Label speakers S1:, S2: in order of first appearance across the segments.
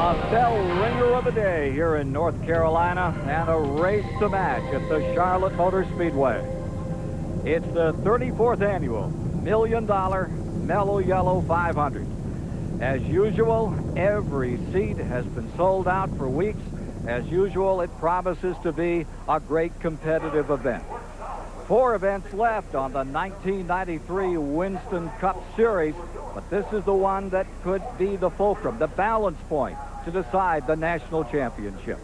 S1: A bell ringer of the day here in North Carolina and a race to match at the Charlotte Motor Speedway. It's the 34th annual $1 million Mello Yello 500. As usual, every seat has been sold out for weeks. As usual, it promises to be a great competitive event. 4 events left on the 1993 Winston Cup Series, but this is the one that could be the fulcrum, the balance point to decide the national championship.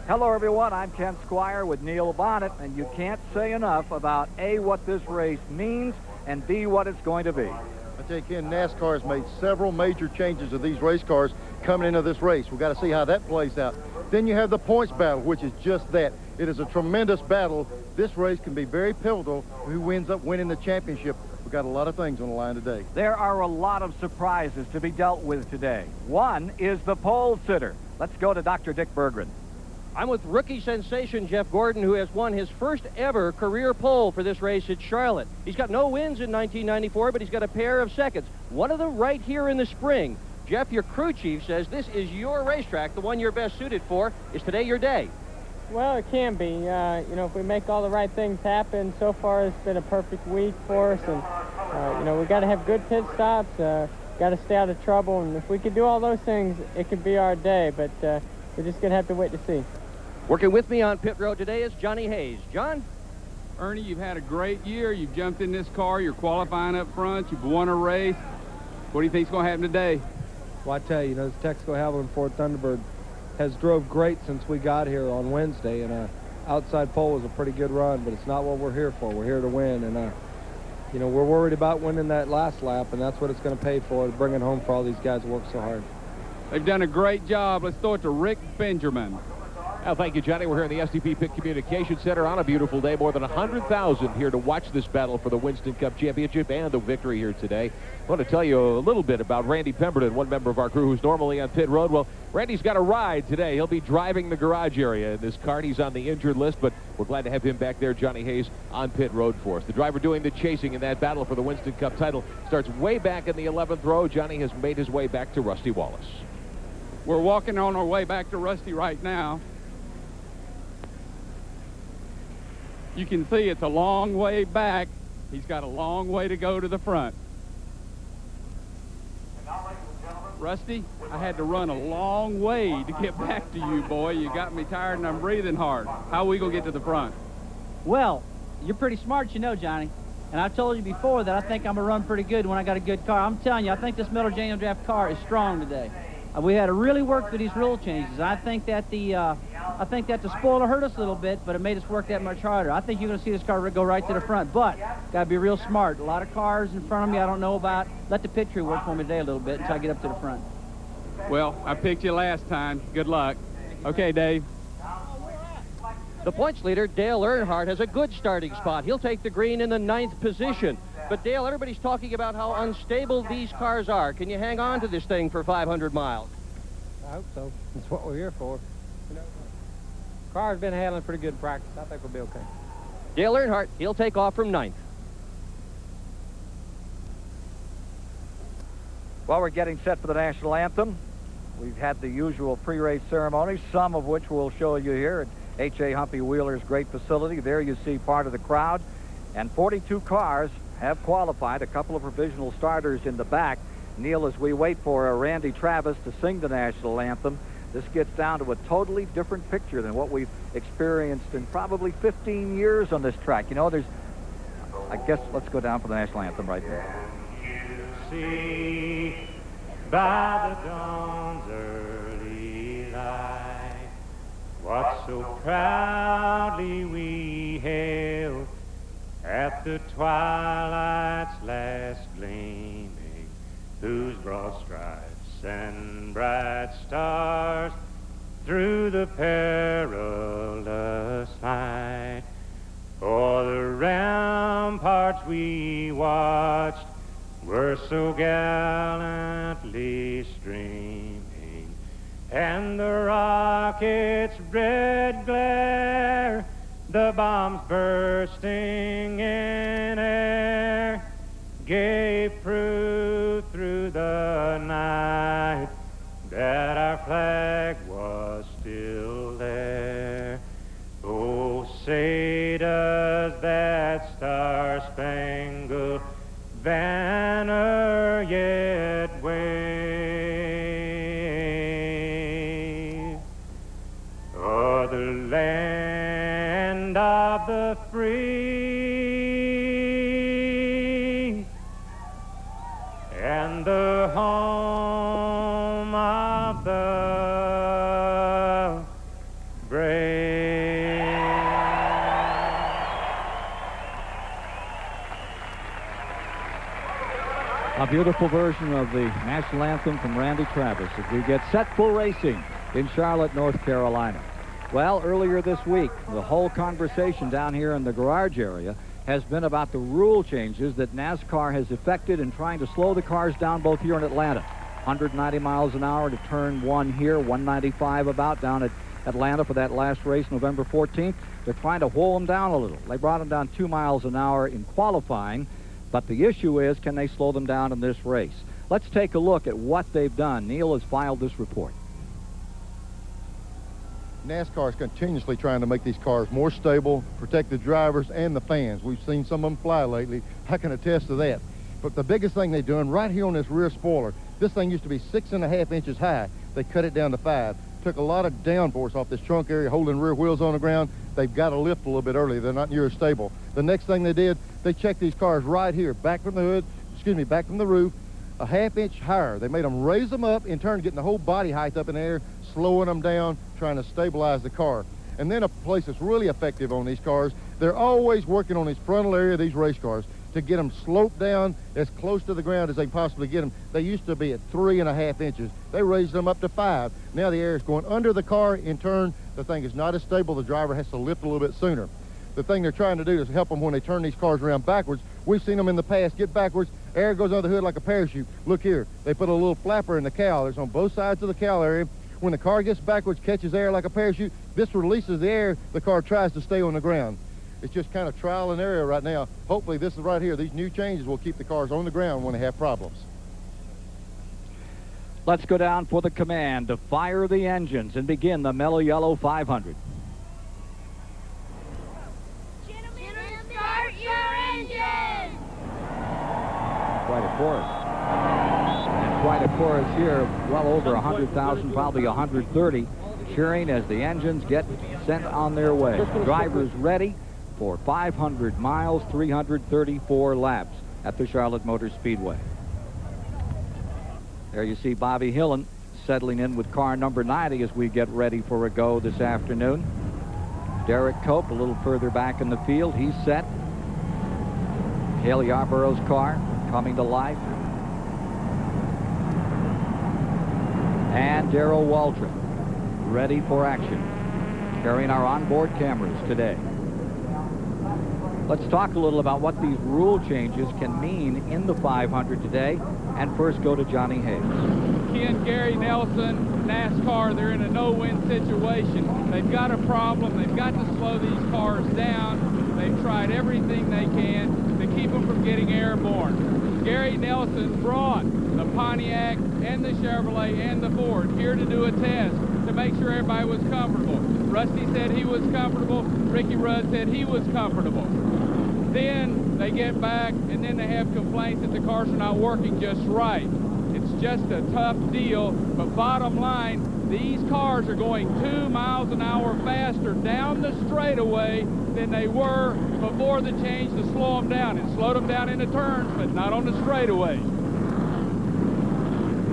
S1: Hello, everyone. I'm Ken Squire with Neil Bonnet, and you can't say enough about A, what this race means, and B, what it's going to be.
S2: I tell you, Ken, NASCAR has made several major changes of these race cars coming into this race. We've got to see how that plays out. Then you have the points battle, which is just that. It is a tremendous battle. This race can be very pivotal for who ends up winning the championship. We've got a lot of things on the line today.
S1: There are a lot of surprises to be dealt with today. One is the pole sitter. Let's go to Dr. Dick Berggren.
S3: I'm with rookie sensation Jeff Gordon, who has won his first ever career pole for this race at Charlotte. He's got no wins in 1994, but he's got a pair of seconds. One of them right here in the spring. Jeff, your crew chief, says this is your racetrack, the one you're best suited for. Is today your day?
S4: Well, it can be. You know, if we make all the right things happen, so far it's been a perfect week for us. And, you know, we got to have good pit stops, got to stay out of trouble. And if we could do all those things, it could be our day. But we're just going to have to wait to see.
S3: Working with me on pit road today is Johnny Hayes. John?
S5: Ernie, you've had a great year. You've jumped in this car. You're qualifying up front. You've won a race. What do you think's going to happen today?
S6: Well, I tell you, this Texaco Havoline Ford Thunderbird has drove great since we got here on Wednesday, and outside pole was a pretty good run, but it's not what we're here for. We're here to win, and you know, we're worried about winning that last lap, and that's what it's going to pay for, to bring it home for all these guys who work so hard.
S5: They've done a great job. Let's throw it to Rick Benjamin.
S7: Well, thank you, Johnny. We're here in the SDP Pit Communication Center on a beautiful day. More than 100,000 here to watch this battle for the Winston Cup Championship and the victory here today. I want to tell you a little bit about Randy Pemberton, one member of our crew who's normally on pit road. Well, Randy's got a ride today. He'll be driving the garage area in this car. He's on the injured list, but we're glad to have him back there, Johnny Hayes, on pit road for us. The driver doing the chasing in that battle for the Winston Cup title starts way back in the 11th row. Johnny has made his way back to Rusty Wallace.
S5: We're walking on our way back to Rusty right now. You can see it's a long way back. He's got a long way to go to the front. Rusty, I had to run a long way to get back to you, boy. You got me tired and I'm breathing hard. How are we going to get to the front?
S8: Well, you're pretty smart, you know, Johnny. And I told you before that I think I'm going to run pretty good when I got a good car. I'm telling you, I think this Miller J.M. Draft car is strong today. We had to really work for these rule changes. I think that the spoiler hurt us a little bit, but it made us work that much harder. I think you're going to see this car go right to the front, but got to be real smart. A lot of cars in front of me I don't know about. Let the pit crew work for me today a little bit until I get up to the front.
S5: Well, I picked you last time. Good luck. Okay, Dave.
S3: The points leader, Dale Earnhardt, has a good starting spot. He'll take the green in the 9th position. But, Dale, everybody's talking about how unstable these cars are. Can you hang on to this thing for 500 miles?
S6: I hope so. That's what we're here for. You know, car's been handling pretty good in practice. I think we'll be okay.
S3: Dale Earnhardt, he'll take off from 9th.
S1: While we're getting set for the national anthem, we've had the usual pre-race ceremonies, some of which we'll show you here at H.A. Humpy Wheeler's great facility. There you see part of the crowd, and 42 cars have qualified, a couple of provisional starters in the back. Neil, as we wait for Randy Travis to sing the national anthem, this gets down to a totally different picture than what we've experienced in probably 15 years on this track. You know, I guess let's go down for the national anthem right there.
S9: See by the dawn's early light what so proudly we hailed at the twilight's last gleaming, whose broad stripes and bright stars through the perilous night. For the ramparts we watched were so gallantly streaming, and the rocket's red glare, the bombs bursting in air, gave proof through the night that our flag was still there. Oh, say does that star-spangled banner yet wave? Oh, the land of the free and the home of the brave.
S1: A beautiful version of the national anthem from Randy Travis as we get set for racing in Charlotte, North Carolina. Well, earlier this week, the whole conversation down here in the garage area has been about the rule changes that NASCAR has effected in trying to slow the cars down both here in Atlanta. 190 miles an hour to turn 1 here, 195 about down at Atlanta for that last race, November 14th. They're trying to whoa them down a little. They brought them down 2 miles an hour in qualifying, but the issue is, can they slow them down in this race? Let's take a look at what they've done. Neil has filed this report.
S2: NASCAR is continuously trying to make these cars more stable, protect the drivers and the fans. We've seen some of them fly lately. I can attest to that. But the biggest thing they're doing right here on this rear spoiler, this thing used to be 6.5 inches high. They cut it down to 5. Took a lot of downforce off this trunk area, holding rear wheels on the ground. They've got to lift a little bit early. They're not near as stable. The next thing they did, they checked these cars right here, back from the hood, back from the roof, a 1/2 inch higher. They made them raise them up, in turn getting the whole body height up in the air, slowing them down, trying to stabilize the car. And then a place that's really effective on these cars, they're always working on this frontal area of these race cars to get them sloped down as close to the ground as they possibly get them. They used to be at 3.5 inches. They raised them up to 5. Now the air is going under the car. In turn, the thing is not as stable. The driver has to lift a little bit sooner. The thing they're trying to do is help them when they turn these cars around backwards. We've seen them in the past get backwards. Air goes under the hood like a parachute. Look here. They put a little flapper in the cowl. It's on both sides of the cowl area. When the car gets backwards, catches air like a parachute, this releases the air. The car tries to stay on the ground. It's just kind of trial and error right now. Hopefully this is right here. These new changes will keep the cars on the ground when they have problems.
S1: Let's go down for the command to fire the engines and begin the Mello Yello 500.
S10: Gentlemen, start your engines!
S1: Quite a chorus. And quite a chorus here, well over 100,000, probably 130, cheering as the engines get sent on their way. Drivers ready for 500 miles, 334 laps at the Charlotte Motor Speedway. There you see Bobby Hillen settling in with car number 90 as we get ready for a go this afternoon. Derek Cope a little further back in the field. He's set. Hale Yarborough's car coming to life. And Darrell Waltrip ready for action, carrying our onboard cameras today. Let's talk a little about what these rule changes can mean in the 500 today. And first go to Johnny Hayes.
S5: Ken, Gary Nelson, NASCAR, they're in a no-win situation. They've got a problem. They've got to slow these cars down. They've tried everything they can to keep them from getting airborne. Gary Nelson brought the Pontiac and the Chevrolet and the Ford here to do a test to make sure everybody was comfortable. Rusty said he was comfortable. Ricky Rudd said he was comfortable. Then they get back, and then they have complaints that the cars are not working just right. It's just a tough deal, but bottom line, these cars are going 2 miles an hour faster down the straightaway than they were before the change to slow them down. It slowed them down in the turns, but not on the straightaway.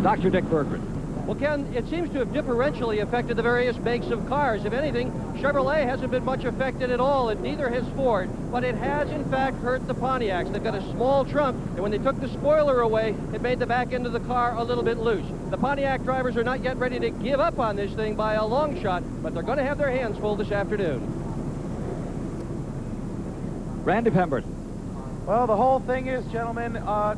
S1: Dr. Dick Bergman.
S3: Well, Ken, it seems to have differentially affected the various makes of cars. If anything, Chevrolet hasn't been much affected at all, and neither has Ford. But it has, in fact, hurt the Pontiacs. They've got a small trunk, and when they took the spoiler away, it made the back end of the car a little bit loose. The Pontiac drivers are not yet ready to give up on this thing by a long shot, but they're going to have their hands full this afternoon.
S1: Randy Pemberton.
S11: Well, the whole thing is, gentlemen,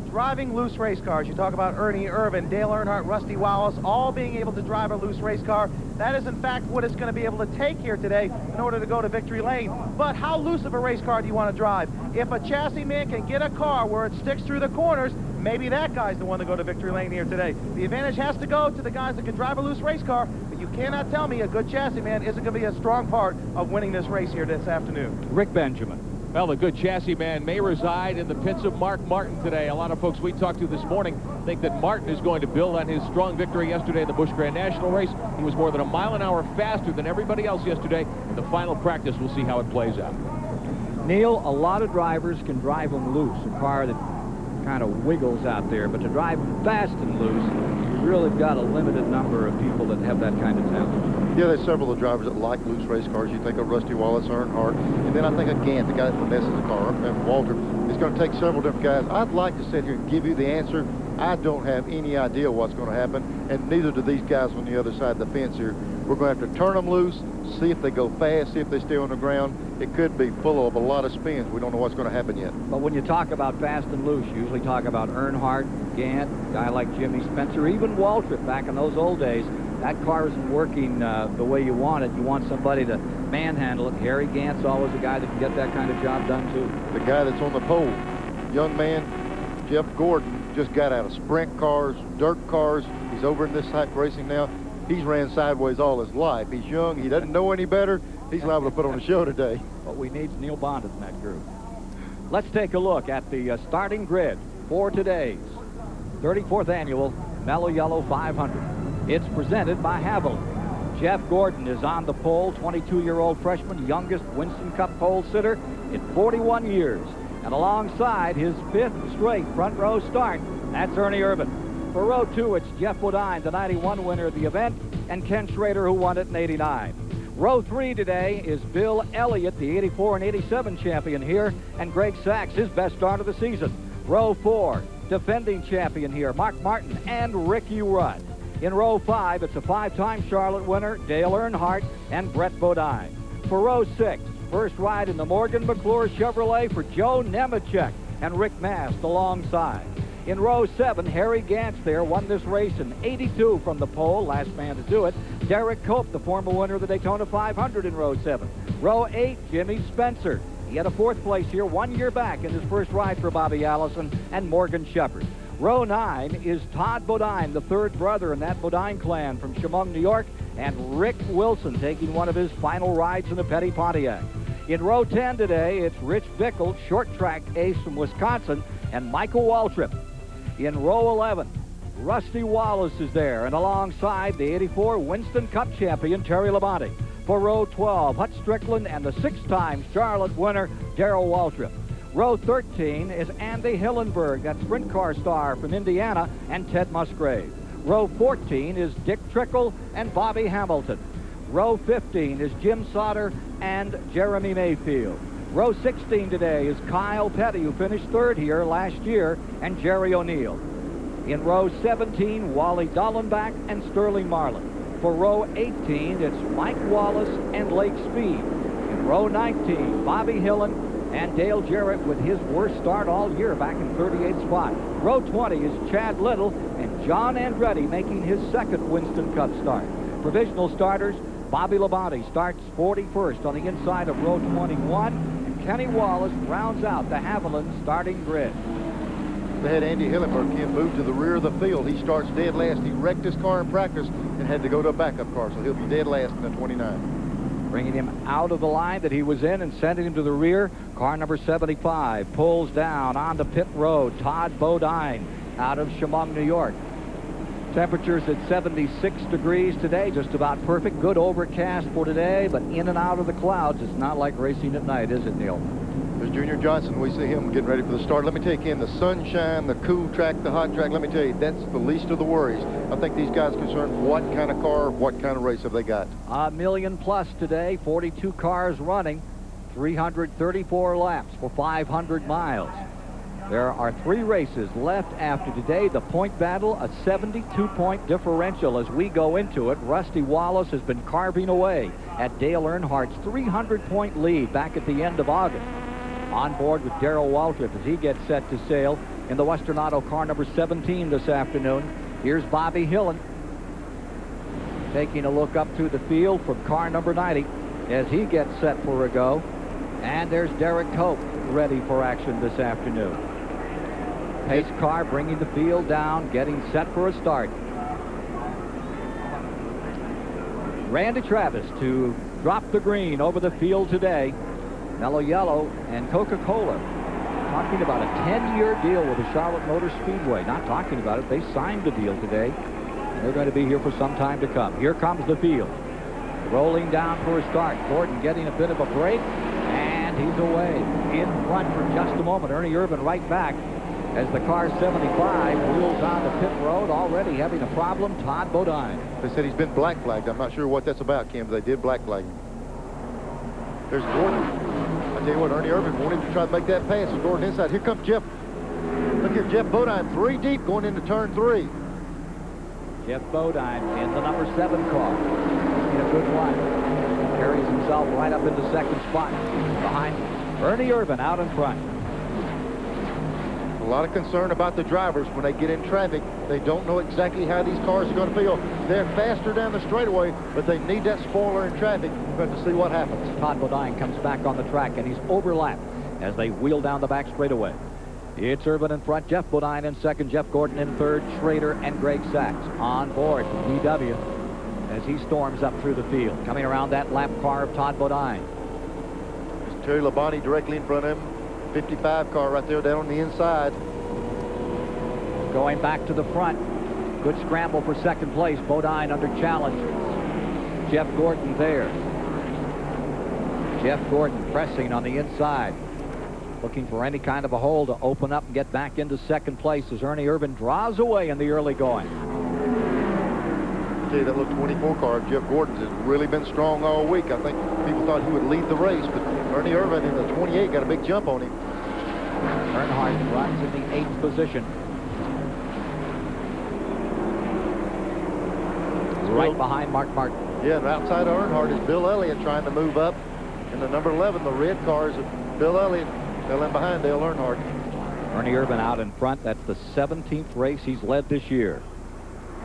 S11: driving loose race cars. You talk about Ernie Irvin, Dale Earnhardt, Rusty Wallace, all being able to drive a loose race car. That is, in fact, what it's going to be able to take here today in order to go to victory lane. But how loose of a race car do you want to drive? If a chassis man can get a car where it sticks through the corners, maybe that guy's the one to go to victory lane here today. The advantage has to go to the guys that can drive a loose race car, but you cannot tell me a good chassis man isn't going to be a strong part of winning this race here this afternoon.
S1: Rick Benjamin.
S7: Well, the good chassis man may reside in the pits of Mark Martin today. A lot of folks we talked to this morning think that Martin is going to build on his strong victory yesterday in the Busch Grand National race. He was more than a mile an hour faster than everybody else yesterday. In the final practice, we'll see how it plays out.
S1: Neil, a lot of drivers can drive them loose, a car that kind of wiggles out there, but to drive them fast and loose, you really got a limited number of people that have that kind of talent.
S2: Yeah, there's several of the drivers that like loose race cars. You think of Rusty Wallace, Earnhardt, and then I think of Gant, the guy that finesses the car, and Walter. It's going to take several different guys. I'd like to sit here and give you the answer. I don't have any idea what's going to happen, and neither do these guys on the other side of the fence here. We're going to have to turn them loose, see if they go fast, see if they stay on the ground. It could be full of a lot of spins. We don't know what's going to happen yet.
S1: But when you talk about fast and loose, you usually talk about Earnhardt, Gant, a guy like Jimmy Spencer, even Waltrip back in those old days. That car isn't working the way you want it. You want somebody to manhandle it. Harry Gant's always a guy that can get that kind of job done, too.
S2: The guy that's on the pole, young man, Jeff Gordon, just got out of sprint cars, dirt cars. He's over in this type of racing now. He's ran sideways all his life. He's young. He doesn't know any better. He's liable to put on a show today.
S1: What we need is Neil Bonded in that group. Let's take a look at the starting grid for today's 34th annual Mello Yello 500. It's presented by Haviland. Jeff Gordon is on the pole, 22-year-old freshman, youngest Winston Cup pole sitter in 41 years. And alongside his 5th straight front row start, that's Ernie Irvin. For row 2, it's Jeff Bodine, the 91 winner of the event, and Ken Schrader, who won it in 89. Row 3 today is Bill Elliott, the 84 and 87 champion here, and Greg Sachs, his best start of the season. Row 4, defending champion here, Mark Martin and Ricky Rudd. In row 5, it's a 5-time Charlotte winner, Dale Earnhardt and Brett Bodine. For row 6, first ride in the Morgan McClure Chevrolet for Joe Nemechek and Rick Mast alongside. In row 7, Harry Gantz there won this race in 82 from the pole, last man to do it. Derek Cope, the former winner of the Daytona 500 in row 7. Row 8, Jimmy Spencer. He had a 4th place here 1 year back in his first ride for Bobby Allison and Morgan Shepherd. Row 9 is Todd Bodine, the 3rd brother in that Bodine clan from Chemung, New York, and Rick Wilson taking one of his final rides in the Petty Pontiac. In row 10 today, it's Rich Bickle, short track ace from Wisconsin, and Michael Waltrip. In row 11, Rusty Wallace is there, and alongside the 84 Winston Cup champion, Terry Labonte. For row 12, Hut Strickland and the 6-time Charlotte winner, Darrell Waltrip. Row 13 is Andy Hillenberg, that sprint car star from Indiana, and Ted Musgrave. Row 14 is Dick Trickle and Bobby Hamilton. Row 15 is Jim Sauter and Jeremy Mayfield. Row 16 today is Kyle Petty, who finished 3rd here last year, and Jerry O'Neill. In row 17, Wally Dallenbach and Sterling Marlin. For row 18, it's Mike Wallace and Lake Speed. In row 19, Bobby Hillen and Dale Jarrett with his worst start all year back in 38th spot. Row 20 is Chad Little and John Andretti making his 2nd Winston Cup start. Provisional starters, Bobby Labonte starts 41st on the inside of row 21, and Kenny Wallace rounds out the Haviland starting grid.
S2: They had Andy Hillenberg move to the rear of the field. He starts dead last. He wrecked his car in practice and had to go to a backup car, so he'll be dead last in the 29.
S1: Bringing him out of the line that he was in and sending him to the rear. Car number 75 pulls down onto pit road. Todd Bodine out of Chemung, New York. Temperatures at 76 degrees today, just about perfect. Good overcast for today, but in and out of the clouds. It's not like racing at night, is it, Neil?
S2: There's Junior Johnson. We see him getting ready for the start. Let me take in the sunshine, the cool track, the hot track. Let me tell you, that's the least of the worries. I think these guys are concerned what kind of car, what kind of race have they got.
S1: $1 million plus today, 42 cars running, 334 laps for 500 miles. There are 3 races left after today. The point battle, a 72-point differential as we go into it. Rusty Wallace has been carving away at Dale Earnhardt's 300-point lead back at the end of August. on board with Darrell Waltrip as he gets set to sail in the Western Auto car number 17 this afternoon. Here's Bobby Hillen taking a look up through the field from car number 90 as he gets set for a go. And there's Derek Cope ready for action this afternoon. Pace car bringing the field down, getting set for a start. Randy Travis to drop the green over the field today. Mello, Yello, and Coca-Cola talking about a 10-year deal with the Charlotte Motor Speedway. Not talking about it. They signed the deal today. And they're going to be here for some time to come. Here comes the field. Rolling down for a start. Gordon getting a bit of a break. And he's away. In front for just a moment. Ernie Irvin right back as the car 75 wheels on the pit road, already having a problem. Todd Bodine.
S2: They said he's been black flagged. I'm not sure what that's about, Kim. They did black flag him. There's Gordon. I tell you what, Ernie Irvin wanted to try to make that pass. Gordon inside. Here comes Jeff. Look here, Jeff Bodine, 3 deep going into turn 3.
S1: Jeff Bodine in the number 7 car. In a good run. Carries himself right up into second spot. Behind Ernie Irvin out in front.
S2: A lot of concern about the drivers when they get in traffic. They don't know exactly how these cars are going to feel. They're faster down the straightaway, but they need that spoiler in traffic. We're going to see what happens.
S1: Todd Bodine comes back on the track, and he's overlapped as they wheel down the back straightaway. It's Irvin in front, Jeff Bodine in second, Jeff Gordon in third, Schrader and Greg Sachs on board from VW as he storms up through the field. Coming around that lap car of Todd Bodine.
S2: There's Terry Labonte directly in front of him. 55 car right there down on the inside.
S1: Going back to the front. Good scramble for second place. Bodine under challenge. Jeff Gordon there. Jeff Gordon pressing on the inside. Looking for any kind of a hole to open up and get back into second place as Ernie Irvin draws away in the early going.
S2: I tell you, that little 24 car of Jeff Gordon's has really been strong all week. I think people thought he would lead the race, but Ernie Irvin in the 28 got a big jump on him.
S1: Earnhardt runs in the 8th position. Right behind Mark Martin.
S2: Yeah, and outside of Earnhardt is Bill Elliott trying to move up. In the number 11, the red car is Bill Elliott. Fell in behind Dale Earnhardt.
S1: Ernie Irvin out in front. That's the 17th race he's led this year.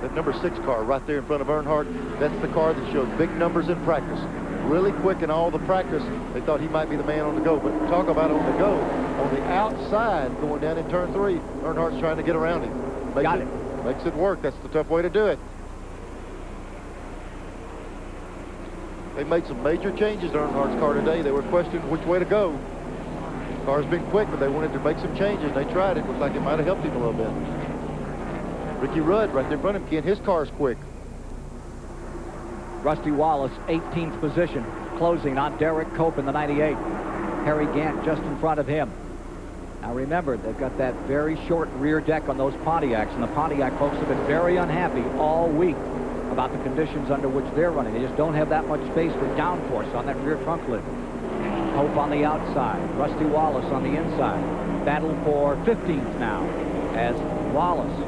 S2: That number 6 car right there in front of Earnhardt, that's the car that showed big numbers in practice. Really quick in all the practice. They thought he might be the man on the go, but talk about on the go. On the outside, going down in turn 3, Earnhardt's trying to get around him. Makes it work. That's the tough way to do it. They made some major changes to Earnhardt's car today. They were questioning which way to go. The car's been quick, but they wanted to make some changes. They tried it. Looked like it might have helped him a little bit. Ricky Rudd right there in front of him, Ken. His car's quick.
S1: Rusty Wallace, 18th position, closing on Derek Cope in the 98. Harry Gant just in front of him. Now remember, they've got that very short rear deck on those Pontiacs, and the Pontiac folks have been very unhappy all week about the conditions under which they're running. They just don't have that much space for downforce on that rear trunk lid. Hope on the outside, Rusty Wallace on the inside. Battle for 15th now as Wallace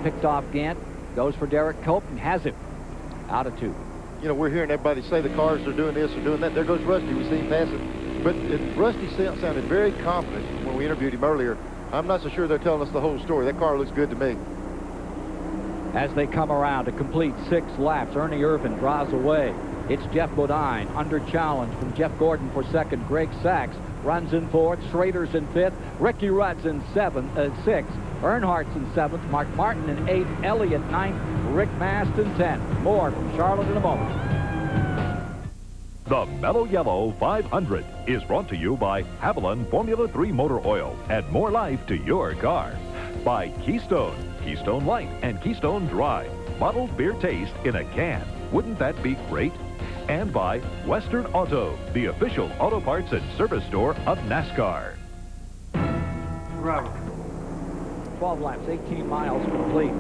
S1: picked off Gant, goes for Derek Cope and has him out of 2.
S2: You know, we're hearing everybody say the cars are doing this or doing that. There goes Rusty. We see him passing. But Rusty sounded very confident when we interviewed him earlier. I'm not so sure they're telling us the whole story. That car looks good to me.
S1: As they come around to complete 6 laps, Ernie Irvin draws away. It's Jeff Bodine under challenge from Jeff Gordon for second. Greg Sachs runs in 4th. Schrader's in 5th. Ricky Rudd's in 6th. Earnhardt's in 7th. Mark Martin in 8th. Elliott 9th. Rick Mast in 10th. More from Charlotte in a moment.
S12: The Mello Yello 500 is brought to you by Haviland Formula 3 Motor Oil. Add more life to your car. By Keystone, Keystone Light and Keystone Dry. Bottled beer taste in a can. Wouldn't that be great? And by Western Auto, the official auto parts and service store of NASCAR.
S1: Robert. 12 laps, 18 miles complete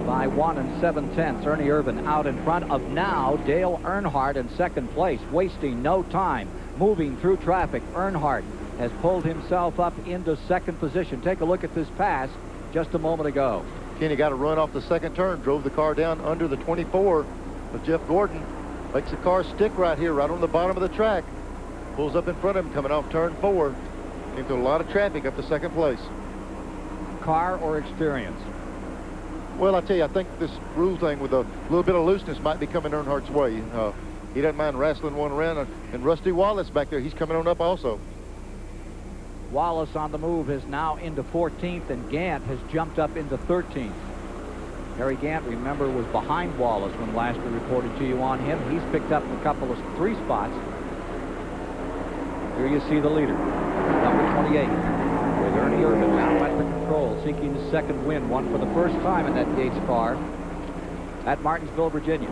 S1: by 1 7/10. Ernie Irvin out in front of now Dale Earnhardt in second place, wasting no time, moving through traffic. Earnhardt has pulled himself up into second position. Take a look at this pass just a moment ago.
S2: Kenny got a run off the second turn, drove the car down under the 24 of Jeff Gordon. Makes the car stick right here, right on the bottom of the track. Pulls up in front of him, coming off turn 4. into a lot of traffic up to second place.
S1: Car or experience?
S2: Well, I tell you, I think this rule thing with a little bit of looseness might be coming Earnhardt's way. He doesn't mind wrestling one around, and Rusty Wallace back there, he's coming on up also.
S1: Wallace on the move is now into 14th, and Gant has jumped up into 13th. Harry Gant, remember, was behind Wallace when last we reported to you on him. He's picked up a couple of 3 spots. Here you see the leader, number 28, with Ernie Irvin now at the control, seeking his second win, one for the first time in that Gates car at Martinsville, Virginia.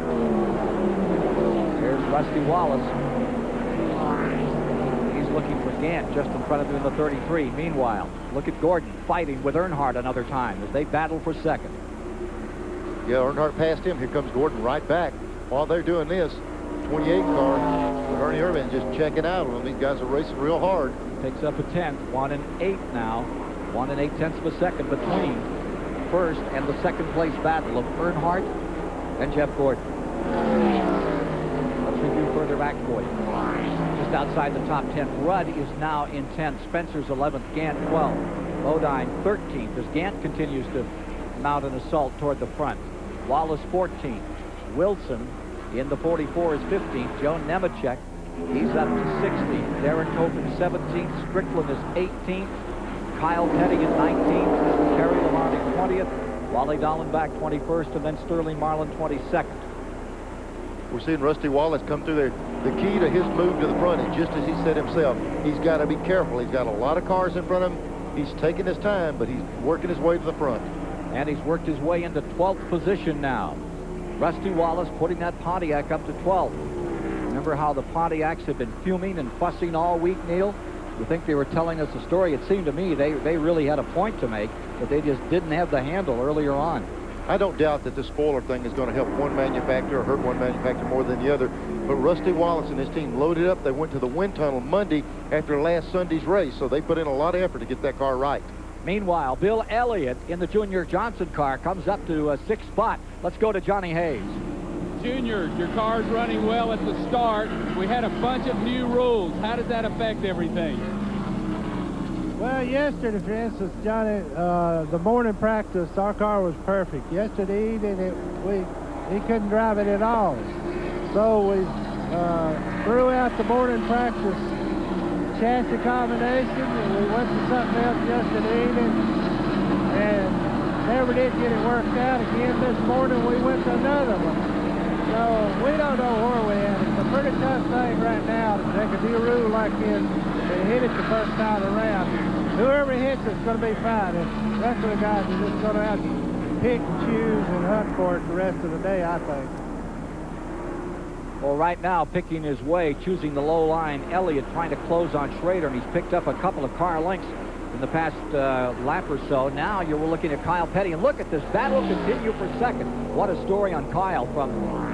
S1: Here's Rusty Wallace. He's looking for Gant just in front of him in the 33. Meanwhile, look at Gordon fighting with Earnhardt another time as they battle for second.
S2: Yeah, Earnhardt passed him. Here comes Gordon right back. While they're doing this, 28 car with Ernie Irvin just checking out on them. These guys are racing real hard.
S1: Picks up a 10th, 1 and 8 now. 1 and 8/10 of a second between first and the second place battle of Earnhardt and Jeff Gordon. Let's review further back for you. Just outside the top 10, Rudd is now in 10th. Spencer's 11th, Gant 12th. Bodine 13th as Gant continues to mount an assault toward the front. Wallace 14th. Wilson in the 44 is 15th. Joe Nemechek, he's up to 16th. Darren Copen 17th. Strickland is 18th. Kyle Petty in 19th. Terry Lamont in 20th. Wally Dallenbach 21st, and then Sterling Marlin 22nd.
S2: We're seeing Rusty Wallace come through there. The key to his move to the front is just as he said himself. He's got to be careful. He's got a lot of cars in front of him. He's taking his time, but he's working his way to the front.
S1: And he's worked his way into 12th position now. Rusty Wallace putting that Pontiac up to 12th. Remember how the Pontiacs have been fuming and fussing all week, Neil? You think they were telling us a story? It seemed to me they really had a point to make, but they just didn't have the handle earlier on.
S2: I don't doubt that the spoiler thing is going to help one manufacturer or hurt one manufacturer more than the other. But Rusty Wallace and his team loaded up. They went to the wind tunnel Monday after last Sunday's race, so they put in a lot of effort to get that car right.
S1: Meanwhile, Bill Elliott in the Junior Johnson car comes up to a 6th spot. Let's go to Johnny Hayes.
S5: Junior, your car's running well at the start. We had a bunch of new rules. How does that affect everything?
S13: Well, yesterday, for instance, Johnny, the morning practice, our car was perfect. Yesterday evening, he couldn't drive it at all. So we threw out the morning practice chassis combination, and we went to something else yesterday evening, and never did get it worked out. Again this morning, we went to another one. So we don't know where we're at. It's a pretty tough thing right now to take a new rule like this and hit it the first time around. Whoever hits it's going to be fine. And the rest of the guys are just going to have to pick and choose and hunt for it the rest of the day, I think.
S1: Well, right now, picking his way, choosing the low line, Elliott trying to close on Schrader, and he's picked up a couple of car lengths in the past lap or so. Now you're looking at Kyle Petty, and look at this battle continue for second. What a story on Kyle from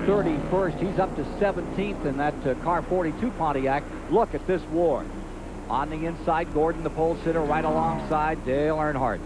S1: 31st. He's up to 17th in that car 42 Pontiac. Look at this war. On the inside, Gordon, the pole sitter, right alongside Dale Earnhardt.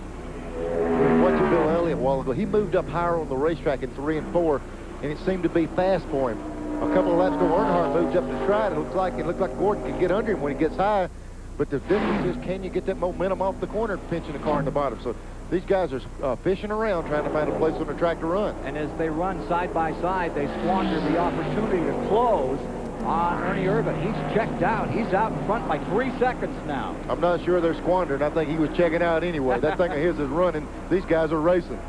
S2: Watching Bill Elliott a while ago, he moved up higher on the racetrack in 3 and 4, and it seemed to be fast for him. A couple of laps ago, Earnhardt moved up to try it. It looked like Gordon could get under him when he gets high. But the difference is, can you get that momentum off the corner, pinching the car in the bottom? So these guys are fishing around, trying to find a place on the track to run.
S1: And as they run side by side, they squander the opportunity to close on Ernie Irvin. He's checked out. He's out in front by 3 seconds now.
S2: I'm not sure they're squandering. I think he was checking out anyway. That thing of his is running. These guys are racing.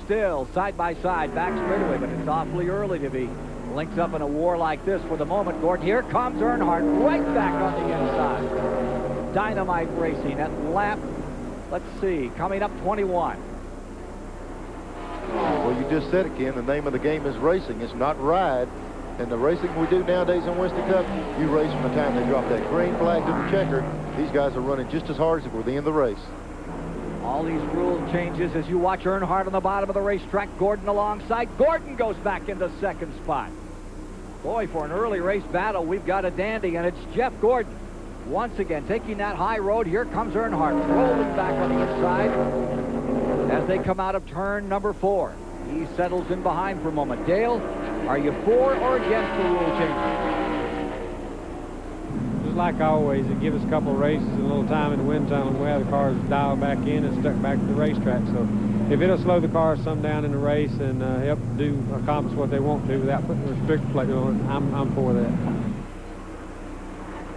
S1: Still side by side, back straightaway, but it's awfully early to be linked up in a war like this for the moment. Gordon, here comes Earnhardt right back on the inside. Dynamite racing at lap, let's see, coming up 21.
S2: Well, you just said it, Ken. The name of the game is racing. It's not ride. And the racing we do nowadays in Winston Cup, you race from the time they drop that green flag to the checker. These guys are running just as hard as if we're the end of the race.
S1: All these rule changes as you watch Earnhardt on the bottom of the racetrack. Gordon alongside. Gordon goes back into 2nd spot. Boy, for an early race battle, we've got a dandy, and it's Jeff Gordon. Once again, taking that high road. Here comes Earnhardt, rolling back on the inside as they come out of turn number 4. He settles in behind for a moment. Dale, are you for or against the rule changes?
S5: There's a
S14: like always, it gives us a couple of races and a little time in the wind tunnel, and we have the cars dialed back in and stuck back to the racetrack. So if it'll slow the cars some down in the race and help accomplish what they want to without putting a restrictor plate on it, I'm for that.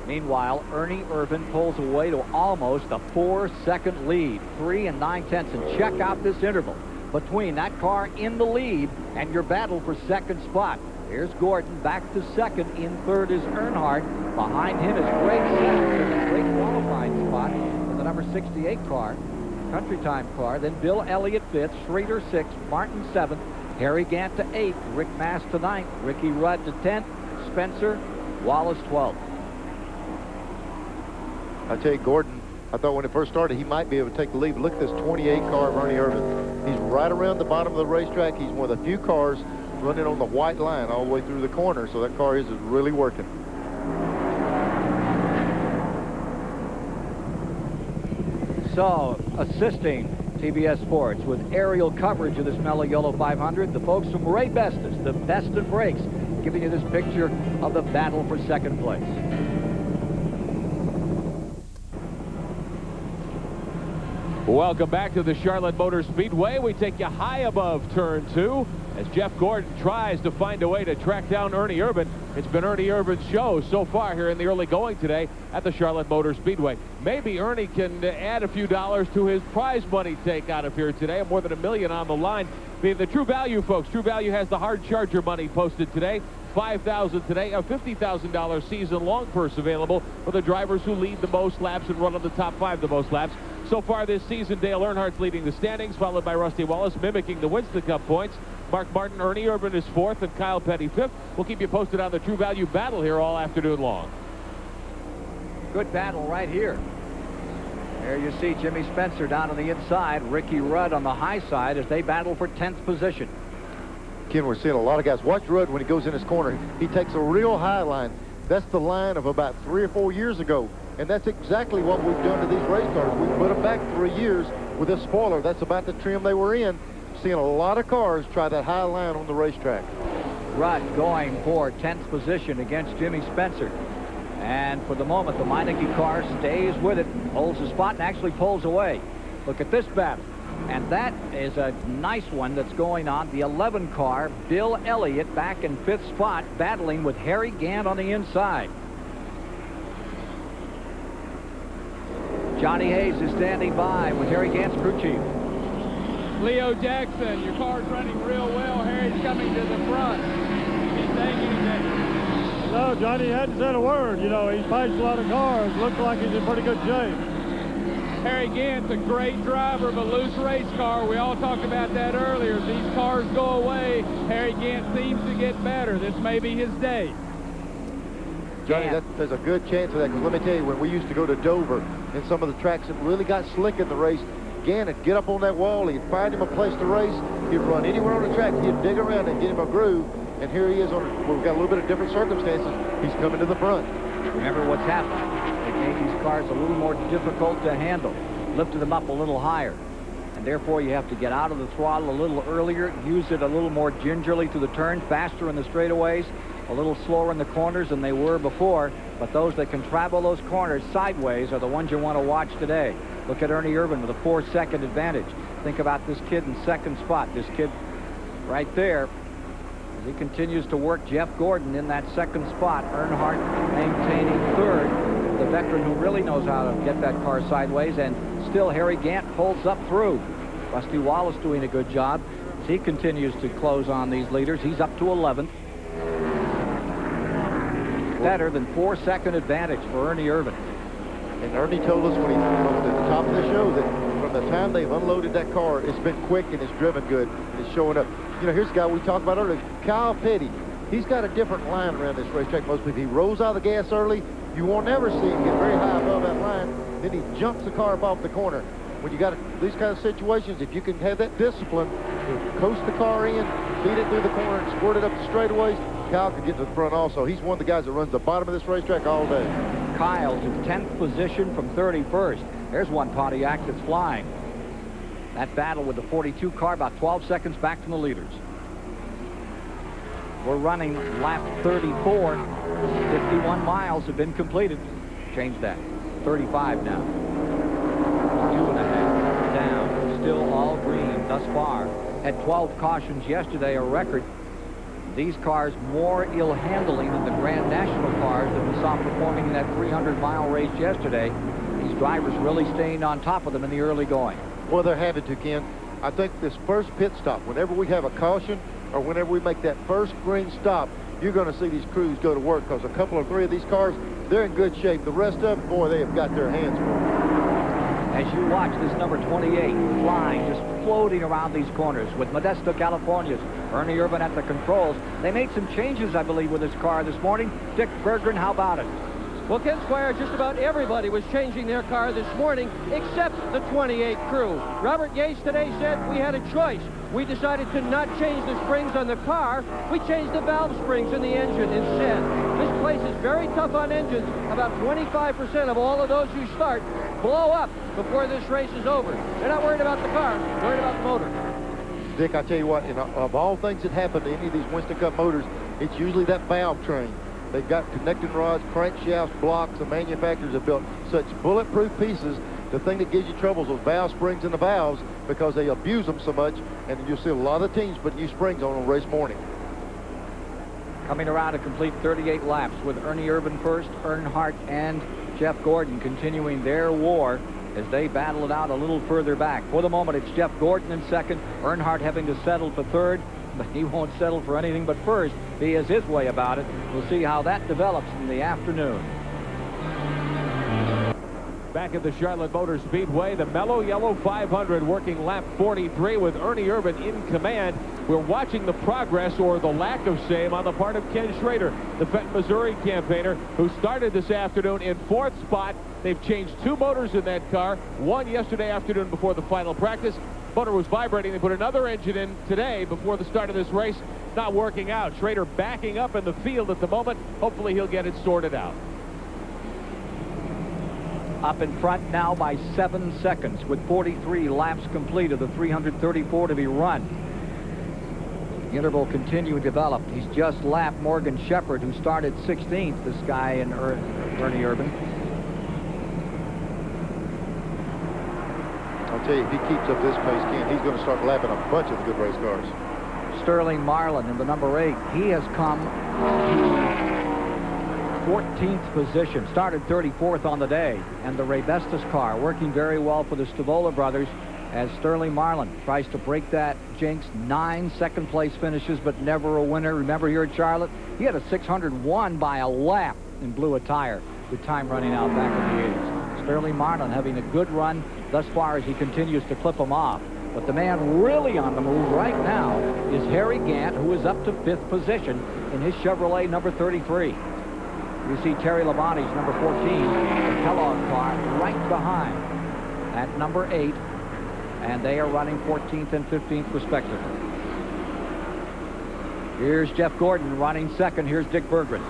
S1: Meanwhile, Ernie Irvin pulls away to almost a 4-second lead, 3 9/10. And check out this interval between that car in the lead and your battle for second spot. Here's Gordon back to second. In third is Earnhardt. Behind him is Greg Simmons in a great qualifying spot with the number 68 car, Country Time car. Then Bill Elliott 5th, Schrader 6th, Martin 7th, Harry Gant to 8th, Rick Mast to 9th, Ricky Rudd to 10th, Spencer Wallace 12th.
S2: I tell you, Gordon, I thought when it first started he might be able to take the lead. But look at this 28 car of Ernie Irvin. He's right around the bottom of the racetrack. He's one of the few cars running on the white line all the way through the corner, so that car is really working.
S1: So, assisting TBS Sports with aerial coverage of this Mello Yello 500, the folks from Ray Bestis, the Best in Brakes, giving you this picture of the battle for second place.
S7: Welcome back to the Charlotte Motor Speedway. We take you high above turn 2 as Jeff Gordon tries to find a way to track down Ernie Irvin. It's been Ernie Irvin's show so far here in the early going today at the Charlotte Motor Speedway. Maybe Ernie can add a few dollars to his prize money take out of here today. More than $1 million on the line. Being the True Value, folks. True Value has the hard charger money posted today. $5,000 today, a $50,000 season-long purse available for the drivers who lead the most laps and run on the top 5 the most laps. So far this season, Dale Earnhardt's leading the standings, followed by Rusty Wallace, mimicking the Winston Cup points. Mark Martin, Ernie Irvin is 4th, and Kyle Petty 5th. We'll keep you posted on the True Value battle here all afternoon long.
S1: Good battle right here. There you see Jimmy Spencer down on the inside, Ricky Rudd on the high side as they battle for 10th position.
S2: Ken, we're seeing a lot of guys. Watch Rudd when he goes in his corner. He takes a real high line. That's the line of about 3 or 4 years ago. And that's exactly what we've done to these race cars. We put them back 3 years with a spoiler. That's about the trim they were in. Seeing a lot of cars try that high line on the racetrack.
S1: Rudd going for 10th position against Jimmy Spencer. And for the moment, the Meineke car stays with it, holds the spot, and actually pulls away. Look at this battle. And that is a nice one that's going on. The 11 car, Bill Elliott, back in 5th spot, battling with Harry Gant on the inside. Johnny Hayes is standing by with Harry Gant's crew chief.
S5: Leo Jackson, your car's running real well. Harry's coming to the front. He's saying anything.
S9: No, Johnny hadn't said a word. You know, he's paced a lot of cars. Looks like he's in pretty good shape.
S5: Harry Gant's a great driver of a loose race car. We all talked about that earlier. As these cars go away, Harry Gant seems to get better. This may be his day.
S2: Johnny, there's a good chance of that, because let me tell you, when we used to go to Dover and some of the tracks that really got slick in the race, Gant would get up on that wall, he'd find him a place to race, he'd run anywhere on the track, he'd dig around and get him a groove, and here he is on, well, we've got a little bit of different circumstances, he's coming to the front.
S1: Remember what's happened. They made these cars a little more difficult to handle, lifted them up a little higher, and therefore you have to get out of the throttle a little earlier, use it a little more gingerly through the turn, faster in the straightaways, a little slower in the corners than they were before, but those that can travel those corners sideways are the ones you want to watch today. Look at Ernie Irvin with a 4-second advantage. Think about this kid in 2nd spot. This kid right there, as he continues to work Jeff Gordon in that 2nd spot. Earnhardt maintaining 3rd, the veteran who really knows how to get that car sideways, and still Harry Gant pulls up through. Rusty Wallace doing a good job as he continues to close on these leaders. He's up to 11th. Better than 4-second advantage for Ernie Irvin.
S2: And Ernie told us when he was at the top of the show that from the time they've unloaded that car, it's been quick and it's driven good and it's showing up. You know, here's a guy we talked about earlier, Kyle Petty. He's got a different line around this racetrack. Most people, he rolls out of the gas early. You won't ever see him get very high above that line. Then he jumps the car up off the corner. When you got these kind of situations, if you can have that discipline to coast the car in, feed it through the corner, and squirt it up the straightaways, Kyle could get to the front also. He's one of the guys that runs the bottom of this racetrack all day.
S1: Kyle's in 10th position from 31st. There's one Pontiac that's flying. That battle with the 42 car about 12 seconds back from the leaders. We're running lap 34. 51 miles have been completed. Change that. 35 now. 2.5 down. Still all green thus far. Had 12 cautions yesterday, a record. These cars more ill handling than the Grand National cars that we saw performing in that 300-mile race yesterday. These drivers really staying on top of them in the early going.
S2: Well, they're having to, Ken. I think this first pit stop, whenever we have a caution or whenever we make that first green stop, you're going to see these crews go to work, because a couple or three of these cars, they're in good shape. The rest of them, boy, they have got their hands full.
S1: As you watch this number 28 flying, just floating around these corners with Modesto, California's Ernie Irvin at the controls. They made some changes, I believe, with this car this morning. Dick Berggren, how about it?
S3: Well, Ken Squire, just about everybody was changing their car this morning except the 28 crew. Robert Yates today said we had a choice. We decided to not change the springs on the car. We changed the valve springs in the engine instead. This place is very tough on engines. About 25% of all of those who start blow up before this race is over. They're not worried about the car, they're worried about the motor.
S2: Dick, I tell you what, of all things that happen to any of these Winston Cup motors, it's usually that valve train. They've got connecting rods, crankshafts, blocks. The manufacturers have built such bulletproof pieces. The thing that gives you trouble is those valve springs in the valves, because they abuse them so much, and you'll see a lot of teams put new springs on race morning.
S1: Coming around to complete 38 laps with Ernie Irvin first, Earnhardt and Jeff Gordon continuing their war as they battle it out a little further back. For the moment, it's Jeff Gordon in second, Earnhardt having to settle for third, but he won't settle for anything but first. He has his way about it. We'll see how that develops in the afternoon.
S7: Back at the Charlotte Motor Speedway, the Mello Yello 500 working lap 43 with Ernie Irvin in command. We're watching the progress, or the lack of same, on the part of Ken Schrader, the Fenton, Missouri campaigner, who started this afternoon in 4th spot. They've changed 2 motors in that car, one yesterday afternoon before the final practice. Motor was vibrating. They put another engine in today before the start of this race. Not working out. Schrader backing up in the field at the moment. Hopefully he'll get it sorted out.
S1: Up in front now by 7 seconds with 43 laps complete of the 334 to be run. The interval continuing to develop. He's just lapped Morgan Shepherd, who started 16th, this guy in Ernie Irvin.
S2: I'll tell you, if he keeps up this pace, Ken, he's going to start lapping a bunch of the good race cars.
S1: Sterling Marlin in the number 8. He has come to 14th position. Started 34th on the day. And the Ray Bestis car working very well for the Stavola brothers as Sterling Marlin tries to break that jinx. 9 second-place finishes, but never a winner. Remember here at Charlotte, he had a 601 by a lap and blew a tire with time running out back in the 80s. Sterling Marlin having a good run thus far as he continues to clip them off. But the man really on the move right now is Harry Gant, who is up to 5th position in his Chevrolet number 33. You see Terry Labonte's number 14, the Kellogg car, right behind at number 8, and they are running 14th and 15th respectively. Here's Jeff Gordon running second. Here's Dick Berggren.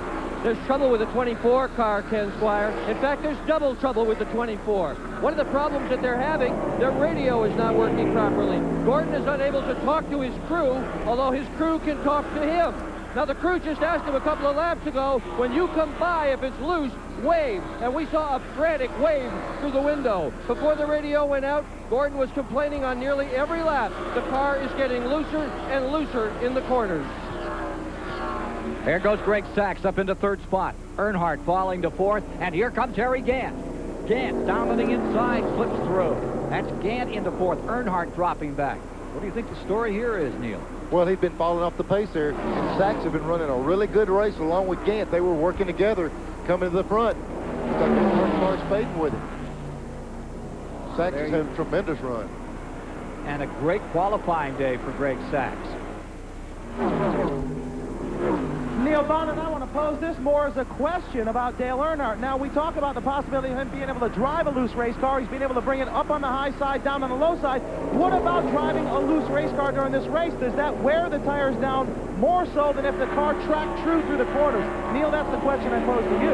S3: There's trouble with the 24 car, Ken Squire. In fact, there's double trouble with the 24. One of the problems that they're having, their radio is not working properly. Gordon is unable to talk to his crew, although his crew can talk to him. Now, the crew just asked him a couple of laps ago, when you come by, if it's loose, wave. And we saw a frantic wave through the window. Before the radio went out, Gordon was complaining on nearly every lap. The car is getting looser and looser in the corners.
S1: There goes Greg Sachs up into 3rd spot. Earnhardt falling to 4th, and here comes Harry Gant. Gant down to the inside, slips through. That's Gant into 4th. Earnhardt dropping back. What do you think the story here is, Neil?
S2: Well, he's been falling off the pace there, and Sachs have been running a really good race along with Gant. They were working together, coming to the front. Looks like the first car's fading with it. Sachs has had a tremendous run.
S1: And a great qualifying day for Greg Sachs.
S11: Neil Bonnet, I want to pose this more as a question about Dale Earnhardt. Now, we talk about the possibility of him being able to drive a loose race car. He's been able to bring it up on the high side, down on the low side. What about driving a loose race car during this race? Does that wear the tires down more so than if the car tracked true through the corners? Neil, that's the question I pose to you.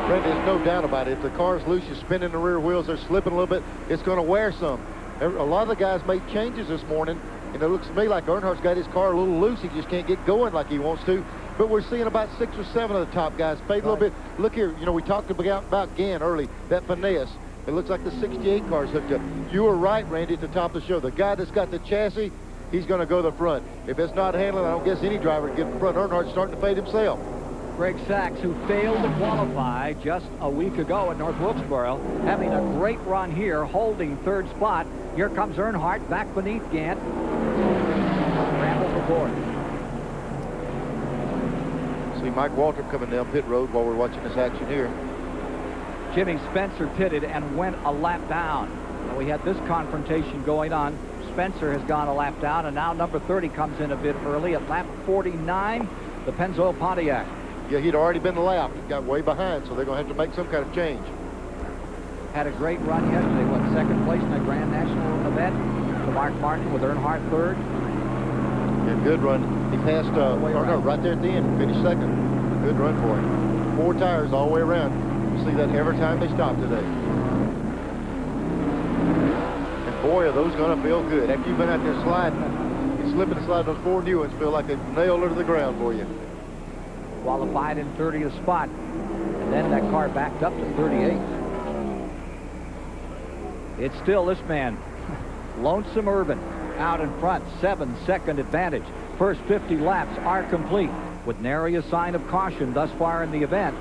S2: Randy, there's no doubt about it. If the car's loose, you're spinning the rear wheels, they're slipping a little bit, it's going to wear some. A lot of the guys made changes this morning, and it looks to me like Earnhardt's got his car a little loose. He just can't get going like he wants to. but we're seeing about 6 or 7 of the top guys fade a little bit. Look here, you know, we talked about Gann early, that finesse. It looks like the 68 car's hooked up. You were right, Randy, at the top of the show. The guy that's got the chassis, he's going to go to the front. If it's not handling, I don't guess any driver can get in front. Earnhardt's starting to fade himself.
S1: Greg Sachs, who failed to qualify just a week ago at North Wilkesboro, having a great run here, holding third spot. Here comes Earnhardt back beneath Gant. Scrambles aboard.
S2: See Mike Waltrip coming down pit road while we're watching this action here.
S1: Jimmy Spencer pitted and went a lap down. Well, we had this confrontation going on. Spencer has gone a lap down, and now number 30 comes in a bit early at lap 49, the Pennzoil Pontiac.
S2: Yeah, he'd already been lapped. He got way behind, so they're going to have to make some kind of change.
S1: Had a great run yesterday. Won second place in a Grand National event to Mark Martin with Earnhardt third.
S2: Yeah, good run. He passed, right there at the end, finished second. Good run for him. 4 tires all the way around. You see that every time they stop today. And boy, are those going to feel good. After you've been out there sliding, you slipping and sliding, those 4 new ones feel like a nail into the ground for you.
S1: Qualified in 30th spot, and then that car backed up to 38. It's still this man, Lonesome Urban, out in front, 7-second advantage. First 50 laps are complete with nary a sign of caution thus far in the event.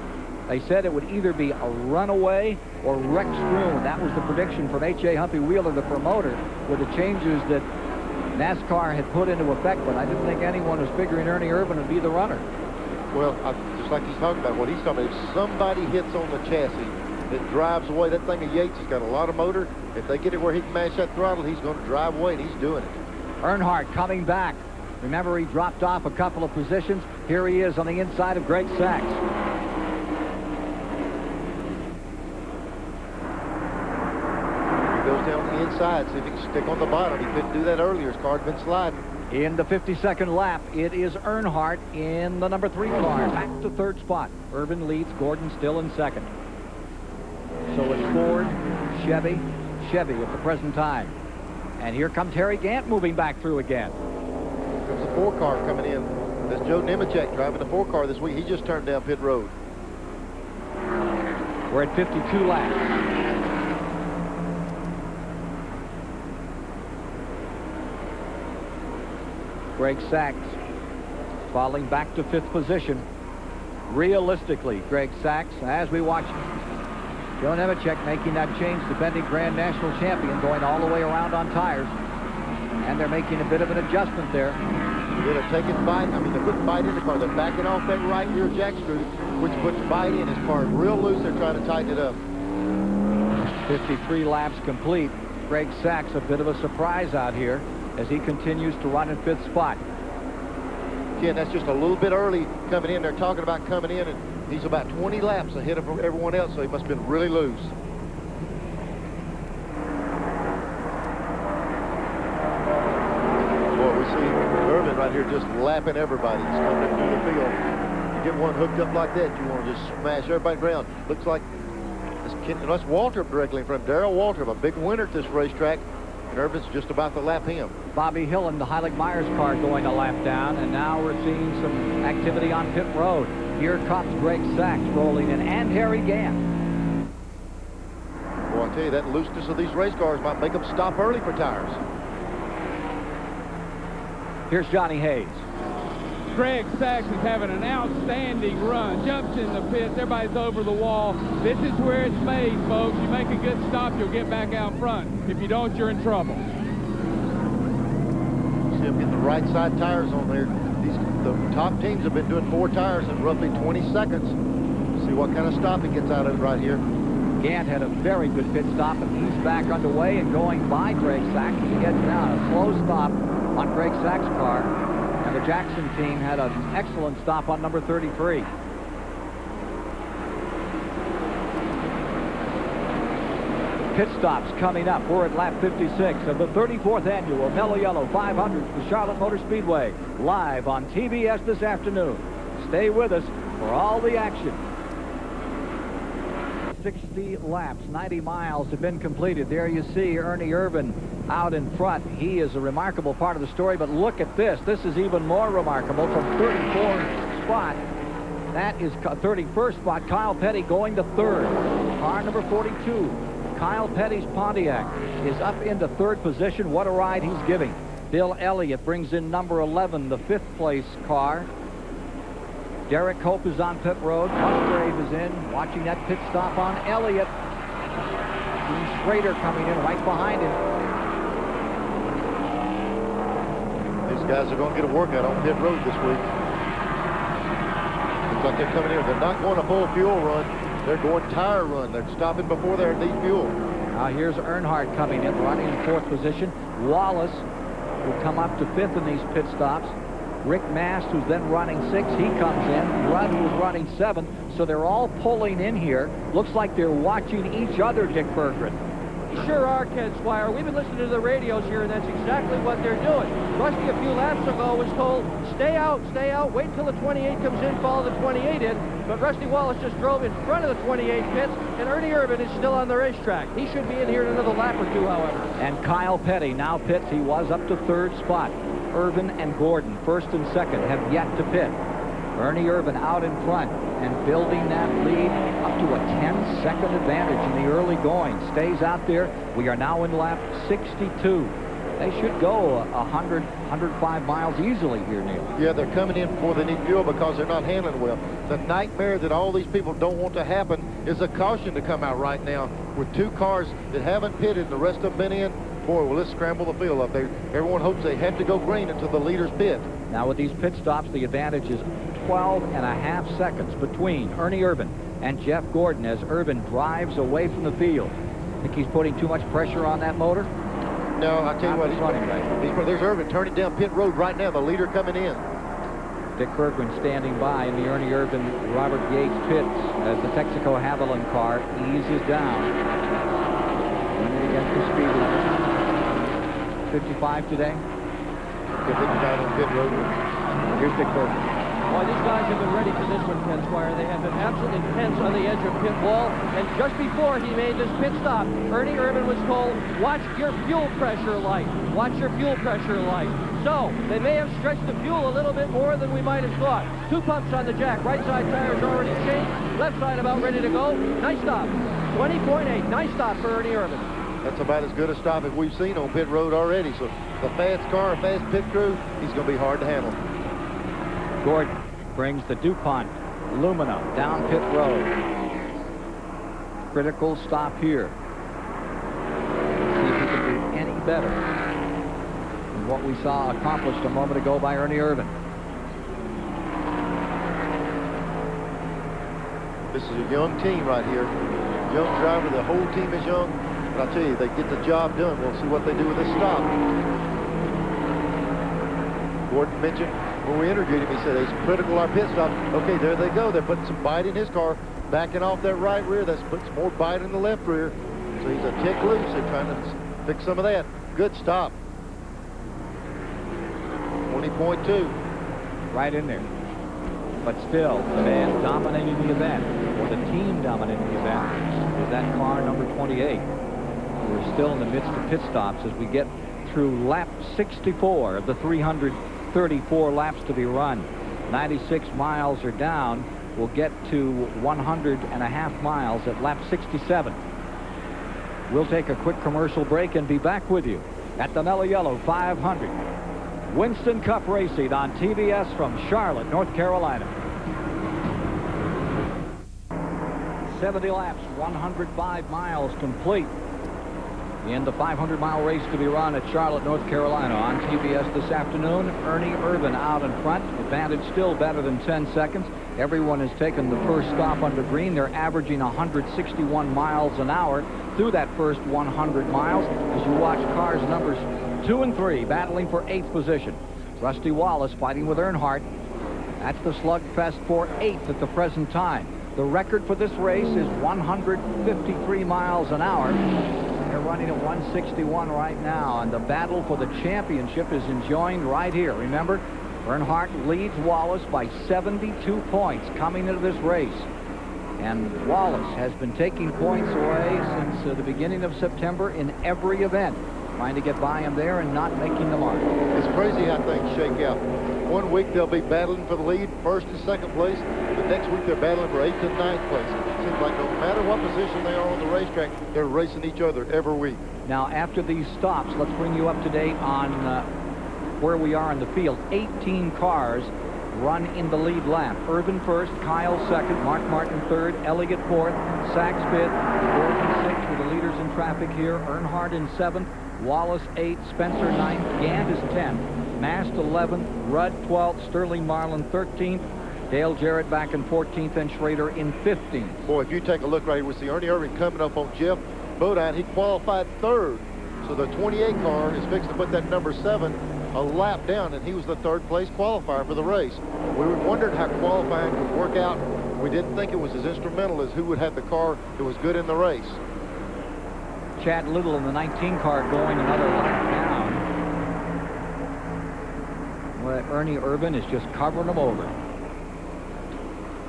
S1: They said it would either be a runaway or wreck strewn. That was the prediction from H.A. Humpy Wheeler, the promoter, with the changes that NASCAR had put into effect, but I didn't think anyone was figuring Ernie Irvan would be the runner.
S2: Well, just like he's talking about, what he's talking about, if somebody hits on the chassis that drives away, that thing of Yates has got a lot of motor. If they get it where he can mash that throttle, he's going to drive away, and he's doing it.
S1: Earnhardt coming back. Remember, he dropped off a couple of positions. Here he is on the inside of Greg Sachs.
S2: He goes down the inside, see if he can stick on the bottom. He couldn't do that earlier. His car had been sliding.
S1: In the 52nd lap, it is Earnhardt in the number 3 car. Back to third spot. Urban leads, Gordon still in second. So it's Ford, Chevy at the present time. And here comes Harry Gant moving back through again.
S2: There's a 4 car coming in. That's Joe Nemechek driving the 4 car this week. He just turned down pit road.
S1: We're at 52 laps. Greg Sachs falling back to 5th position. Realistically, Greg Sachs, as we watch Joe Nemechek making that change, defending Grand National champion, going all the way around on tires. And they're making a bit of an adjustment there.
S2: They're taking bite. I mean, they're putting bite in the car. They're backing off that right rear jack screw, which puts bite in. His car real loose. They're trying to tighten it up.
S1: 53 laps complete. Greg Sachs, a bit of a surprise out here as he continues to run in 5th spot.
S2: Ken, that's just a little bit early coming in. They're talking about coming in, and he's about 20 laps ahead of everyone else, so he must have been really loose. Boy, we see Irvin right here just lapping everybody. He's coming through the field. You get one hooked up like that, you want to just smash everybody around. Looks like that's Waltrip directly in front. Darrell Waltrip, a big winner at this racetrack. And Irvin's just about to lap him.
S1: Bobby Hill in the Heilig-Myers car going a lap down, and now we're seeing some activity on pit road. Here comes Greg Sachs rolling in, and Harry Gant.
S2: Boy, I tell you, that looseness of these race cars might make them stop early for tires.
S1: Here's Johnny Hayes.
S5: Greg Sachs is having an outstanding run. Jumps in the pits. Everybody's over the wall. This is where it's made, folks. You make a good stop, you'll get back out front. If you don't, you're in trouble.
S2: See him getting the right side tires on there. The top teams have been doing 4 tires in roughly 20 seconds. See what kind of stop he gets out of it right here.
S1: Gant had a very good pit stop, and he's back underway and going by Greg Sachs. He gets down a slow stop on Greg Sachs' car. And the Jackson team had an excellent stop on number 33. Pit stops coming up. We're at lap 56 of the 34th annual Mello Yello 500 at the Charlotte Motor Speedway, live on TBS this afternoon. Stay with us for all the action. 60 laps, 90 miles have been completed. There you see Ernie Irvan out in front. He is a remarkable part of the story, but look at this. This is even more remarkable. From 34 spot. That is 31st spot. Kyle Petty going to 3rd. Car number 42, Kyle Petty's Pontiac, is up into 3rd position. What a ride he's giving. Bill Elliott brings in number 11, the 5th place car. Derek Hope is on pit road. Musgrave is in, watching that pit stop on Elliott. Dean Schrader coming in right behind him.
S2: These guys are going to get a workout on pit road this week. Looks like they're coming in. They're not going a full fuel run. They're going tire run. They're stopping before they need fuel.
S1: Now here's Earnhardt coming in, running in 4th position. Wallace will come up to 5th in these pit stops. Rick Mast, who's then running 6th, he comes in. Rudd, who's running 7th. So they're all pulling in here. Looks like they're watching each other, Dick Berggren.
S3: Sure are, Ken Squire. We've been listening to the radios here, and that's exactly what they're doing. Rusty, a few laps ago, was told, stay out, wait till the 28 comes in, follow the 28 in. But Rusty Wallace just drove in front of the 28 pits, and Ernie Irvan is still on the racetrack. He should be in here in another lap or 2, however.
S1: And Kyle Petty now pits. He was up to 3rd spot. Irvan and Gordon, 1st and 2nd, have yet to pit. Ernie Irvan out in front and building that lead up to a 10-second advantage in the early going. Stays out there. We are now in lap 62. They should go 100, 105 miles easily here, Neil.
S2: Yeah, they're coming in before they need fuel because they're not handling well. The nightmare that all these people don't want to happen is a caution to come out right now with 2 cars that haven't pitted, the rest of them been in. Boy, will this scramble the field up there. Everyone hopes they have to go green until the leaders pit.
S1: Now with these pit stops, the advantage is 12.5 seconds between Ernie Irvan and Jeff Gordon as Irvan drives away from the field. Think he's putting too much pressure on that motor?
S2: No, I tell you what, there's Irvan turning down pit road right now, the leader coming in.
S1: Dick Berggren standing by in the Ernie Irvan Robert Yates pits as the Texaco Haviland car eases down. Running against the speed limit. 55 today.
S2: 59 on pit road.
S1: Here's Dick Berggren.
S3: Boy, these guys have been ready for this one, Ken Squire. They have been absolutely tense on the edge of pit wall. And just before he made this pit stop, Ernie Irvan was told, watch your fuel pressure light. Watch your fuel pressure light. So, they may have stretched the fuel a little bit more than we might have thought. 2 pumps on the jack. Right side tires already changed. Left side about ready to go. Nice stop. 20.8. Nice stop for Ernie Irvan.
S2: That's about as good a stop as we've seen on pit road already. So the fast car, fast pit crew, he's going to be hard to handle.
S1: Gordon brings the DuPont Lumina down pit road. Critical stop here. See if he can do any better than what we saw accomplished a moment ago by Ernie Irvan.
S2: This is a young team right here. Young driver, the whole team is young. But I'll tell you, they get the job done. We'll see what they do with this stop. Gordon mentioned when we interviewed him, he said he's critical our pit stop. Okay, there they go. They're putting some bite in his car, backing off that right rear. That's putting some more bite in the left rear. So he's a tick loose. They're trying to fix some of that. Good stop. 20.2.
S1: Right in there. But still, the man dominating the event, or the team dominating the event, is that car number 28. We're still in the midst of pit stops as we get through lap 64 of the 334 laps to be run. 96 miles are down. We'll get to 100.5 miles at lap 67. We'll take a quick commercial break and be back with you at the Mello Yello 500. Winston Cup Racing on TBS from Charlotte, North Carolina. 70 laps, 105 miles complete in the 500-mile race to be run at Charlotte, North Carolina. On TBS this afternoon, Ernie Irvan out in front. Advantage still better than 10 seconds. Everyone has taken the first stop under green. They're averaging 161 miles an hour through that first 100 miles as you watch cars numbers 2 and 3 battling for 8th position. Rusty Wallace fighting with Earnhardt. That's the slugfest for 8th at the present time. The record for this race is 153 miles an hour. They're running at 161 right now, and the battle for the championship is enjoined right here. Remember, Earnhardt leads Wallace by 72 points coming into this race. And Wallace has been taking points away since the beginning of September in every event. trying to get by him there and not making the mark.
S2: It's crazy how things shake out. One week they'll be battling for the lead, first and second place. The next week they're battling for 8th and 9th place. It seems like no matter what position they are on the racetrack, they're racing each other every week.
S1: Now, after these stops, let's bring you up to date on where we are in the field. 18 cars run in the lead lap. Irvin first, Kyle second, Mark Martin third, Elliott fourth, Sachs fifth, Gordon sixth with the leaders in traffic here. Earnhardt in seventh, Wallace 8th, Spencer 9th, Gant is 10th, Mast 11th, Rudd 12th, Sterling Marlin 13th, Dale Jarrett back in 14th, and Schrader in 15th.
S2: Boy, if you take a look right here, we see Ernie Irvin coming up on Jeff Bodine. He qualified third, so the 28 car is fixing to put that number 7 a lap down, and he was the third place qualifier for the race. We wondered how qualifying would work out. We didn't think it was as instrumental as who would have the car that was good in the race.
S1: Chad Little in the 19 car going another lap down. Well, Ernie Irvin is just covering them over.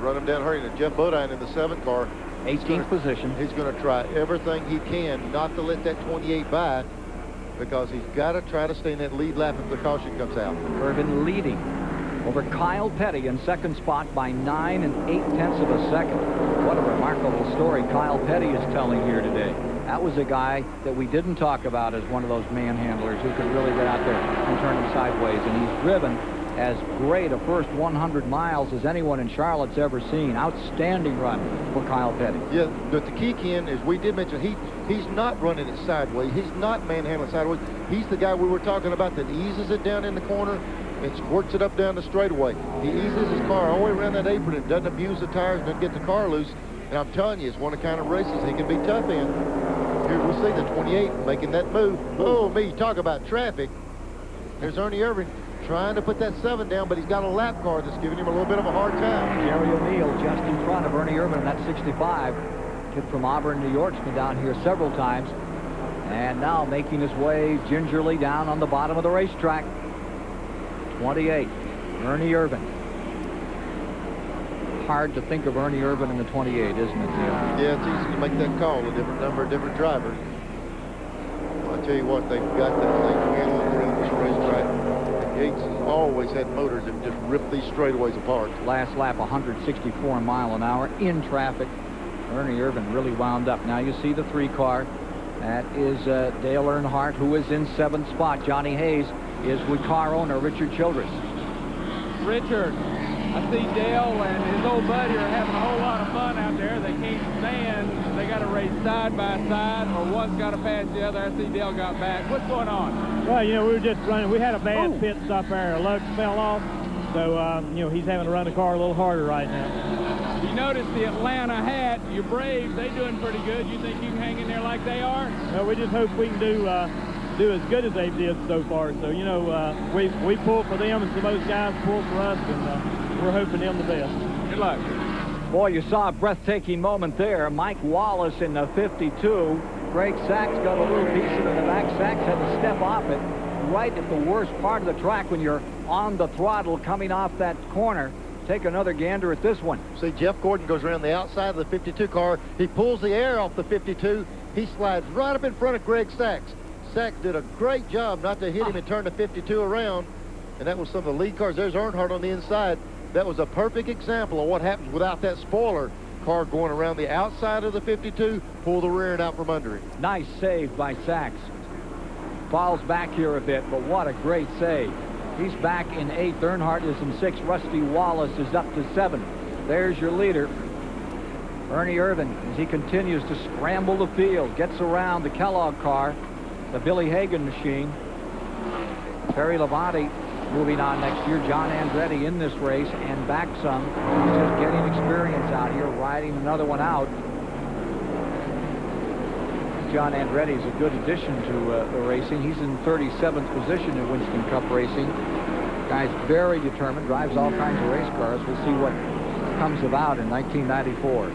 S2: Run him down hurrying. And Jeff Bodine in the 7 car.
S1: 18th position.
S2: He's going to try everything he can not to let that 28 by, because he's got to try to stay in that lead lap if the caution comes out.
S1: Irvin leading over Kyle Petty in second spot by 9 8/10 of a second. What a remarkable story Kyle Petty is telling here today. That was a guy that we didn't talk about as one of those manhandlers who could really get out there and turn him sideways, and he's driven as great a first 100 miles as anyone in Charlotte's ever seen. Outstanding run for Kyle Petty.
S2: Yeah, but the key, Ken, is we did mention he's not running it sideways. He's not manhandling sideways. He's the guy we were talking about that eases it down in the corner and squirts it up down the straightaway. He eases his car all the way around that apron and doesn't abuse the tires, doesn't get the car loose. And I'm telling you, it's one of the kind of races he can be tough in. Here we see the 28 making that move. Oh, me, talk about traffic. There's Ernie Irvin trying to put that 7 down, but he's got a lap car that's giving him a little bit of a hard time.
S1: Jerry O'Neill just in front of Ernie Irvin in that 65. Kid from Auburn, New York's been down here several times. And now making his way gingerly down on the bottom of the racetrack. 28, Ernie Irvin. Hard to think of Ernie Irvin in the 28, isn't it, Jim?
S2: Yeah, it's easy to make that call. A different number, a different driver. Well, I tell you what, they've got that thing handling around this racetrack. Yates has always had motors that just rip these straightaways apart.
S1: Last lap, 164 mile an hour in traffic. Ernie Irvin really wound up. Now you see the 3 car. That is Dale Earnhardt, who is in 7th spot. Johnny Hayes is with car owner Richard Childress.
S5: Richard, I see Dale and his old buddy are having a whole lot of fun out there. They can't stand. They got to race side by side, or one's got to pass the other. I see Dale got back. What's going on?
S9: Well, you know, we were just running. We had a bad pit stop there. Our lugs fell off. So, you know, he's having to run the car a little harder right now.
S5: You notice the Atlanta hat. Your Braves, they doing pretty good. You think you can hang in there like they are?
S9: Well, we just hope we can do as good as they did so far. So, you know, we pull for them, and some of those guys pull for us, and we're hoping them the best.
S5: Good luck.
S1: Boy, you saw a breathtaking moment there. Mike Wallace in the 52. Greg Sachs got a little piece of it in the back. Sachs had to step off it right at the worst part of the track when you're on the throttle coming off that corner. Take another gander at this one.
S2: See, Jeff Gordon goes around the outside of the 52 car. He pulls the air off the 52. He slides right up in front of Greg Sachs. Sachs did a great job not to hit him and turn the 52 around. And that was some of the lead cars. There's Earnhardt on the inside. That was a perfect example of what happens without that spoiler car going around the outside of the 52, pull the rear end out from under it.
S1: Nice save by Sachs. Falls back here a bit, but what a great save. He's back in 8th. Earnhardt is in 6th. Rusty Wallace is up to 7th. There's your leader, Ernie Irvin, as he continues to scramble the field. Gets around the Kellogg car, the Billy Hagan machine. Terry Labonte moving on next year. John Andretti in this race and back some. He's just getting experience out here, riding another one out. John Andretti is a good addition to the racing. He's in 37th position in Winston Cup racing. Guy's very determined, drives all kinds of race cars. We'll see what comes about in 1994.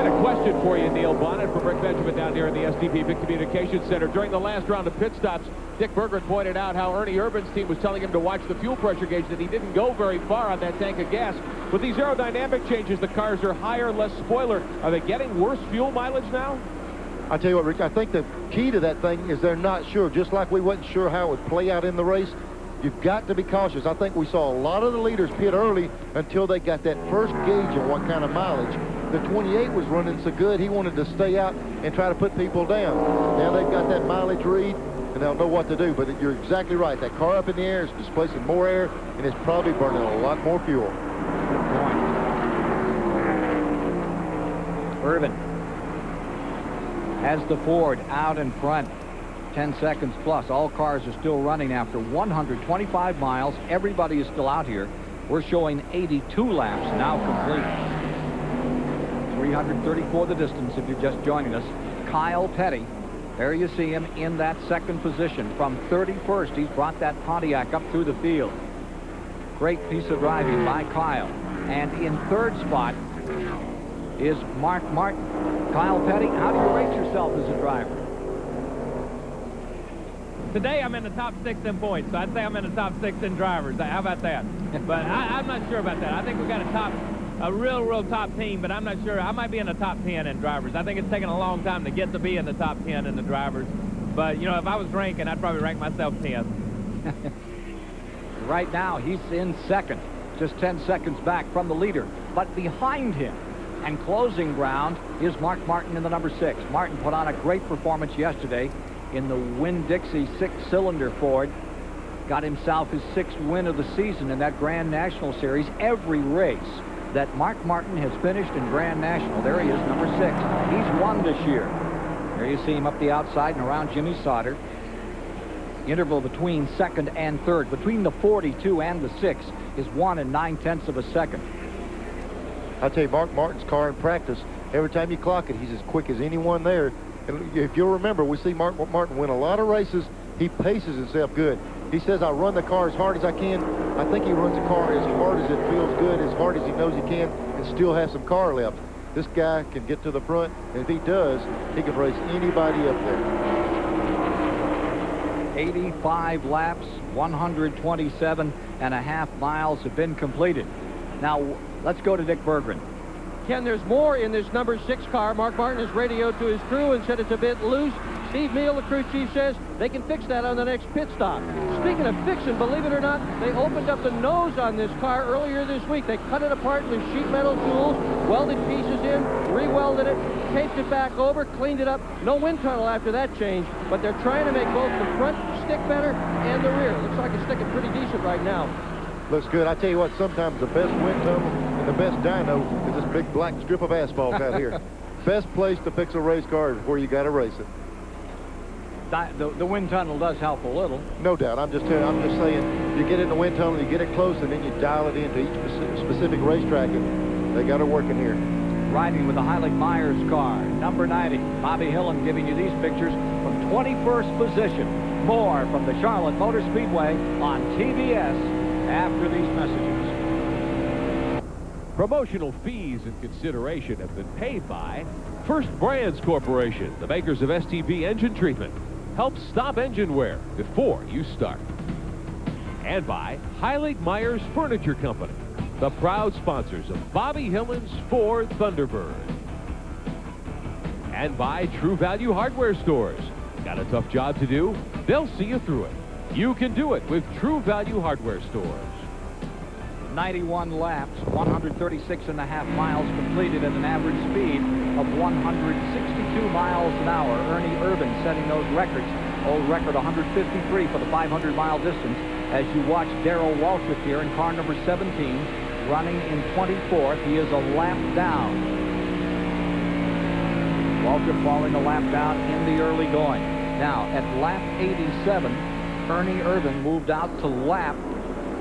S7: A question for you, Neil Bonnet, from Rick Benjamin down here in the STP Pit Communications Center. During the last round of pit stops, Dick Berggren pointed out how Ernie Irvin's team was telling him to watch the fuel pressure gauge, that he didn't go very far on that tank of gas. With these aerodynamic changes, the cars are higher, less spoiler. Are they getting worse fuel mileage now?
S2: I tell you what, Rick, I think the key to that thing is they're not sure. Just like we wasn't sure how it would play out in the race, you've got to be cautious. I think we saw a lot of the leaders pit early until they got that first gauge on what kind of mileage. The 28 was running so good, he wanted to stay out and try to put people down. Now they've got that mileage read, and they'll know what to do. But you're exactly right. That car up in the air is displacing more air, and it's probably burning a lot more fuel.
S1: Good point. Irvin has the Ford out in front. 10 seconds plus. All cars are still running after 125 miles. Everybody is still out here. We're showing 82 laps now complete. 334 the distance if you're just joining us. Kyle Petty, there you see him in that second position. From 31st, he's brought that Pontiac up through the field. Great piece of driving by Kyle. And in third spot is Mark Martin. Kyle Petty, how do you rate yourself as a driver?
S15: Today I'm in the top 6 in points, so I'd say I'm in the top 6 in drivers. How about that? But I'm not sure about that. I think we've got a real top team, but I'm not sure. I might be in the top 10 in drivers. I think it's taken a long time to get to be in the top 10 in the drivers. But, you know, if I was ranking, I'd probably rank myself 10th.
S1: Right now, he's in second, just 10 seconds back from the leader. But behind him and closing ground is Mark Martin in the number 6. Martin put on a great performance yesterday in the Winn-Dixie 6-cylinder Ford. Got himself his 6th win of the season in that Grand National Series. Every race that Mark Martin has finished in Grand National, there he is, number 6. He's won this year. There you see him up the outside and around Jimmy Sauter. Interval between second and third. Between the 42 and the 6 is 1 9/10 of a second.
S2: I tell you, Mark Martin's car in practice, every time you clock it, he's as quick as anyone there. And if you'll remember, we see Mark Martin win a lot of races. He paces himself good. He says, I run the car as hard as I can. I think he runs the car as hard as it feels good, as hard as he knows he can, and still have some car left. This guy can get to the front, and if he does, he can race anybody up there.
S1: 85 laps, 127.5 miles have been completed. Now, let's go to Dick Berggren.
S3: Ken, there's more in this number 6 car. Mark Martin has radioed to his crew and said it's a bit loose. Steve Neal, the crew chief, says they can fix that on the next pit stop. Speaking of fixing, believe it or not, they opened up the nose on this car earlier this week. They cut it apart with sheet metal tools, welded pieces in, re-welded it, taped it back over, cleaned it up. No wind tunnel after that change, but they're trying to make both the front stick better and the rear. Looks like it's sticking pretty decent right now.
S2: Looks good. I tell you what, sometimes the best wind tunnel and the best dyno is this big black strip of asphalt out here. Best place to fix a race car is where you got to race it.
S1: The wind tunnel does help a little.
S2: No doubt. I'm just saying, you get in the wind tunnel, you get it close, and then you dial it into each specific racetrack, and they got to work in here.
S1: Riding with the Heilig-Myers car, number 90. Bobby Hillen giving you these pictures from 21st position. More from the Charlotte Motor Speedway on TBS after these messages.
S7: Promotional fees and consideration have been paid by First Brands Corporation, the makers of STB engine treatment. Help stop engine wear before you start. And by Heilig-Myers Furniture Company, the proud sponsors of Bobby Hillen's Ford Thunderbird. And by True Value Hardware Stores. Got a tough job to do? They'll see you through it. You can do it with True Value Hardware Stores.
S1: 91 laps, 136.5 miles completed at an average speed of 162 miles an hour. Ernie Irvin setting those records. Old record 153 for the 500-mile distance. As you watch Darrell Waltrip here in car number 17, running in 24th. He is a lap down. Waltrip falling a lap down in the early going. Now, at lap 87, Ernie Irvin moved out to lap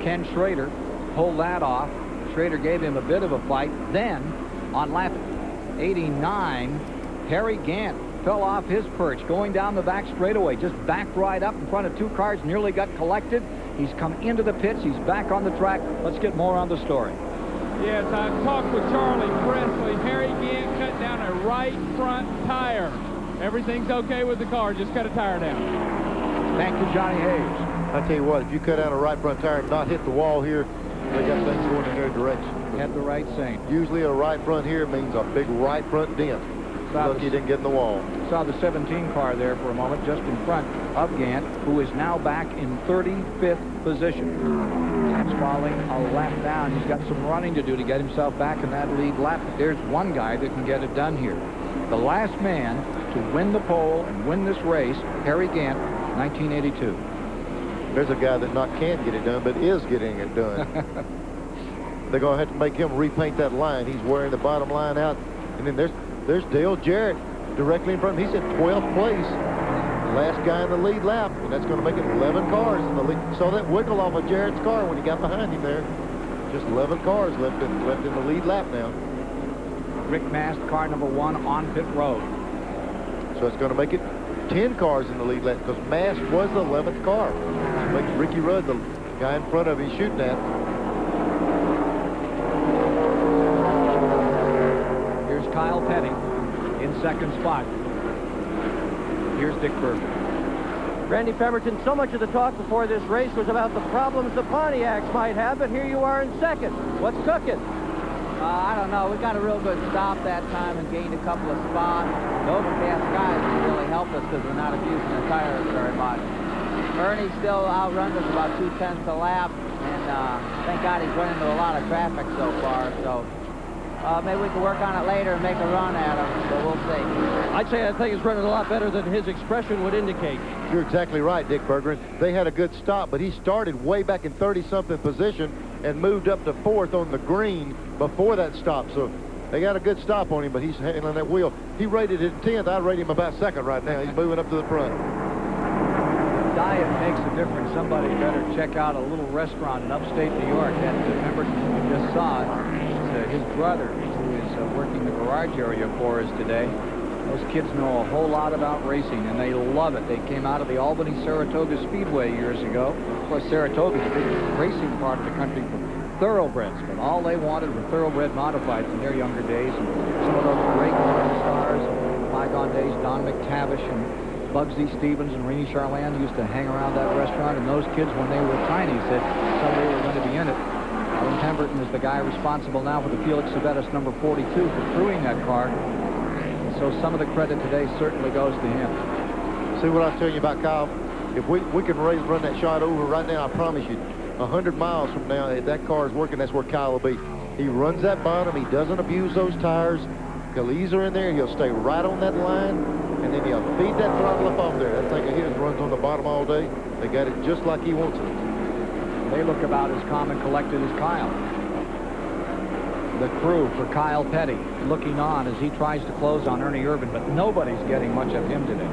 S1: Ken Schrader. Pulled that off. Schrader gave him a bit of a fight. Then, on lap 89, Harry Gant fell off his perch going down the back straightaway. Just backed right up in front of 2 cars, nearly got collected. He's come into the pits. He's back on the track. Let's get more on the story.
S5: Yes, I talked with Charlie Presley. Harry Gant cut down a right front tire. Everything's okay with the car. Just cut a tire down.
S1: Thank you, Johnny Hayes.
S2: I tell you what, if you cut down a right front tire and not hit the wall here, they got things going in their direction.
S1: Had the right saying.
S2: Usually a right front here means a big right front dent. Look, he didn't get in the wall.
S1: Saw the 17 car there for a moment, just in front of Gant, who is now back in 35th position. Gant's falling a lap down. He's got some running to do to get himself back in that lead lap. But there's one guy that can get it done here. The last man to win the pole and win this race, Harry Gant, 1982.
S2: There's a guy that not can't get it done, but is getting it done. They're going to have to make him repaint that line. He's wearing the bottom line out. And then there's Dale Jarrett directly in front of him. He's in 12th place. Last guy in the lead lap. And that's going to make it 11 cars in the lead. Saw that wiggle off of Jarrett's car when he got behind him there. Just 11 cars left in the lead lap now.
S1: Rick Mast, car number 1 on pit road.
S2: So it's going to make it 10 cars in the lead lap because Mast was the 11th car. Makes Ricky Rudd the guy in front of him shooting at.
S1: Here's Kyle Petty in second spot. Here's Dick Berger.
S3: Randy Pemberton, so much of the talk before this race was about the problems the Pontiacs might have, but here you are in second. What's cooking?
S16: I don't know. We got a real good stop that time and gained a couple of spots. The overcast skies didn't really help us because we're not abusing the tires very much. Ernie still outruns us about 2/10 a lap, and thank God he's running into a lot of traffic so far. So maybe we can work on it later and make a run at him, but we'll see.
S3: I'd say that thing is running a lot better than his expression would indicate.
S2: You're exactly right, Dick Bergeron. They had a good stop, but he started way back in 30-something position and moved up to 4th on the green before that stop. So they got a good stop on him, but he's handling that wheel. He rated it 10th. I rate him about 2nd right now. He's moving up to the front.
S1: Diet makes a difference. Somebody better check out a little restaurant in upstate New York that Pemberton you just saw. It's his brother who is working the garage area for us today. Those kids know a whole lot about racing, and they love it. They came out of the Albany-Saratoga Speedway years ago. Of course, Saratoga's a big racing part of the country for thoroughbreds, but all they wanted were thoroughbred modifieds in their younger days. And some of those great stars of bygone days, Don McTavish and Bugsy Stevens and Renee Charland used to hang around that restaurant, and those kids, when they were tiny, said someday we're going to be in it. Alan Pemberton is the guy responsible now for the Felix Savettis number 42 for crewing that car. So some of the credit today certainly goes to him.
S2: See what I was telling you about Kyle? If we can run that shot over right now, I promise you, 100 miles from now, if that car is working, that's where Kyle will be. He runs that bottom. He doesn't abuse those tires. Galees are in there. He'll stay right on that line, and then he'll feed that throttle up off there. That thing of his runs on the bottom all day. They got it just like he wants it.
S1: They look about as calm and collected as Kyle. The crew for Kyle Petty looking on as he tries to close on Ernie Irvan, but nobody's getting much of him today.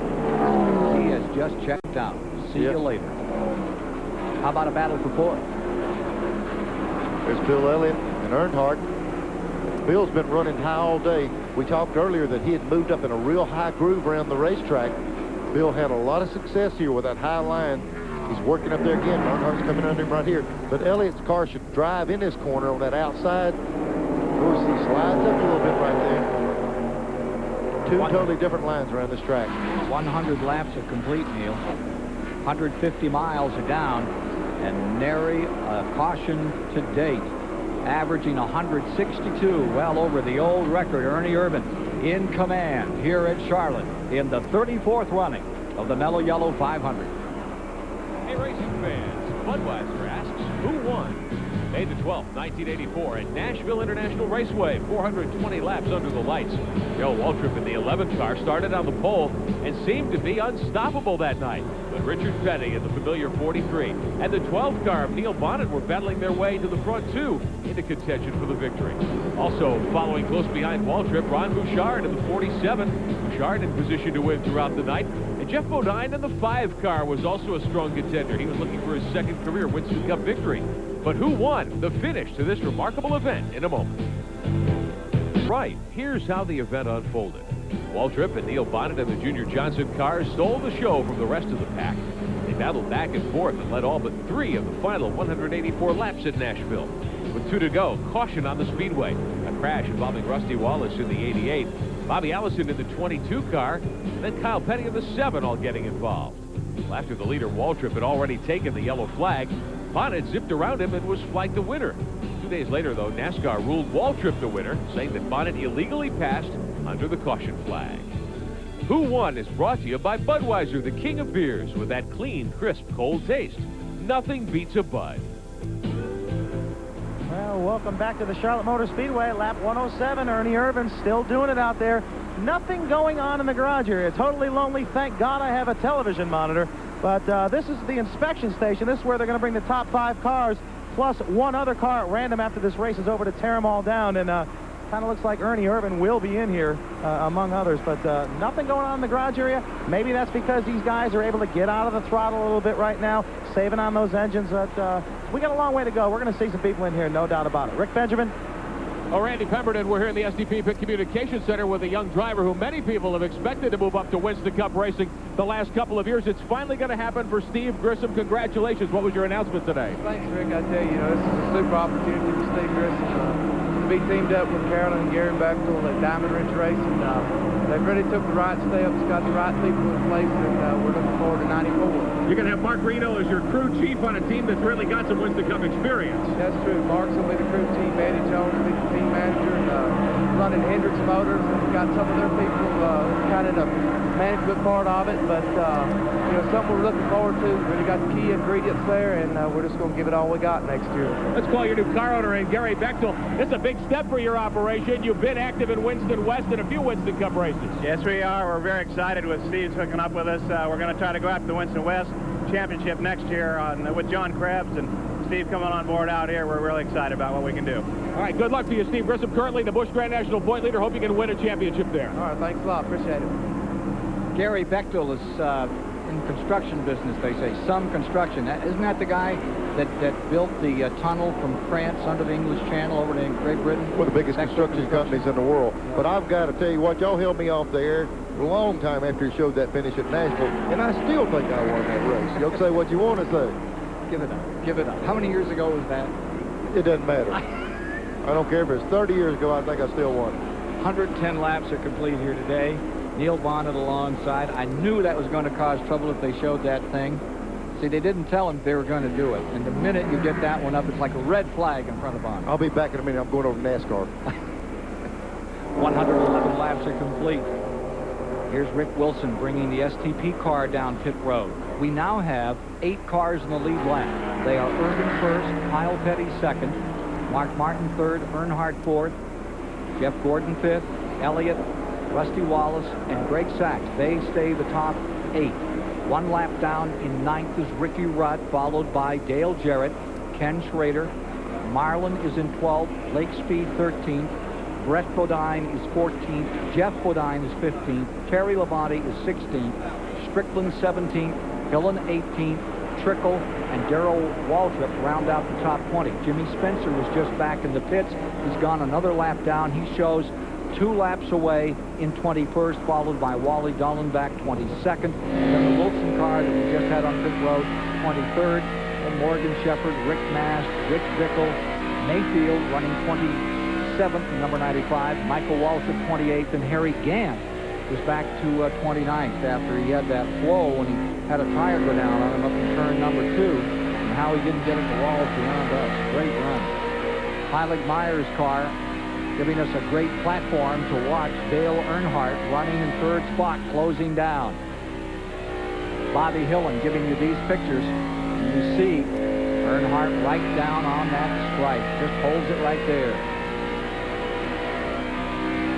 S1: He has just checked out. See you later. How about a battle for 4th?
S2: There's Bill Elliott and Earnhardt. Bill's been running high all day. We talked earlier that he had moved up in a real high groove around the racetrack. Bill had a lot of success here with that high line. He's working up there again. Earnhardt's coming under him right here. But Elliott's car should drive in this corner on that outside. Of course, he slides up a little bit right there. Two totally different lines around this track.
S1: 100 laps are complete, Neil. 150 miles are down, and nary a caution to date. Averaging 162, well over the old record. Ernie Irvan in command here at Charlotte in the 34th running of the Mello Yello 500.
S7: Hey, racing fans, Budweiser asks, who won? May the 12th, 1984, at Nashville International Raceway, 420 laps under the lights. Joe Waltrip in the 11th car started on the pole and seemed to be unstoppable that night. But Richard Petty in the familiar 43 and the 12th car of Neil Bonnet were battling their way to the front two into contention for the victory. Also following close behind Waltrip, Ron Bouchard in the 47. Bouchard in position to win throughout the night. And Jeff Bodine in the 5 car was also a strong contender. He was looking for his second career Winston Cup victory. But who won the finish to this remarkable event in a moment? Right, here's how the event unfolded. Waltrip and Neil Bonnet and the Junior Johnson cars stole the show from the rest of the pack. They battled back and forth and led all but 3 of the final 184 laps at Nashville. With 2 to go, caution on the speedway. A crash involving Rusty Wallace in the 88, Bobby Allison in the 22 car, and then Kyle Petty in the 7 all getting involved. Well, after the leader, Waltrip, had already taken the yellow flag, Bonnet zipped around him and was flagged the winner. 2 days later, though, NASCAR ruled Waltrip the winner, saying that Bonnet illegally passed under the caution flag. Who Won is brought to you by Budweiser, the king of beers, with that clean, crisp, cold taste. Nothing beats a Bud.
S11: Well, welcome back to the Charlotte Motor Speedway. Lap 107. Ernie Irvin still doing it out there. Nothing going on in the garage area. Totally lonely. Thank God I have a television monitor. But this is the inspection station. This is where they're going to bring the top 5 cars, plus one other car at random after this race is over to tear them all down. And kind of looks like Ernie Irvin will be in here, among others. But nothing going on in the garage area. Maybe that's because these guys are able to get out of the throttle a little bit right now, saving on those engines. But we got a long way to go. We're going to see some people in here, no doubt about it. Rick Benjamin.
S7: Oh, Randy Pemberton, we're here in the SDP Pit Communication Center with a young driver who many people have expected to move up to Winston Cup racing the last couple of years. It's finally going to happen for Steve Grissom. Congratulations. What was your announcement today?
S17: Thanks, Rick. I tell you, this is a super opportunity for Steve Grissom to be teamed up with Carolyn and Gary Bechtel at Diamond Ridge Racing. They've really took the right steps, got the right people in place, and we're looking forward to 94.
S7: You're going to have Mark Reno as your crew chief on a team that's really got some Winston Cup experience.
S17: That's true. Mark's will be the crew chief. Eddie Jones will be the team manager, and running Hendricks Motors, and we've got some of their people kind of in the management part of it, but you know, something we're looking forward to. Really got the key ingredients there, and we're just going to give it all we got next year.
S7: Let's call your new car owner in, Gary Bechtel. It's a big step for your operation. You've been active in Winston West and a few Winston Cup races.
S18: Yes, we are. We're very excited with Steve's hooking up with us. We're going to try to go after the Winston West Championship next year with John Krebs, and Steve coming on board out here. We're really excited about what we can do.
S7: All right, good luck to you, Steve Grissom, currently the Busch Grand National point leader. Hope you can win a championship there.
S17: All right, thanks a lot. Appreciate it.
S16: Gary Bechtel is in construction business, they say. Some construction. Isn't that the guy that built the tunnel from France under the English Channel over to Great Britain?
S2: One of the biggest construction companies in the world. But I've got to tell you what, y'all held me off the air a long time after he showed that finish at Nashville, and I still think I won that race. You'll say what you want to say.
S16: Give it up. Give it up. How many years ago was that?
S2: It doesn't matter. I don't care if it's 30 years ago, I think I still won.
S16: 110 laps are complete here today. Neil Bonnet alongside. I knew that was going to cause trouble if they showed that thing. See, they didn't tell him they were going to do it. And the minute you get that one up, it's like a red flag in front of Bonnet.
S2: I'll be back in a minute. I'm going over to NASCAR.
S16: 111 laps are complete. Here's Rick Wilson bringing the STP car down pit road. We now have 8 cars in the lead lap. They are Irvin first, Kyle Petty second, Mark Martin third, Earnhardt fourth, Jeff Gordon fifth, Elliott, Rusty Wallace, and Greg Sachs. They stay the top 8. 1 lap down in 9th is Ricky Rudd, followed by Dale Jarrett, Ken Schrader. Marlin is in 12th, Lake Speed 13th, Brett Bodine is 14th, Jeff Bodine is 15th, Terry Labonte is 16th, Strickland 17th, Hillen 18th, Trickle and Darrell Waltrip round out the top 20. Jimmy Spencer was just back in the pits. He's gone another lap down. He shows 2 laps away in 21st, followed by Wally Dallenbach 22nd. And then the Wilson car that we just had on pit road, 23rd. And Morgan Shepherd, Rick Mast, Rich Bickle, Mayfield running 27th, number 95. Michael Waltrip 28th, and Harry Gant was back to 29th after he had that flow when he had a tire go down on him up in turn number 2. And how he didn't get at the walls beyond us. Great run. Heilig Meyer's car giving us a great platform to watch Dale Earnhardt running in 3rd spot, closing down. Bobby Hillen giving you these pictures. And you see Earnhardt right down on that stripe. Just holds it right there.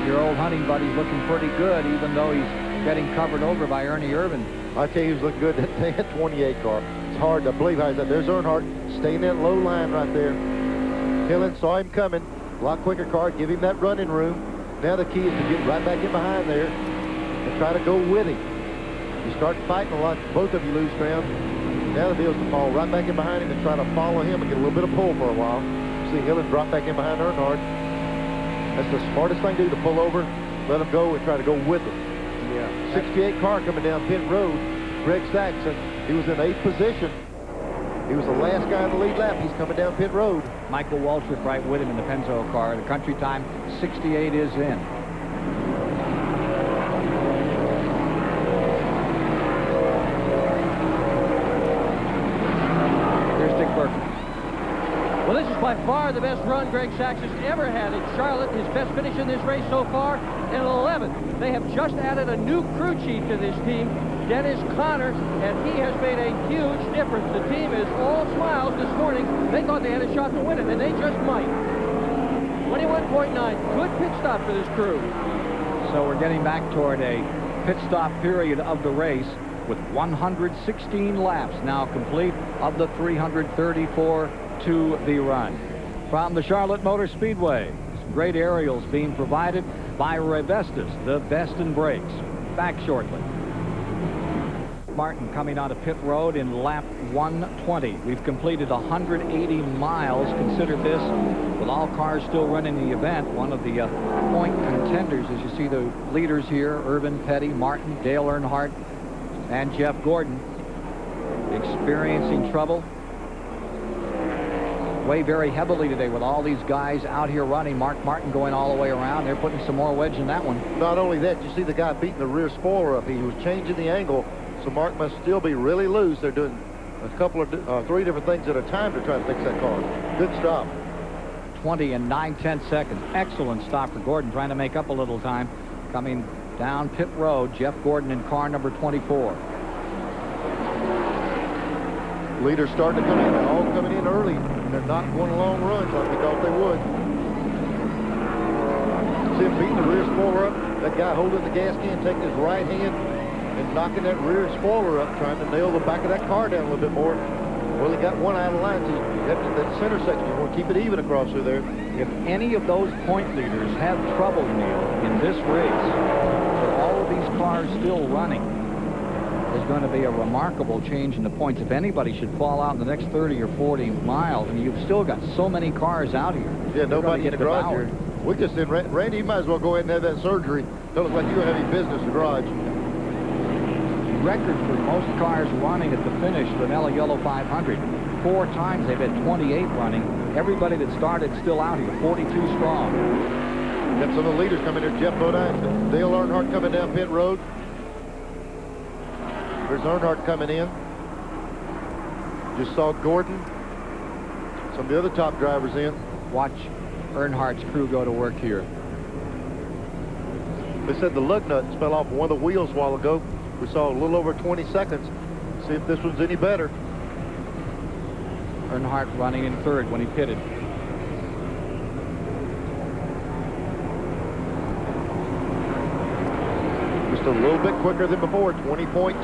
S16: Your old hunting buddy's looking pretty good, even though he's getting covered over by Ernie Irvin.
S2: I tell you, he was looking good, that 28 car. It's hard to believe how he's there's Earnhardt staying in that low line right there. Hillen saw him coming. A lot quicker car, give him that running room. Now the key is to get right back in behind there and try to go with him. You start fighting a lot, both of you lose ground. Now the deal is to fall right back in behind him and try to follow him and get a little bit of pull for a while. See Hillen drop back in behind Earnhardt. That's the smartest thing to do, to pull over, let him go, and try to go with him. Yeah. 68 car coming down pit road. Greg Saxon, he was in 8th position. He was the last guy in the lead lap. He's coming down pit road.
S16: Michael Waltrip right with him in the Penzo car. The country time, 68 is in. Here's Dick Burke.
S3: Well, this is by far the best run Greg Sachs has ever had at Charlotte. His best finish in this race so far, in 11th. They have just added a new crew chief to this team, Dennis Connor, and he has made a huge difference. The team is all smiles this morning. They thought they had a shot to win it, and they just might. 21.9, good pit stop for this crew.
S1: So we're getting back toward a pit stop period of the race with 116 laps now complete of the 334 to the run. From the Charlotte Motor Speedway, some great aerials being provided by Revestas, the best in brakes. Back shortly. Martin coming onto pit road in lap 120. We've completed 180 miles. Consider this, with all cars still running the event, one of the point contenders, as you see the leaders here, Irvin, Petty, Martin, Dale Earnhardt, and Jeff Gordon, experiencing trouble. Weigh very heavily today with all these guys out here running. Mark Martin going all the way around. They're putting some more wedge in that one.
S2: Not only that, you see the guy beating the rear spoiler up. He was changing the angle, so Mark must still be really loose. They're doing a couple of 3 different things at a time to try to fix that car. Good stop.
S1: 20 and 9/10 seconds. Excellent stop for Gordon, trying to make up a little time. Coming down pit road, Jeff Gordon in car number 24.
S2: Leaders starting to come in. They're all coming in early. They're not going long runs like we thought they would. See him beating the rear spoiler up. That guy holding the gas can, taking his right hand and knocking that rear spoiler up, trying to nail the back of that car down a little bit more. Well, he got one out of line. So that center section, you want to keep it even across through there.
S1: If any of those point leaders have trouble, Neil, in this race, with all of these cars still running, there's going to be a remarkable change in the points. If anybody should fall out in the next 30 or 40 miles, and you've still got so many cars out here.
S2: Yeah, nobody in the garage here. We just said, Randy, you might as well go ahead and have that surgery. Don't look like you don't have any business in the garage.
S1: Record for most cars running at the finish of the Mello Yello 500. 4 times they've had 28 running. Everybody that started still out here, 42 strong.
S2: Got some of the leaders coming here. Jeff Bodine, Dale Earnhardt coming down pit road. There's Earnhardt coming in. Just saw Gordon. Some of the other top drivers in.
S1: Watch Earnhardt's crew go to work here.
S2: They said the lug nut fell off one of the wheels a while ago. We saw a little over 20 seconds. See if this one's any better.
S1: Earnhardt running in third when he pitted.
S2: Just a little bit quicker than before, 20.2.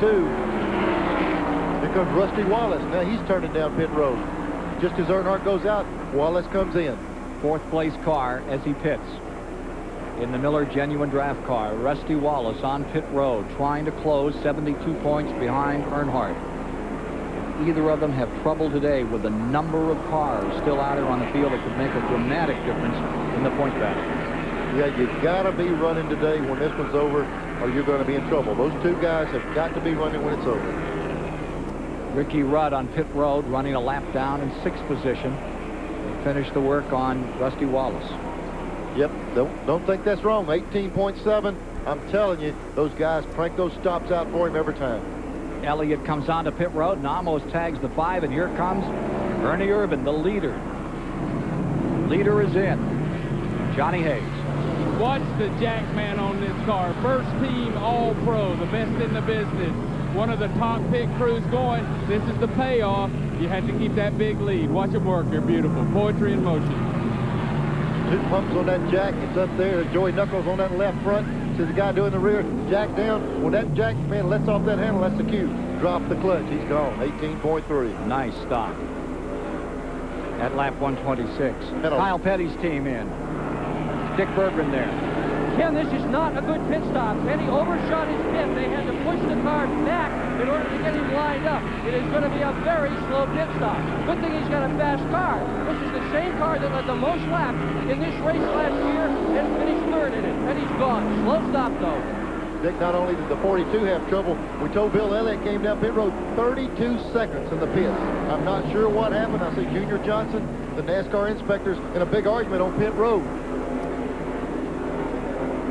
S2: Here comes Rusty Wallace. Now he's turning down pit road. Just as Earnhardt goes out, Wallace comes in.
S1: 4th place car as he pits. In the Miller Genuine Draft car, Rusty Wallace on pit road, trying to close 72 points behind Earnhardt. Either of them have trouble today with the number of cars still out here on the field that could make a dramatic difference in the point battle.
S2: Yeah, you gotta be running today when this one's over, or you're going to be in trouble. Those 2 guys have got to be running when it's over.
S1: Ricky Rudd on pit road, running a lap down in 6th position. Finish the work on Rusty Wallace.
S2: Yep, don't think that's wrong. 18.7. I'm telling you, those guys crank those stops out for him every time.
S1: Elliott comes onto pit road and almost tags the 5, and here comes Ernie Irvin, the leader. Leader is in. Johnny Hayes.
S5: Watch the Jackman on this car. First team All-Pro, the best in the business. One of the top pit crews going. This is the payoff. You had to keep that big lead. Watch them work. They're beautiful. Poetry in motion.
S2: 2 pumps on that jack. It's up there. Joey Knuckles on that left front. See the guy doing the rear. Jack down. When that jack man lets off that handle, that's the cue. Drop the clutch. He's gone. 18.3.
S1: Nice stop. At lap 126. Kyle Petty's team in. Dick Berggren there.
S3: Ken, this is not a good pit stop. Petty overshot his pit. They had to push the car back in order to get him lined up. It is going to be a very slow pit stop. Good thing he's got a fast car. This is the same car that led the most laps in this race last year and finished 3rd in it. Petty's gone. Slow stop, though.
S2: Dick, not only did the 42 have trouble, we told Bill Elliott came down pit road 32 seconds in the pits. I'm not sure what happened. I see Junior Johnson, the NASCAR inspectors, in a big argument on pit road.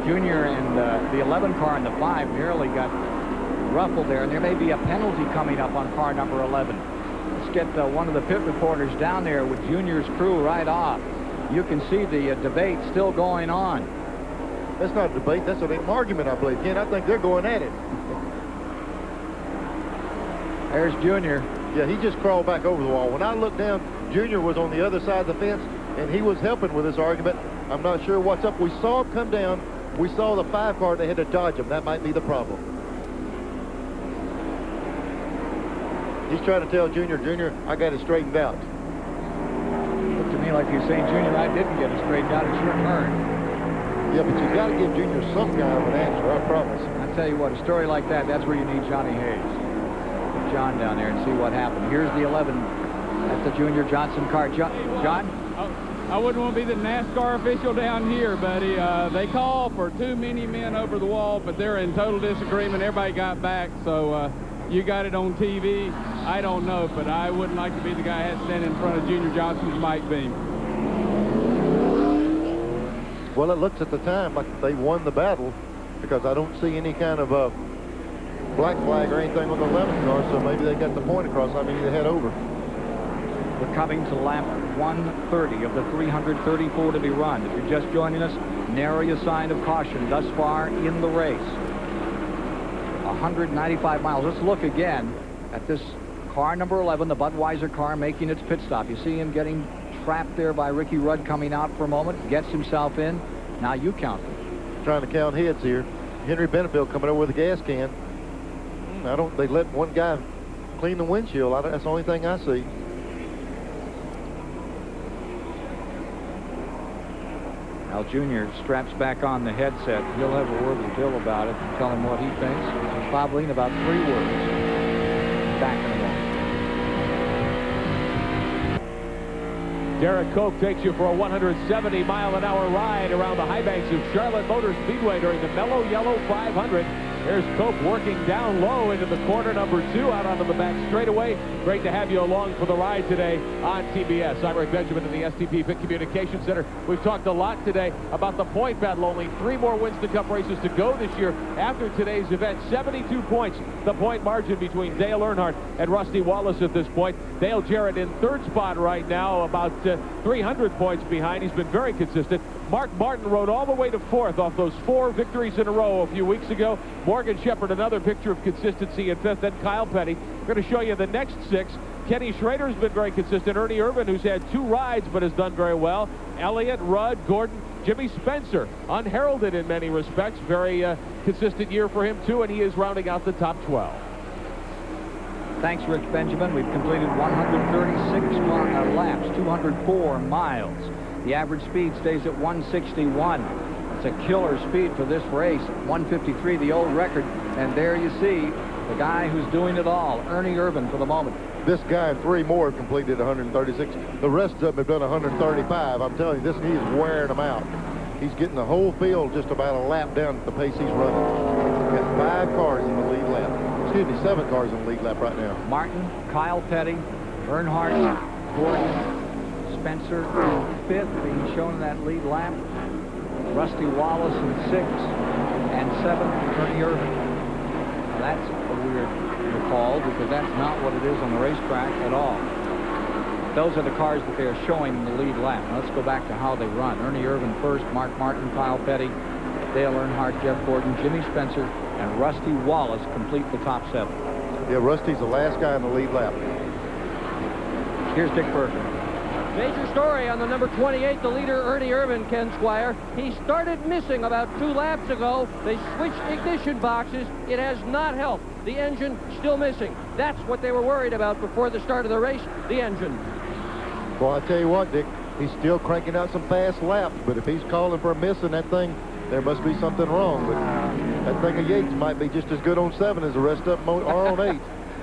S1: Junior and the 11 car and the 5 nearly got ruffled there, and there may be a penalty coming up on car number 11. Let's get one of the pit reporters down there with Junior's crew right off. You can see the debate still going on.
S2: That's not a debate. That's an argument, I believe. Ken, I think they're going at it.
S1: There's Junior.
S2: Yeah, he just crawled back over the wall. When I looked down, Junior was on the other side of the fence, and he was helping with this argument. I'm not sure what's up. We saw him come down. We saw the 5 car. They had to dodge him. That might be the problem. He's trying to tell Junior, I got it straightened out.
S1: Looked to me like you're saying, Junior, I didn't get it straightened out. It's your turn.
S2: Yeah, but you got to give Junior some kind of an answer, I promise.
S1: I tell you what, a story like that, that's where you need Johnny Hayes. Put John down there and see what happened. Here's the 11. That's the Junior Johnson car. John?
S5: I wouldn't want to be the NASCAR official down here, buddy. They call for too many men over the wall, but they're in total disagreement. Everybody got back, so you got it on TV. I don't know, but I wouldn't like to be the guy that had to stand in front of Junior Johnson's mic beam.
S2: Well, it looks at the time like they won the battle because I don't see any kind of black flag or anything on the 11 car, so maybe they got the point across. I mean, they head over.
S1: We're coming to lap 130 of the 334 to be run. If you're just joining us, nary a sign of caution thus far in the race. 195 miles. Let's look again at this car number 11, the Budweiser car, making its pit stop. You see him getting trapped there by Ricky Rudd coming out for a moment, gets himself in. Now you count them.
S2: Trying to count heads here. Henry Benefield coming over with a gas can. They let one guy clean the windshield. That's the only thing I see.
S1: Al Jr. straps back on the headset. He'll have a word with Bill about it and tell him what he thinks. Probably in about 3 words. Back in a moment.
S7: Derek Koch takes you for a 170-mile-an-hour ride around the high banks of Charlotte Motor Speedway during the Mello Yello 500. There's Koch working down low into the corner number 2 out onto the back straightaway. Great to have you along for the ride today on TBS. I'm Rick Benjamin in the STP Pit Communications Center. We've talked a lot today about the point battle. Only 3 more Winston Cup races to go this year after today's event. 72 points, the point margin between Dale Earnhardt and Rusty Wallace at this point. Dale Jarrett in 3rd spot right now, about 300 points behind. He's been very consistent. Mark Martin rode all the way to 4th off those 4 victories in a row a few weeks ago. Morgan Shepherd, another picture of consistency in 5th. Then Kyle Petty. We're going to show you the next 6. Kenny Schrader's been very consistent. Ernie Irvin, who's had 2 rides but has done very well. Elliott, Rudd, Gordon, Jimmy Spencer, unheralded in many respects. Very consistent year for him, too, and he is rounding out the top 12.
S1: Thanks, Rick Benjamin. We've completed 136 laps, 204 miles. The average speed stays at 161. It's a killer speed for this race. 153, the old record. And there you see the guy who's doing it all, Ernie Irvin, for the moment.
S2: This guy and 3 more have completed 136. The rest of them have done 135. I'm telling you, he is wearing them out. He's getting the whole field just about a lap down at the pace he's running. He's got 5 cars in the lead lap. Excuse me, 7 cars in the lead lap right now.
S1: Martin, Kyle Petty, Earnhardt, Gordon, Spencer in 5th, being shown in that lead lap. Rusty Wallace in 6th, and 7th, Ernie Irvin. Now that's a weird recall because that's not what it is on the racetrack at all. Those are the cars that they are showing in the lead lap. Now let's go back to how they run. Ernie Irvin first, Mark Martin, Kyle Petty, Dale Earnhardt, Jeff Gordon, Jimmy Spencer, and Rusty Wallace complete the top 7.
S2: Yeah, Rusty's the last guy in the lead lap.
S1: Here's Dick Berger.
S3: Major story on the number 28, the leader, Ernie Irvin, Ken Squire. He started missing about 2 laps ago. They switched ignition boxes. It has not helped. The engine still missing. That's what they were worried about before the start of the race, the engine.
S2: Well, I tell you what, Dick, he's still cranking out some fast laps, but if he's calling for a miss in that thing, there must be something wrong. But that thing of Yates might be just as good on 7 as the rest of them are on 8.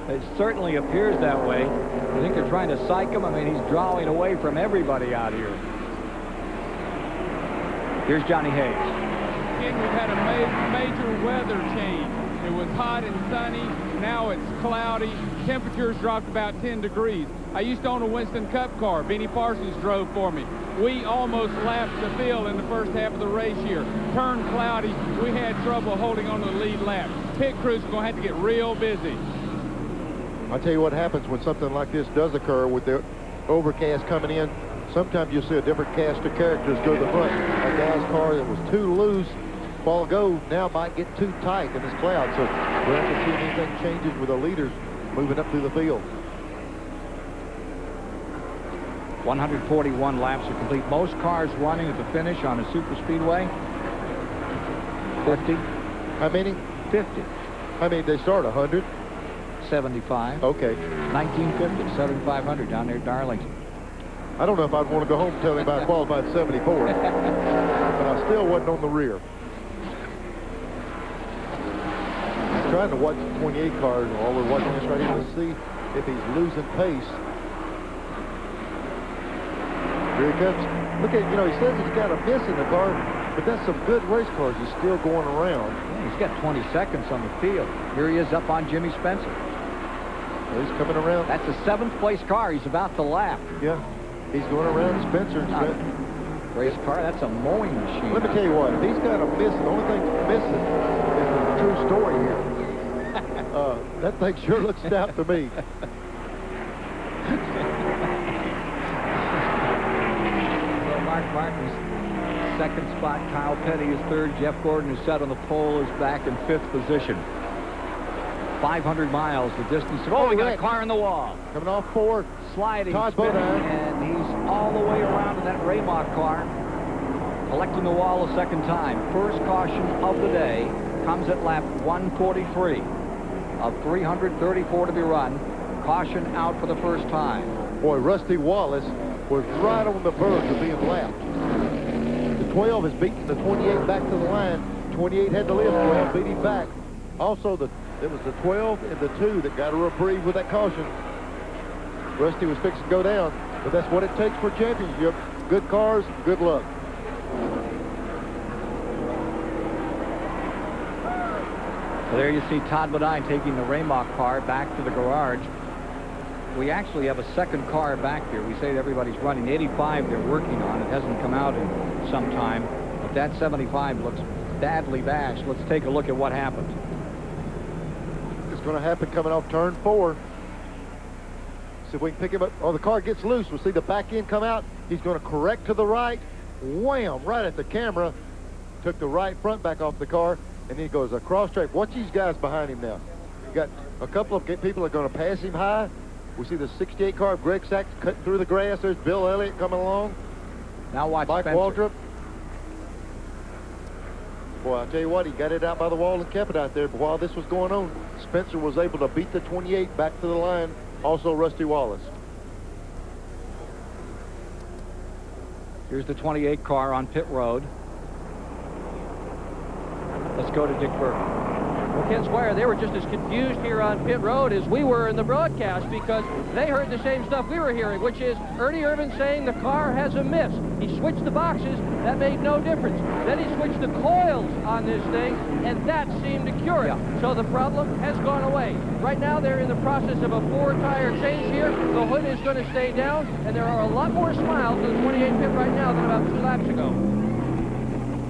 S1: It certainly appears that way. I think they're trying to psych him. I mean, he's drawing away from everybody out here. Here's Johnny Hayes.
S5: Again, we've had a major weather change. It was hot and sunny. Now it's cloudy. Temperatures dropped about 10 degrees. I used to own a Winston Cup car. Benny Parsons drove for me. We almost lapped the field in the first half of the race here. Turned cloudy. We had trouble holding on to the lead lap. Pit crew's going to have to get real busy.
S2: I'll tell you what happens when something like this does occur with the overcast coming in. Sometimes you'll see a different cast of characters go to the front. A guy's car that was too loose a while ago now might get too tight in this cloud. So we're going to see if anything changes with the leaders moving up through the field.
S1: 141 laps are complete. Most cars running at the finish on a super speedway. 50.
S2: How many?
S1: 50.
S2: I mean, they start 100.
S1: 75.
S2: Okay.
S1: 1950, 7,500 down there at Darlington.
S2: I don't know if I'd want to go home and tell him about qualified 74, but I still wasn't on the rear. I'm trying to watch the 28 car while we're watching this right here to see if he's losing pace. Here he comes. Look at, he says he's got a miss in the car, but that's some good race cars. He's still going around.
S1: Yeah, he's got 20 seconds on the field. Here he is up on Jimmy Spencer.
S2: Well, he's coming around.
S1: That's a 7th place car. He's about to lap.
S2: Yeah. He's going around Spencer.
S1: Race car, that's a mowing machine.
S2: Let me tell you what, if he's got a miss, the only thing missing is the true story here. That thing sure looks stout to me.
S1: Mark Martin's second spot. Kyle Petty is third. Jeff Gordon, who's set on the pole, is back in 5th position. 500 miles the distance. Oh, we got a car in the wall.
S2: Coming off 4.
S1: Sliding,
S2: Todd
S1: spinning,
S2: Bodine.
S1: and he's all the way around to that Raymock car. Collecting the wall a second time. First caution of the day comes at lap 143 of 334 to be run. Caution out for the first time.
S2: Boy, Rusty Wallace was right on the verge of being lapped. The 12 has beaten the 28 back to the line. 28 had to lift. 12 beat him back. Also, it was the 12 and the 2 that got a reprieve with that caution. Rusty was fixing to go down, but that's what it takes for a championship. Good cars, good luck.
S1: So there you see Todd Bodine taking the Raymock car back to the garage. We actually have a second car back here. We say that everybody's running. 85 they're working on. It hasn't come out in some time, but that 75 looks badly bashed. Let's take a look at what happened.
S2: It's going to happen coming off turn 4. See if we can pick him up. Oh, the car gets loose. We'll see the back end come out. He's going to correct to the right. Wham! Right at the camera. Took the right front back off the car, and he goes across track. Watch these guys behind him now. You got a couple of people that are going to pass him high. We see the 68 car of Greg Sachs cutting through the grass. There's Bill Elliott coming along.
S1: Now watch
S2: Mike
S1: Spencer.
S2: Waldrop. Boy, I'll tell you what, he got it out by the wall and kept it out there. But while this was going on, Spencer was able to beat the 28 back to the line. Also, Rusty Wallace.
S1: Here's the 28 car on pit road. Let's go to Dick Burke.
S3: Well, Ken Squire, they were just as confused here on pit road as we were in the broadcast because they heard the same stuff we were hearing, which is Ernie Irvan saying the car has a miss. He switched the boxes. That made no difference. Then he switched the coils on this thing, and that seemed to cure it. So the problem has gone away. Right now, they're in the process of a 4-tire change here. The hood is going to stay down, and there are a lot more smiles in the 28 pit right now than about 2 laps ago.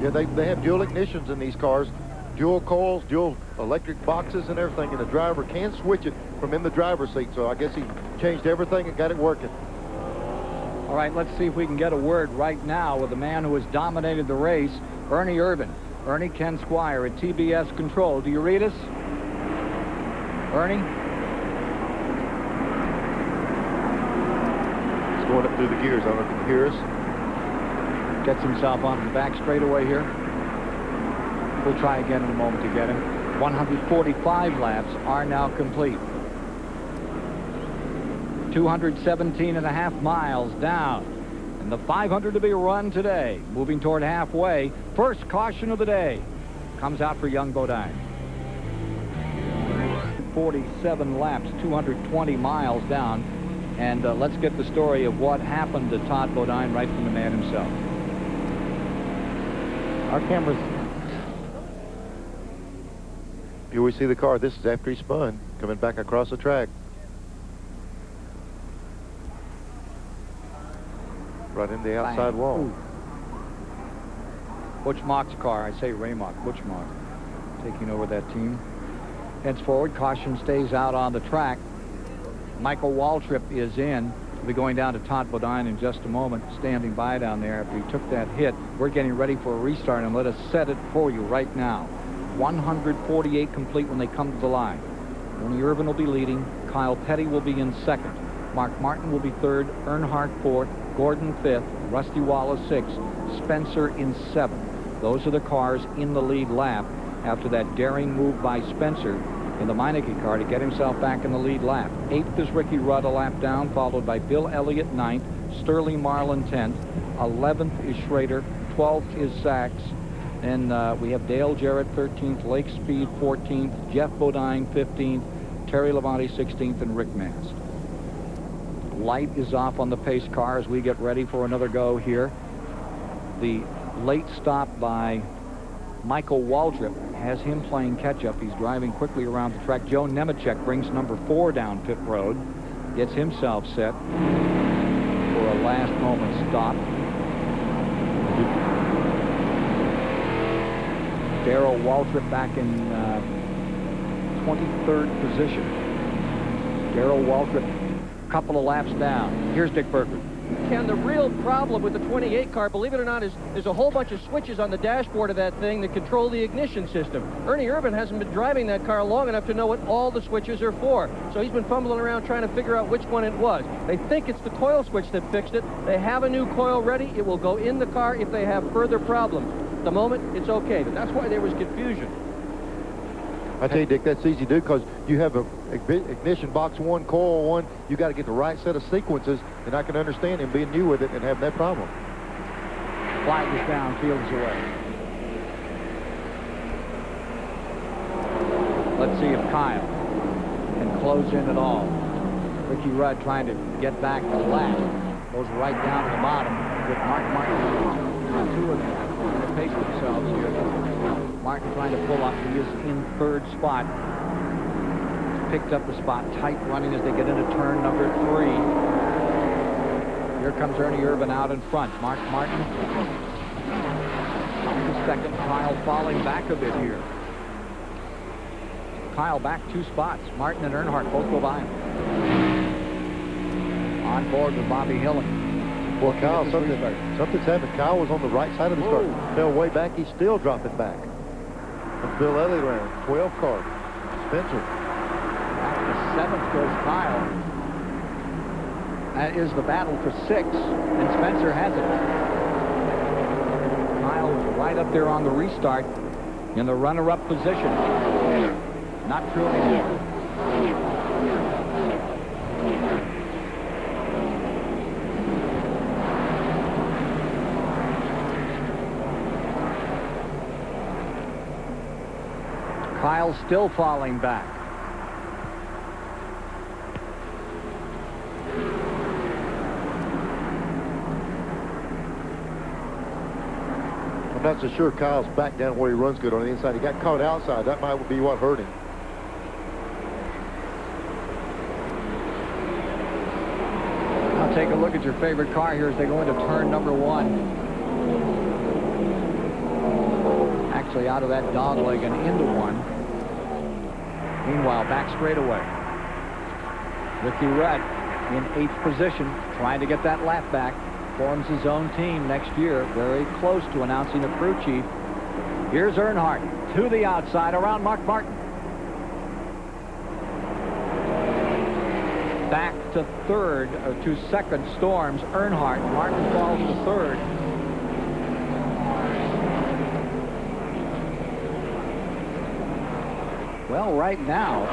S2: Yeah, they have dual ignitions in these cars. Dual coils, dual electric boxes and everything, and the driver can switch it from in the driver's seat. So I guess he changed everything and got it working.
S1: All right, let's see if we can get a word right now with the man who has dominated the race, Ernie Irvan. Ernie, Ken Squire at TBS Control. Do you read us? Ernie?
S2: He's going up through the gears. I don't know if you can hear us.
S1: Gets himself onto the back straightaway here. We'll try again in a moment to get him. 145 laps are now complete. 217.5 miles down. And the 500 to be run today. Moving toward halfway. First caution of the day comes out for young Bodine. 47 laps, 220 miles down. And let's get the story of what happened to Todd Bodine right from the man himself.
S2: Our cameras. Here we see the car. This is after he spun, coming back across the track. Right in the outside wall.
S1: Ooh. Butch Mock's car. I say Raymock. Butch Mock taking over that team. Heads forward. Caution stays out on the track. Michael Waltrip is in. We'll be going down to Todd Bodine in just a moment, standing by down there after he took that hit. We're getting ready for a restart, and let us set it for you right now. 148 complete when they come to the line. Ernie Irvan will be leading. Kyle Petty will be in second. Mark Martin will be third. Earnhardt fourth. Gordon fifth. Rusty Wallace sixth. Spencer in seventh. Those are the cars in the lead lap after that daring move by Spencer in the Meineke car to get himself back in the lead lap. Eighth is Ricky Rudd, a lap down, followed by Bill Elliott ninth. Sterling Marlin 10th. 11th is Schrader. 12th is Sachs. And we have Dale Jarrett 13th, Lake Speed 14th, Jeff Bodine 15th, Terry Labonte 16th, and Rick Mast. Light is off on the pace car as we get ready for another go here. The late stop by Michael Waltrip has him playing catch-up. He's driving quickly around the track. Joe Nemechek brings number 4 down pit road, gets himself set for a last-moment stop. Darrell Waltrip back in 23rd position. Darrell Waltrip, a couple of laps down. Here's Dick Berger.
S3: Ken, the real problem with the 28 car, believe it or not, is there's a whole bunch of switches on the dashboard of that thing that control the ignition system. Ernie Irvan hasn't been driving that car long enough to know what all the switches are for. So he's been fumbling around trying to figure out which one it was. They think it's the coil switch that fixed it. They have a new coil ready. It will go in the car if they have further problems. At the moment, it's okay, but that's why there was confusion.
S2: I tell you, Dick, that's easy to do because you have a ignition box 1, coil 1. You got to get the right set of sequences, and I can understand him being new with it and having that problem.
S1: Flag is down, field is away. Let's see if Kyle can close in at all. Ricky Rudd trying to get back to last. Goes right down to the bottom with Mark Martin. Two of them trying to pace themselves here. Martin trying to pull up. He is in 3rd spot. Picked up the spot. Tight running as they get into turn number 3. Here comes Ernie Irvan out in front. Mark Martin up to second. Kyle falling back a bit here. Kyle back 2 spots. Martin and Earnhardt both go by him. On board with Bobby Hillin.
S2: Well, Kyle, something's happened. Kyle was on the right side of the start. Fell way back. He's still dropping back. And Bill Elliott around. 12 car. Spencer.
S1: Back to 7th goes Kyle. That is the battle for 6th, and Spencer has it. Kyle's right up there on the restart in the runner-up position. Not true anymore. Kyle's still falling back.
S2: I'm not so sure Kyle's back down where he runs good on the inside. He got caught outside. That might be what hurt him.
S1: Now take a look at your favorite car here as they go into turn number 1. Actually out of that dog leg and into 1. Meanwhile, back straightaway. Ricky Rudd in 8th position, trying to get that lap back. Forms his own team next year. Very close to announcing a crew chief. Here's Earnhardt to the outside around Mark Martin. Back to 3rd, or to 2nd Storms. Earnhardt. Martin falls to 3rd. Well, right now,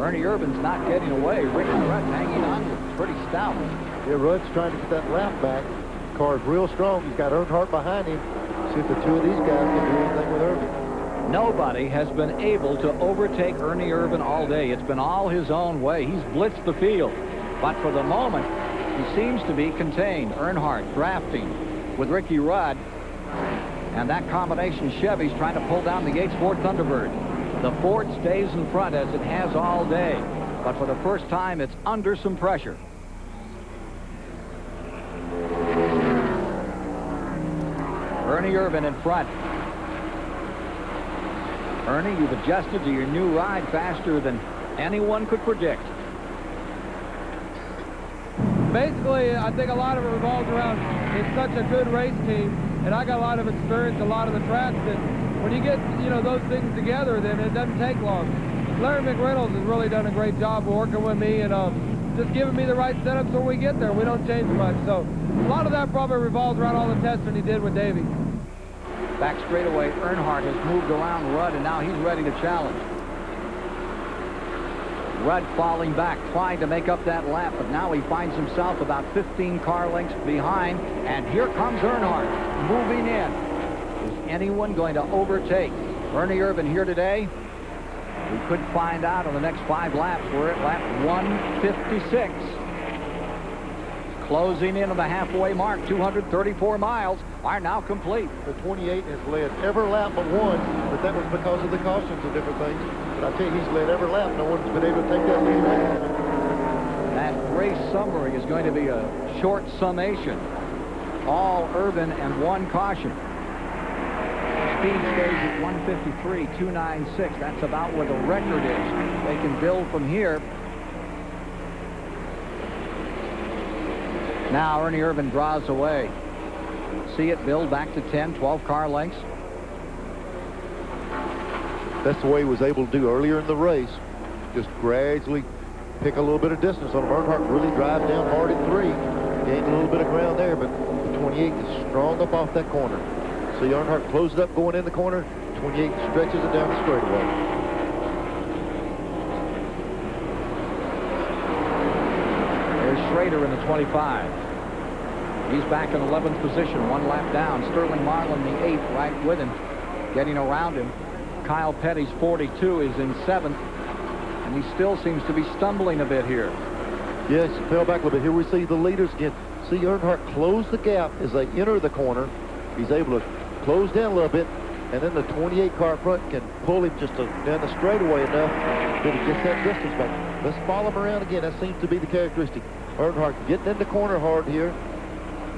S1: Ernie Irvan's not getting away. Ricky Rudd hanging on to it. Pretty stout.
S2: Yeah, Rudd's trying to get that lap back. Car's real strong. He's got Earnhardt behind him. See if the 2 of these guys can do anything with Irvan.
S1: Nobody has been able to overtake Ernie Irvan all day. It's been all his own way. He's blitzed the field. But for the moment, he seems to be contained. Earnhardt drafting with Ricky Rudd. And that combination Chevy's trying to pull down the Yates Ford Thunderbird. The Ford stays in front as it has all day. But for the first time, it's under some pressure. Ernie Irvan in front. Ernie, you've adjusted to your new ride faster than anyone could predict.
S6: Basically, I think a lot of it revolves around it's such a good race team, and I got a lot of experience, a lot of the tracks, that when you get, those things together, then it doesn't take long. Larry McReynolds has really done a great job working with me and just giving me the right setups when we get there. We don't change much. So a lot of that probably revolves around all the testing he did with Davey.
S1: Back straightaway, Earnhardt has moved around Rudd, and now he's ready to challenge. Rudd falling back, trying to make up that lap, but now he finds himself about 15 car lengths behind, and here comes Earnhardt moving in. Is anyone going to overtake Ernie Irvan here today? We could find out on the next 5 laps. We're at lap 156. Closing in on the halfway mark. 234 miles are now complete.
S2: The 28 has led every lap but one, but that was because of the cautions and different things. But I tell you, he's led every lap. No one's been able to take that lead.
S1: That race summary is going to be a short summation. All Irvan and 1 caution. Speed stays at 153.296. That's about where the record is. They can build from here. Now Ernie Irvan draws away. See it build back to 10, 12 car lengths.
S2: That's the way he was able to do earlier in the race. Just gradually pick a little bit of distance on him. Earnhardt really drive down hard at 3. Gained a little bit of ground there, but the 28 is strong up off that corner. See Earnhardt closed up going in the corner. 28 stretches it down the straightaway.
S1: There's Schrader in the 25. He's back in 11th position, 1 lap down. Sterling Marlin, the 8th, right with him, getting around him. Kyle Petty's 42 is in 7th, and he still seems to be stumbling a bit here.
S2: Yes, fell back a little bit. Here we see the leaders again. See Earnhardt close the gap as they enter the corner. He's able to close down a little bit, and then the 28 car front can pull him just down the straightaway enough that he gets that distance back. Let's follow him around again. That seems to be the characteristic. Earnhardt getting in the corner hard here,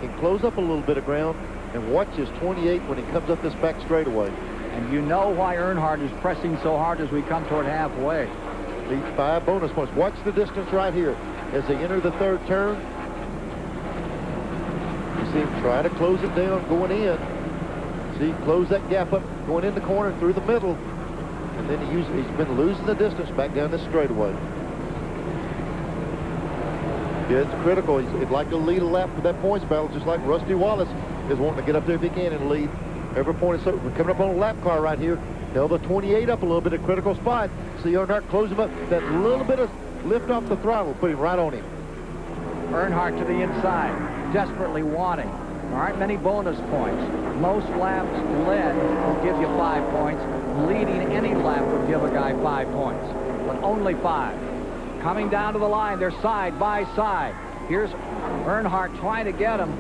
S2: can close up a little bit of ground, and watch his 28 when he comes up this back straightaway.
S1: And you know why Earnhardt is pressing so hard as we come toward halfway.
S2: Leads 5 bonus points. Watch the distance right here as they enter the 3rd turn. You see him try to close it down going in. See, close that gap up going in the corner through the middle, and then he's been losing the distance back down this straightaway. Yeah, it's critical. He'd like to lead a lap for that points battle, just like Rusty Wallace is wanting to get up there if he can and lead every point. So we're coming up on a lap car right here. Held the 28 up a little bit, a critical spot. See Earnhardt close him up. That little bit of lift off the throttle, put him right on him.
S1: Earnhardt to the inside, desperately wanting. There aren't many bonus points. Most laps led will give you 5 points. Leading any lap would give a guy 5 points, but only 5. Coming down to the line, they're side by side. Here's Earnhardt trying to get him.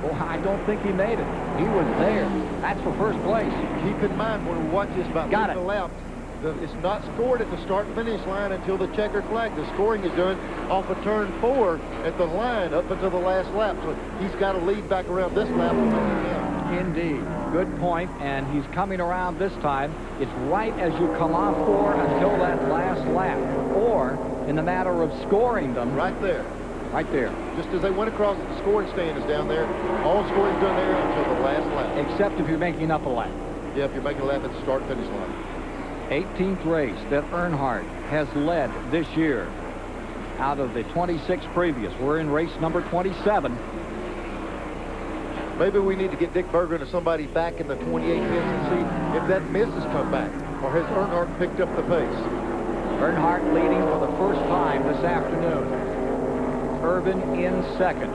S1: Oh, I don't think he made it. He was there. That's for first place.
S2: Keep in mind when we watch this about leading the lap, it's not scored at the start and finish line until the checkered flag. The scoring is done off of turn 4 at the line up until the last lap. So he's got to lead back around this lap.
S1: Indeed. Good point. And he's coming around this time. It's right as you come off 4 until that last lap. Or in the matter of scoring them.
S2: Right there.
S1: Right there.
S2: Just as they went across, the scoring stand is down there. All scoring is done there until the last lap.
S1: Except if you're making up a lap.
S2: Yeah, if you're making a lap at the start-finish line.
S1: 18th race that Earnhardt has led this year out of the 26 previous. We're in race number 27.
S2: Maybe we need to get Dick Berger or somebody back in the 28 pits and see if that miss has come back, or has Earnhardt picked up the pace.
S1: Earnhardt leading for the first time this afternoon. Irvan in 2nd.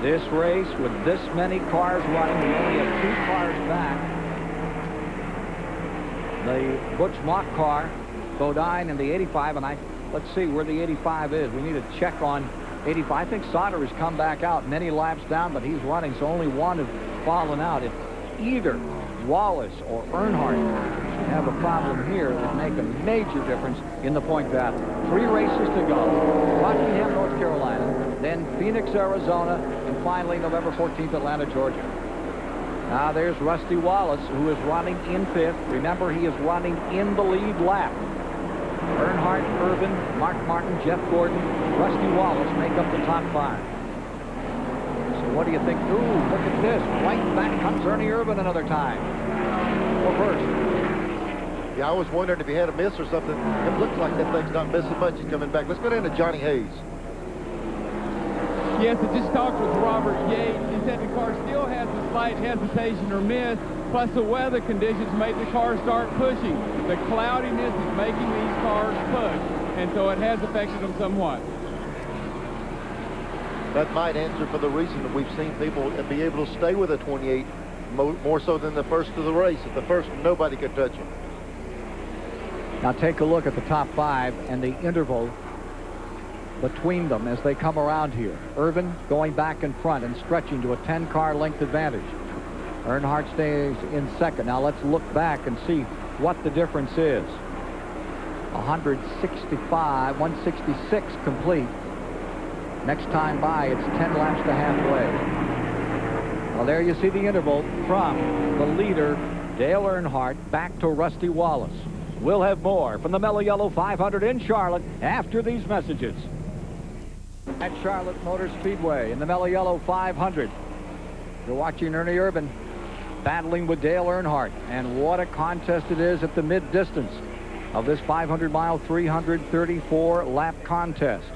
S1: This race with this many cars running, we only have 2 cars back. The Butch Mock car, Bodine, and the 85, and let's see where the 85 is. We need to check on 85. I think Sauter has come back out many laps down, but he's running, so only 1 has fallen out. If either Wallace or Earnhardt should have a problem here, it would make a major difference in the point battle. 3 races to go. Rockingham, North Carolina, then Phoenix, Arizona, and finally November 14th, Atlanta, Georgia. Now there's Rusty Wallace, who is running in 5th. Remember, he is running in the lead lap. Earnhardt, Irvin, Mark Martin, Jeff Gordon, Rusty Wallace make up the top 5. So what do you think? Ooh, look at this. Right back comes Ernie Irvin another time. For first.
S2: Yeah, I was wondering if he had a miss or something. It looks like that thing's not missing much. He's coming back. Let's go down to Johnny Hayes.
S5: Yes, I just talked with Robert Yates. He said the car still has a slight hesitation or miss, plus the weather conditions made the car start pushing. The cloudiness is making these cars push, and so it has affected them somewhat.
S2: That might answer for the reason that we've seen people be able to stay with a 28 more so than the first of the race. At the first, nobody could touch him.
S1: Now take a look at the top 5 and the interval between them as they come around here. Irvin going back in front and stretching to a 10-car length advantage. Earnhardt stays in second. Now let's look back and see what the difference is. 165, 166 complete. Next time by, it's 10 laps to halfway. Well, there you see the interval from the leader, Dale Earnhardt, back to Rusty Wallace. We'll have more from the Mello Yello 500 in Charlotte after these messages. At Charlotte Motor Speedway in the Mello Yello 500. You're watching Ernie Irvin battling with Dale Earnhardt. And what a contest it is at the mid-distance of this 500-mile, 334-lap contest.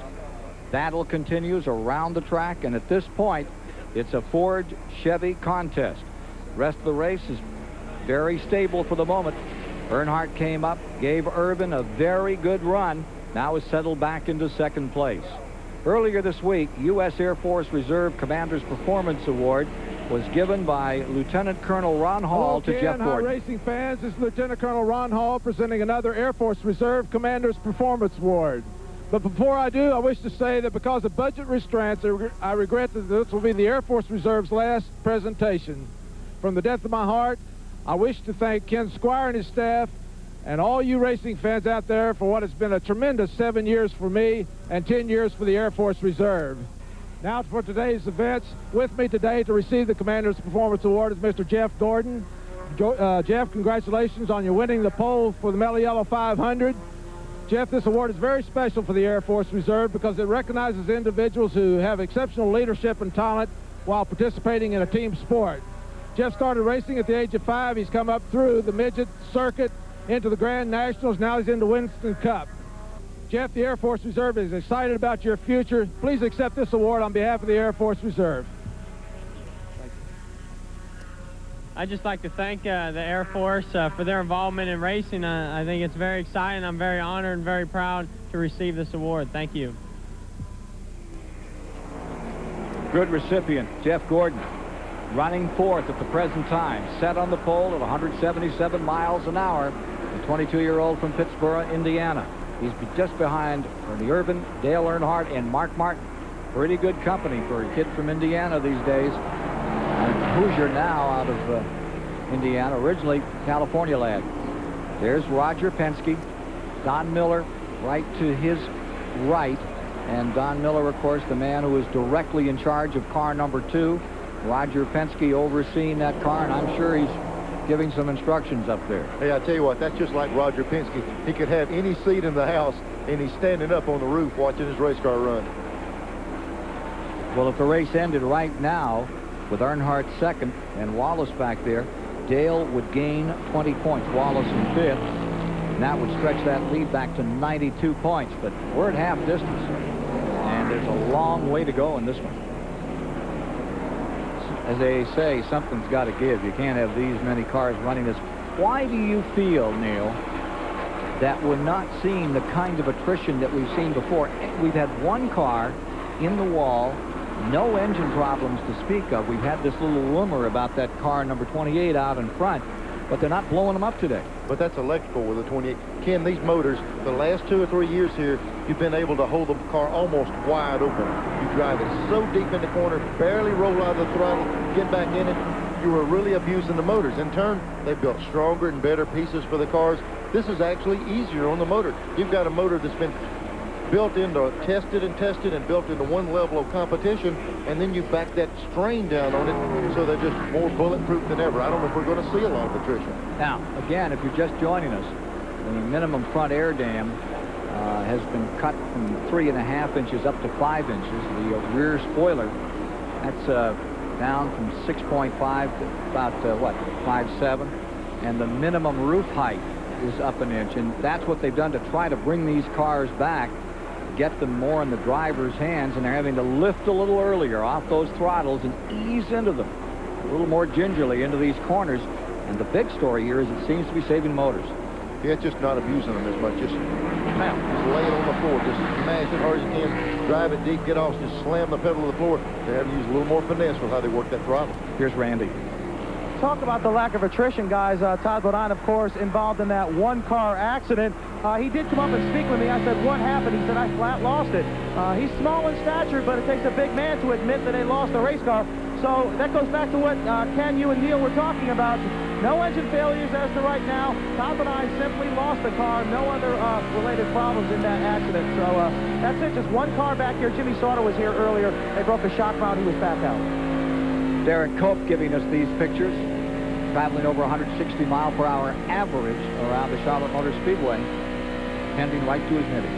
S1: Battle continues around the track, and at this point, it's a Ford Chevy contest. The rest of the race is very stable for the moment. Earnhardt came up, gave Irvin a very good run, now is settled back into second place. Earlier this week, U.S. Air Force Reserve Commander's Performance Award was given by Lieutenant Colonel Ron Hall to Jeff Gordon.
S19: Hi, racing fans. This is Lieutenant Colonel Ron Hall presenting another Air Force Reserve Commander's Performance Award. But before I do, I wish to say that because of budget restraints, I regret that this will be the Air Force Reserve's last presentation. From the depth of my heart, I wish to thank Ken Squire and his staff and all you racing fans out there for what has been a tremendous 7 years for me and 10 years for the Air Force Reserve. Now for today's events, with me today to receive the Commander's Performance Award is Mr. Jeff Gordon. Jeff, congratulations on your winning the pole for the Mello Yello 500. Jeff, this award is very special for the Air Force Reserve because it recognizes individuals who have exceptional leadership and talent while participating in a team sport. Jeff started racing at the age of 5. He's come up through the midget circuit into the Grand Nationals. Now he's in the Winston Cup. Jeff, the Air Force Reserve is excited about your future. Please accept this award on behalf of the Air Force Reserve.
S4: I'd just like to thank the Air Force for their involvement in racing. I think it's very exciting. I'm very honored and very proud to receive this award. Thank you.
S1: Good recipient, Jeff Gordon, running fourth at the present time, set on the pole at 177 miles an hour, the 22-year-old from Pittsburgh, Indiana. He's just behind Ernie Irvin, Dale Earnhardt, and Mark Martin. Pretty good company for a kid from Indiana these days. Hoosier now out of Indiana, originally California lad. There's Roger Penske, Don Miller right to his right, and Don Miller, of course, the man who is directly in charge of car number 2. Roger Penske overseeing that car, and I'm sure he's giving some instructions up there.
S2: Hey, I tell you what, that's just like Roger Penske. He could have any seat in the house, and he's standing up on the roof watching his race car run.
S1: Well, if the race ended right now with Earnhardt second and Wallace back there, Dale would gain 20 points, Wallace in fifth, and that would stretch that lead back to 92 points. But we're at half distance, and there's a long way to go in this one. As they say, something's got to give. You can't have these many cars running this. Why do you feel, Neil, that we're not seeing the kind of attrition that we've seen before? We've had one car in the wall, no engine problems to speak of. We've had this little rumor about that car number 28 out in front, but they're not blowing them up today.
S2: But that's electrical with a 28. Ken, these motors, the last 2 or 3 years here, you've been able to hold the car almost wide open. You drive it so deep in the corner, barely roll out of the throttle, get back in it. You are really abusing the motors. In turn, they've built stronger and better pieces for the cars. This is actually easier on the motor. You've got a motor that's been built into, tested and built into one level of competition, and then you back that strain down on it, so they're just more bulletproof than ever. I don't know if we're going to see a lot of attrition.
S1: Now, again, if you're just joining us, the minimum front air dam has been cut from 3.5 inches up to 5 inches. The rear spoiler, that's down from 6.5 to about, 5.7. And the minimum roof height is up an inch. And that's what they've done to try to bring these cars back, get them more in the driver's hands, and they're having to lift a little earlier off those throttles and ease into them a little more gingerly into these corners. And the big story here is it seems to be saving motors.
S2: Yeah, it's just not abusing them as much. Just pound, just lay it on the floor, just smash it hard as you can, drive it deep, get off, just slam the pedal to the floor. They have to use a little more finesse with how they work that throttle.
S1: Here's Randy.
S11: Talk about the lack of attrition, guys. Todd Bodine, of course, involved in that one-car accident. He did come up and speak with me. I said, what happened? He said, I flat lost it. He's small in stature, but it takes a big man to admit that they lost the race car. So that goes back to what Ken, you and Neil were talking about. No engine failures as to right now. Todd Bodine simply lost the car. No other related problems in that accident. So that's it. Just one car back here. Jimmy Sauter was here earlier. They broke a shock mount. He was back out.
S1: Derek Cope giving us these pictures, traveling over 160 mile/hour average around the Charlotte Motor Speedway, tending right to his knitting.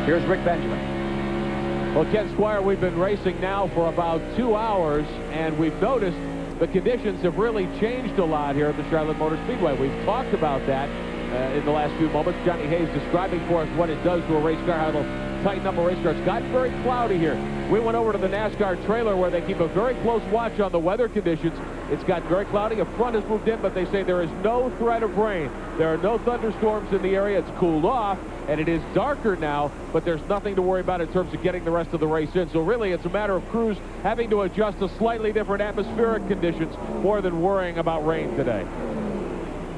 S1: Here's Rick Benjamin.
S7: Well, Ken Squire, we've been racing now for about 2 hours, and we've noticed the conditions have really changed a lot here at the Charlotte Motor Speedway. We've talked about that in the last few moments. Johnny Hayes describing for us what it does to a race car, how it'll tighten up a race car. It's gotten very cloudy here. We went over to the NASCAR trailer where they keep a very close watch on the weather conditions. It's gotten very cloudy. A front has moved in, but they say there is no threat of rain. There are no thunderstorms in the area. It's cooled off, and it is darker now, but there's nothing to worry about in terms of getting the rest of the race in. So really, it's a matter of crews having to adjust to slightly different atmospheric conditions more than worrying about rain today.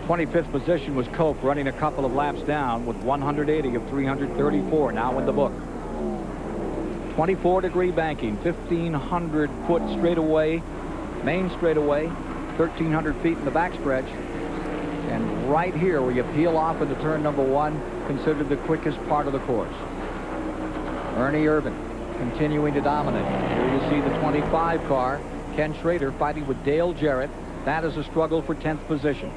S1: 25th position was Cope, running a couple of laps down with 180 of 334 now in the book. 24-degree banking, 1,500-foot straightaway, main straightaway, 1,300 feet in the backstretch. And right here, where you peel off into turn number 1, considered the quickest part of the course. Ernie Irvin continuing to dominate. Here you see the 25 car, Ken Schrader fighting with Dale Jarrett. That is a struggle for 10th position.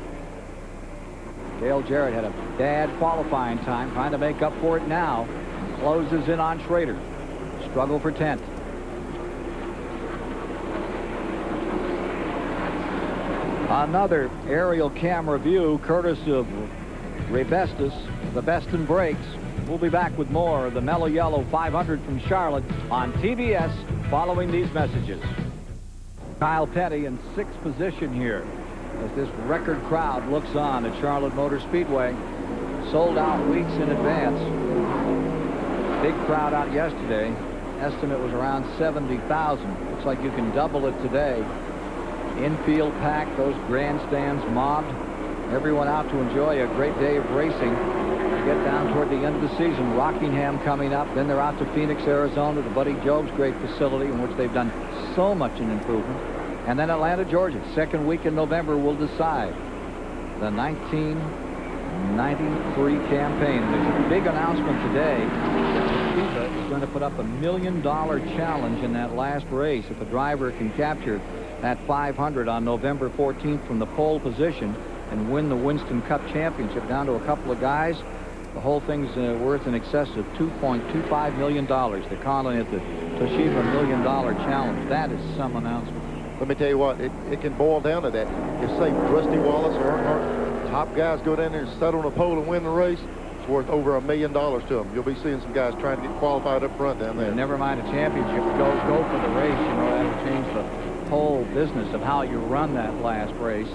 S1: Dale Jarrett had a bad qualifying time, trying to make up for it now. Closes in on Schrader. Struggle for 10th. Another aerial camera view, courtesy of Ray Bestis, the Best in Brakes. We'll be back with more of the Mello Yello 500 from Charlotte on TBS following these messages. Kyle Petty in 6th position here as this record crowd looks on at Charlotte Motor Speedway. Sold out weeks in advance. Big crowd out yesterday. Estimate was around 70,000. Looks like you can double it today. Infield packed, those grandstands mobbed. Everyone out to enjoy a great day of racing. We get down toward the end of the season. Rockingham coming up. Then they're out to Phoenix, Arizona, to Buddy Jobe's great facility in which they've done so much in improvement. And then Atlanta, Georgia. Second week in November will decide the 1993 campaign. There's a big announcement today that FIFA is going to put up $1 million challenge in that last race if a driver can capture that 500 on November 14th from the pole position and win the Winston Cup Championship down to a couple of guys. The whole thing's worth in excess of $2.25 million. They're calling it the Toshiba $1 Million Challenge. That is some announcement.
S2: Let me tell you what, it can boil down to that. If, say, Rusty Wallace or Earnhardt, top guys go down there and sit on a pole and win the race, it's worth over $1 million to them. You'll be seeing some guys trying to get qualified up front down there.
S1: Never mind a championship. Go for the race. You know, that'll change the whole business of how you run that last race.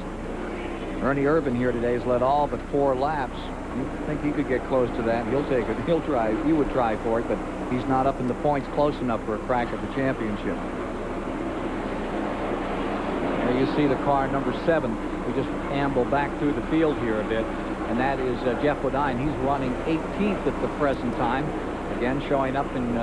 S1: Ernie Irvin here today has led all but 4 laps. You think he could get close to that? He'll take it. He'll try. He would try for it, but he's not up in the points close enough for a crack at the championship. There you see the car number 7. We just amble back through the field here a bit, and that is Jeff Bodine. He's running 18th at the present time. Again, showing up in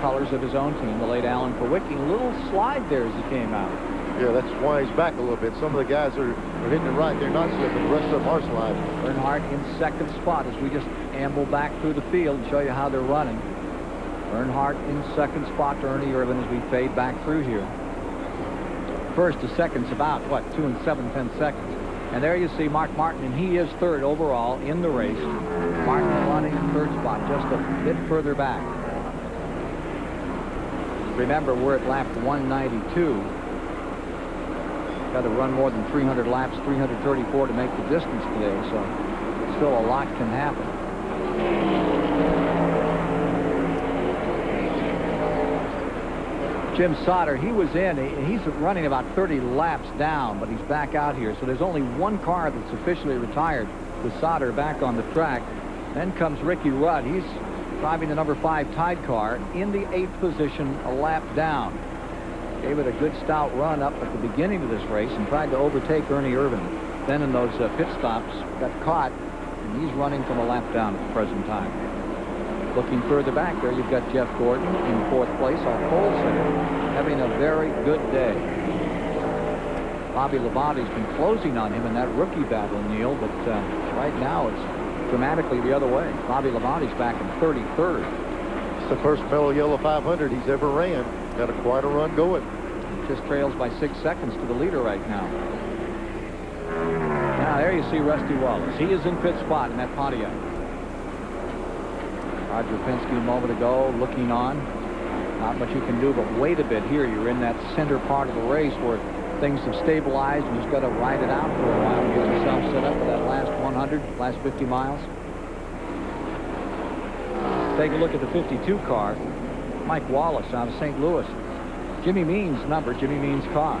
S1: colors of his own team, the late Alan Kowicki. A little slide there as he came out.
S2: Yeah, that's why he's back a little bit. Some of the guys are hitting it right. They're not slipping. The rest of them are sliding.
S1: Earnhardt in 2nd spot as we just amble back through the field and show you how they're running. Earnhardt in 2nd spot to Ernie Irvin as we fade back through here. 1st to 2nd's about, what, 2 7/10 seconds. And there you see Mark Martin, and he is third overall in the race. Martin running in third spot, just a bit further back. Remember, we're at lap 192. Got to run more than 300 laps, 334 to make the distance today, so still a lot can happen. Jim Sauter, he was in. He's running about 30 laps down, but he's back out here. So there's only one car that's officially retired with Sauter back on the track. Then comes Ricky Rudd. He's driving the number 5 Tide car in the 8th position, a lap down. Gave it a good stout run up at the beginning of this race and tried to overtake Ernie Irvin. Then in those pit stops, got caught, and he's running from a lap down at the present time. Looking further back there, you've got Jeff Gordon in 4th place, our pole sitter, having a very good day. Bobby Labonte's been closing on him in that rookie battle, Neil, but right now it's dramatically the other way. Bobby Labonte's back in 33rd.
S2: It's the first Mello Yello 500 he's ever ran. Got quite a run going.
S1: Just trails by 6 seconds to the leader right now. Now there you see Rusty Wallace. He is in pit spot in that Pontiac. Roger Penske a moment ago looking on. Not much you can do but wait a bit here. You're in that center part of the race where things have stabilized and you've got to ride it out for a while and get yourself set up for that last 100, last 50 miles. Take a look at the 52 car. Mike Wallace out of St. Louis. Jimmy Means number, Jimmy Means car.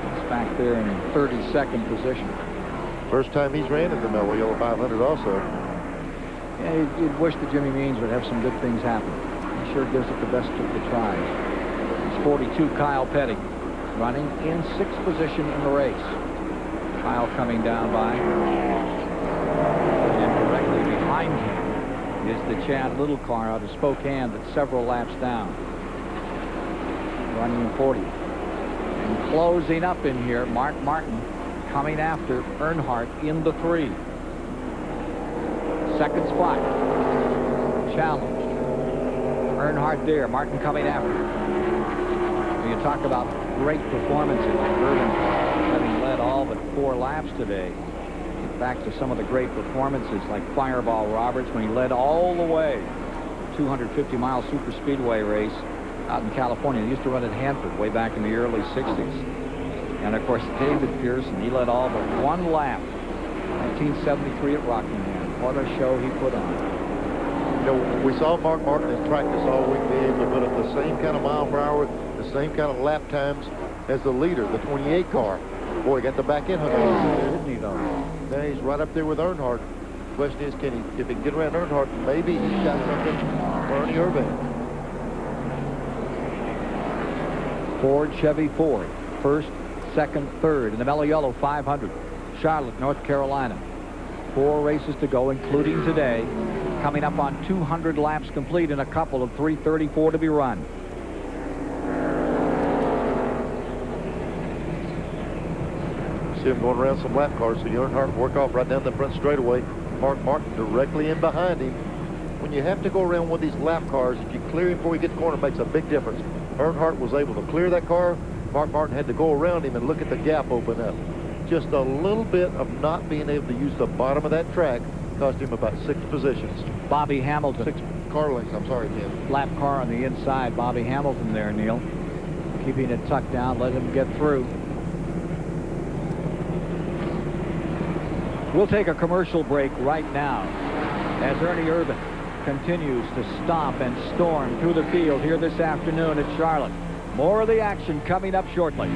S1: He's back there in 32nd position.
S2: First time he's ran in the Mello Yello 500 also.
S1: Yeah, you'd wish that Jimmy Means would have some good things happen. He sure gives it the best of the tries. He's 42, Kyle Petty, running in 6th position in the race. Kyle coming down by. And directly behind him is the Chad Little car out of Spokane that's several laps down. Running in 40. And closing up in here, Mark Martin coming after Earnhardt in the 3. 2nd spot. Challenged. Earnhardt there. Martin coming after. When you talk about great performances, Irvin having led all but 4 laps today. Get back to some of the great performances like Fireball Roberts when he led all the way. 250-mile super speedway race out in California. He used to run at Hanford way back in the early 60s. And, of course, David Pearson, he led all but 1 lap. 1973 at Rockingham. What a show he put on.
S2: You know, we saw Mark Martin in practice all week be able to put up the same kind of mile per hour, the same kind of lap times as the leader, the 28 car. Boy, he got the back end hook on, didn't he, though? Now he's right up there with Earnhardt. The question is, can he, if he can get around Earnhardt, maybe he's got something for Ernie Irvin.
S1: Ford, Chevy, Ford. 1st, 2nd, 3rd in the Mello Yello 500. Charlotte, North Carolina. 4 races to go, including today. Coming up on 200 laps complete and a couple of 334 to be run.
S2: See him going around some lap cars, so Earnhardt work off right down the front straightaway. Mark Martin directly in behind him. When you have to go around one of these lap cars, if you clear him before you get the corner, it makes a big difference. Earnhardt was able to clear that car. Mark Martin had to go around him and look at the gap open up. Just a little bit of not being able to use the bottom of that track cost him about 6 positions.
S1: Bobby Hamilton.
S2: 6 car lengths, I'm sorry, Ken.
S1: Lap car on the inside. Bobby Hamilton there, Neil. Keeping it tucked down, let him get through. We'll take a commercial break right now as Ernie Irvin continues to stomp and storm through the field here this afternoon at Charlotte. More of the action coming up shortly.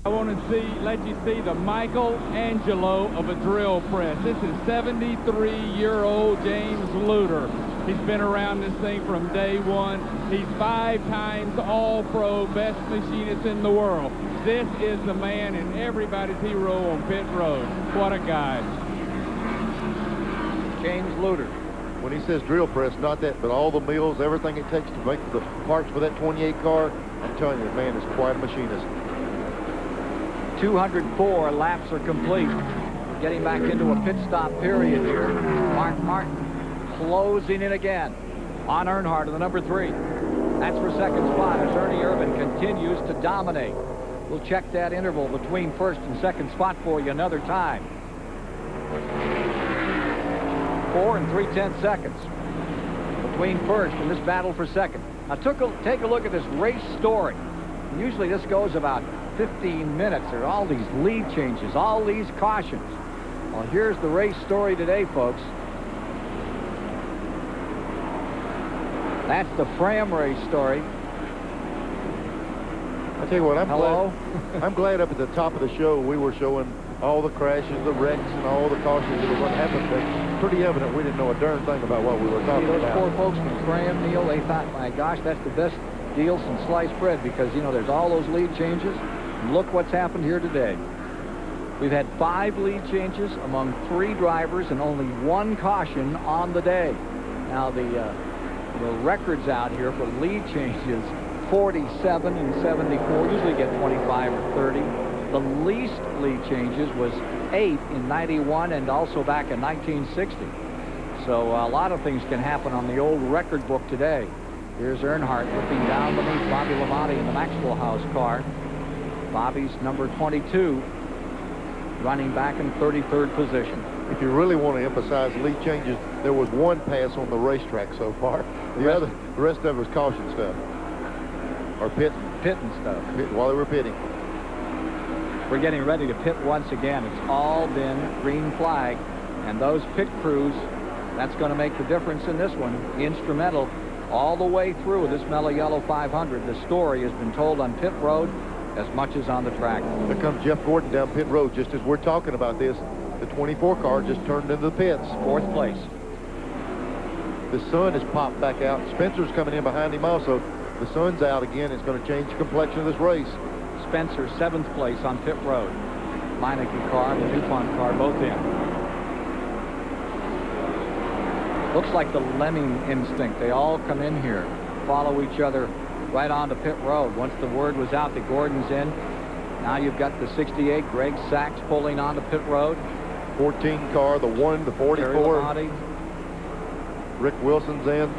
S5: I want to let you see the Michelangelo of a drill press. This is 73-year-old James Luter. He's been around this thing from day one. He's 5 times All-Pro, best machinist in the world. This is the man and everybody's hero on pit road. What a guy.
S1: James Luter.
S2: When he says drill press, not that, but all the mills, everything it takes to make the parts for that 28 car, I'm telling you, the man is quite a machinist.
S1: 204 laps are complete. Getting back into a pit stop period here. Mark Martin closing in again on Earnhardt in the number 3. That's for second spot as Ernie Irvin continues to dominate. We'll check that interval between first and second spot for you another time. 4 3/10 seconds between first and this battle for second. Now take a look at this race story. Usually this goes about 15 minutes. There are all these lead changes, all these cautions. Well, here's the race story today, folks. That's the Fram race story.
S2: I tell you what,
S1: Hello?
S2: I'm glad up at the top of the show we were showing all the crashes, the wrecks, and all the cautions that were going to happen. But it's pretty evident we didn't know a darn thing about what we were talking
S1: Those
S2: about.
S1: poor folks from Fram, Neil, they thought, my gosh, that's the best deal since sliced bread, because, you know, there's all those lead changes. And look what's happened here today. We've had 5 lead changes among 3 drivers and only 1 caution on the day. Now, the records out here for lead changes, 47 and 74, usually get 25 or 30. The least lead changes was 8 in 91 and also back in 1960. So a lot of things can happen on the old record book today. Here's Earnhardt looking down beneath Bobby Labonte in the Maxwell House car. Bobby's number 22, running back in 33rd position.
S2: If you really want to emphasize lead changes, there was 1 pass on the racetrack so far. The rest of it was caution stuff. Or pitting stuff. While they were pitting.
S1: We're getting ready to pit once again. It's all been green flag. And those pit crews, that's going to make the difference in this one. Instrumental all the way through this Mello Yello 500. The story has been told on pit road as much as on the track.
S2: Here comes Jeff Gordon down pit road just as we're talking about this. The 24 car just turned into the pits.
S1: 4th place.
S2: The sun has popped back out. Spencer's coming in behind him also. The sun's out again. It's going to change the complexion of this race.
S1: Spencer, 7th place on pit road. Meineke car and the DuPont car both in. Looks like the lemming instinct. They all come in here, follow each other right onto pit road. Once the word was out that Gordon's in, now you've got the 68, Greg Sachs, pulling onto pit road.
S2: 14 car, the 1, the 44. Rick Wilson's in.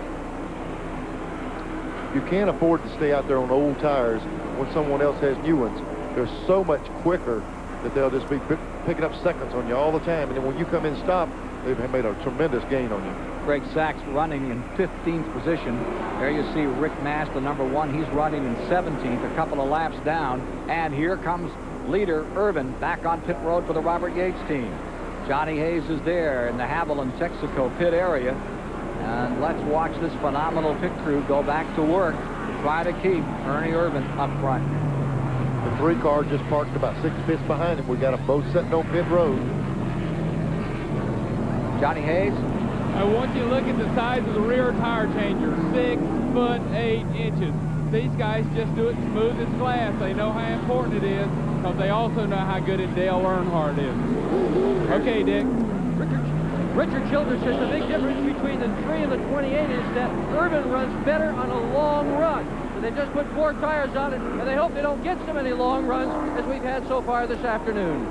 S2: You can't afford to stay out there on old tires when someone else has new ones. They're so much quicker that they'll just be picking up seconds on you all the time. And then when you come in and stop, they've made a tremendous gain on you.
S1: Greg Sachs running in 15th position. There you see Rick Mast, the number 1. He's running in 17th, a couple of laps down. And here comes leader Irvin back on pit road for the Robert Yates team. Johnny Hayes is there in the Haviland, Texaco pit area. And let's watch this phenomenal pit crew go back to work to try to keep Ernie Irvin up front.
S2: The 3 car just parked about 6 pits behind him. We got them both sitting on pit road.
S1: Johnny Hayes.
S5: I want you to look at the size of the rear tire changer, 6 foot 8 inches. These guys just do it smooth as glass. They know how important it is because they also know how good Dale Earnhardt is. Okay, Dick.
S3: Richard Childress says the big difference between the 3 and the 28 is that Irvin runs better on a long run. So they just put 4 tires on it, and they hope they don't get so many long runs as we've had so far this afternoon.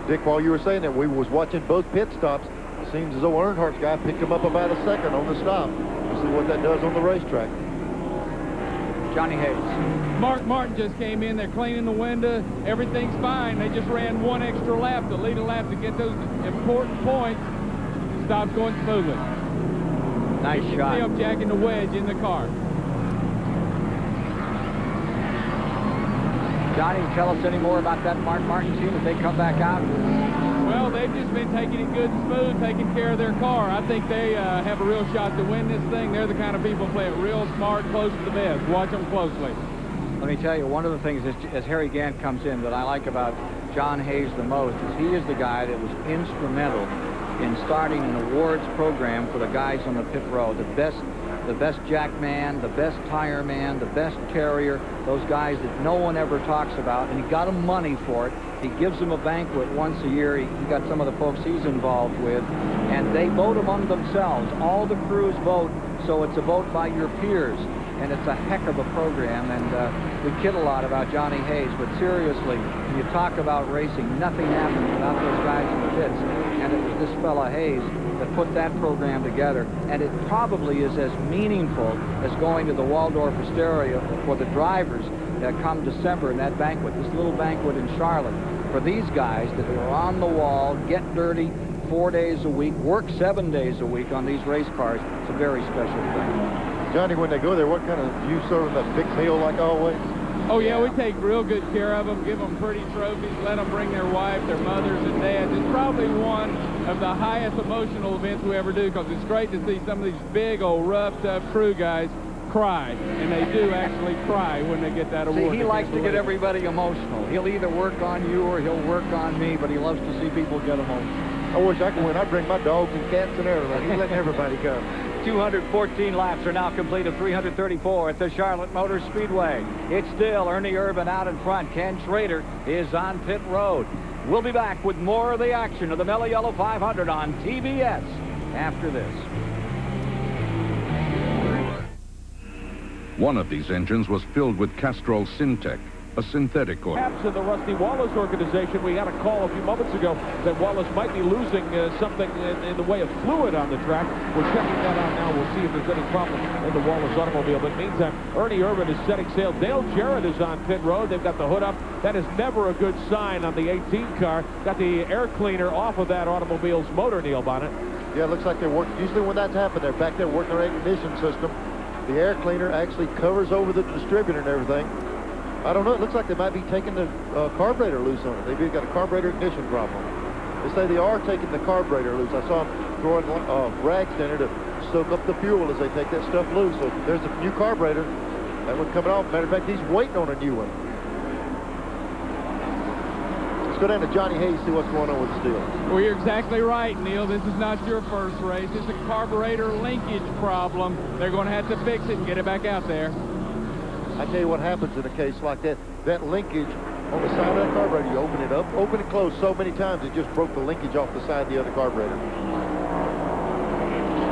S2: Dick, while you were saying that, we was watching both pit stops. It seems as though Earnhardt's guy picked him up about a second on the stop. We'll see what that does on the racetrack.
S1: Johnny Hayes.
S5: Mark Martin just came in. They're cleaning the window. Everything's fine. They just ran 1 extra lap, the lead a lap to get those important points. Stop's going smoothly.
S1: Nice shot.
S5: See him jacking the wedge in the car.
S1: Johnny, tell us any more about that Mark Martin team as they come back out?
S5: Well, they've just been taking it good and smooth, taking care of their car. I think they have a real shot to win this thing. They're the kind of people who play it real smart, close to the vest. Watch them closely.
S1: Let me tell you, one of the things as Harry Gant comes in that I like about John Hayes the most is he is the guy that was instrumental in starting an awards program for the guys on the pit road. The best jack man, the best tire man, the best carrier, those guys that no one ever talks about, and he got them money for it. He gives them a banquet once a year. He got some of the folks he's involved with, and they vote among themselves. All the crews vote, so it's a vote by your peers. and it's a heck of a program. And we kid a lot about Johnny Hayes, but seriously, when you talk about racing, nothing happens without those guys in the pits. And it was this fella Hayes that put that program together, and it probably is as meaningful as going to the Waldorf Astoria for the drivers that come December in that banquet, this little banquet in Charlotte. For these guys that are on the wall, get dirty 4 days a week, work 7 days a week on these race cars, it's a very special thing.
S2: Johnny, when they go there, what kind of, do you serve them a big meal like always?
S5: Oh, yeah, we take real good care of them, give them pretty trophies, let them bring their wife, their mothers, and dads. It's probably one of the highest emotional events we ever do, because it's great to see some of these big, old, rough, tough crew guys cry, and they do actually cry when they get that award.
S1: See, he likes to get everybody emotional. He'll either work on you or he'll work on me, but he loves to see people get emotional.
S2: I wish I could win. I'd bring my dogs and cats and everything. He's letting everybody go.
S1: 214 laps are now complete of 334 at the Charlotte Motor Speedway. It's still Ernie Irvan out in front. Ken Schrader is on pit road. We'll be back with more of the action of the Mello Yello 500 on TBS after this.
S20: One of these engines was filled with Castrol Syntec, a synthetic oil.
S7: Perhaps in the Rusty Wallace organization, we had a call a few moments ago that Wallace might be losing something in the way of fluid on the track. We're checking that out now. We'll see if there's any problem in the Wallace automobile. But meantime, Ernie Irvan is setting sail. Dale Jarrett is on pit road. They've got the hood up. That is never a good sign on the 18 car. Got the air cleaner off of that automobile's motor, Neil Bonnet.
S2: Yeah, it looks like they're working. Usually when that's happened, they're back there working their ignition system. The air cleaner actually covers over the distributor and everything. I don't know. It looks like they might be taking the carburetor loose on it. They've got a carburetor ignition problem. They say they are taking the carburetor loose. I saw them throwing rags in there to soak up the fuel as they take that stuff loose. So there's a new carburetor. That one coming off. Matter of fact, he's waiting on a new one. Let's go down to Johnny Hayes, see what's going on with the deal.
S5: Well, you're exactly right, Neil. This is not your first race. It's a carburetor linkage problem. They're going to have to fix it and get it back out there.
S2: I tell you what happens in a case like that. That linkage on the side of that carburetor, you open it up, open it close so many times it just broke the linkage off the side of the other carburetor.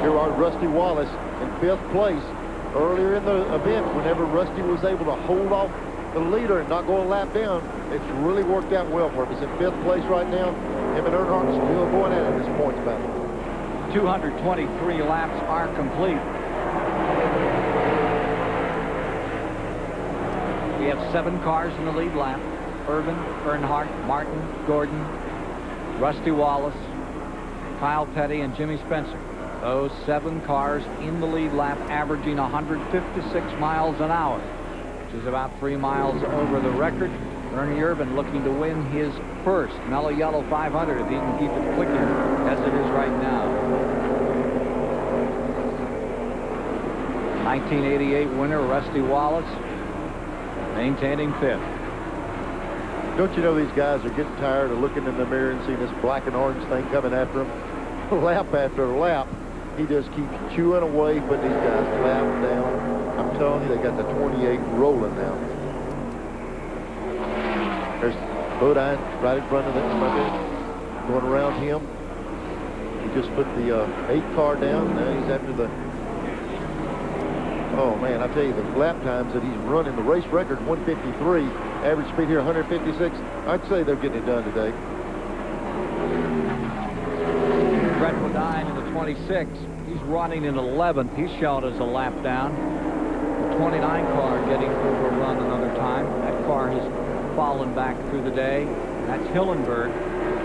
S2: Here are Rusty Wallace in 5th place. Earlier in the event, whenever Rusty was able to hold off the leader and not go a lap down, it's really worked out well for him. He's in 5th place right now. Him and Earnhardt are still going at it in this points battle.
S1: 223 laps are complete. We have 7 cars in the lead lap. Irvan, Earnhardt, Martin, Gordon, Rusty Wallace, Kyle Petty, and Jimmy Spencer. Those 7 cars in the lead lap, averaging 156 miles an hour, which is about 3 miles over the record. Ernie Irvan looking to win his first Mello Yello 500 if he can keep it clicking as it is right now. 1988 winner Rusty Wallace, maintaining 5th.
S2: Don't you know these guys are getting tired of looking in the mirror and seeing this black and orange thing coming after them? Lap after lap, he just keeps chewing away, putting these guys lap down. I'm telling you, they got the 28 rolling now. There's Bodine right in front of them, going around him. He just put the 8 car down. Now he's after the... Oh, man, I tell you, the lap times that he's running, the race record, 153, average speed here, 156. I'd say they're getting it done today.
S1: Brett Bodine in the 26. He's running in 11th. He's shown as a lap down. The 29 car getting overrun another time. That car has fallen back through the day. That's Hillenberg.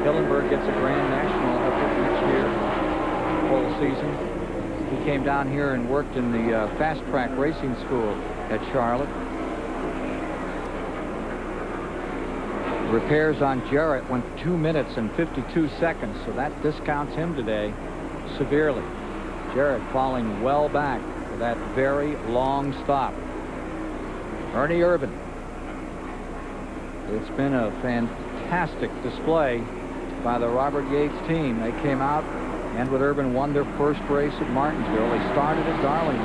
S1: Hillenberg gets a Grand National effort each year, full season. He came down here and worked in the fast track racing school at Charlotte. Repairs on Jarrett went 2 minutes and 52 seconds, so that discounts him today severely. Jarrett falling well back for that very long stop. Ernie Irvan. It's been a fantastic display by the Robert Yates team. They came out and with Irvan won their first race at Martinsville. They started at Darlington.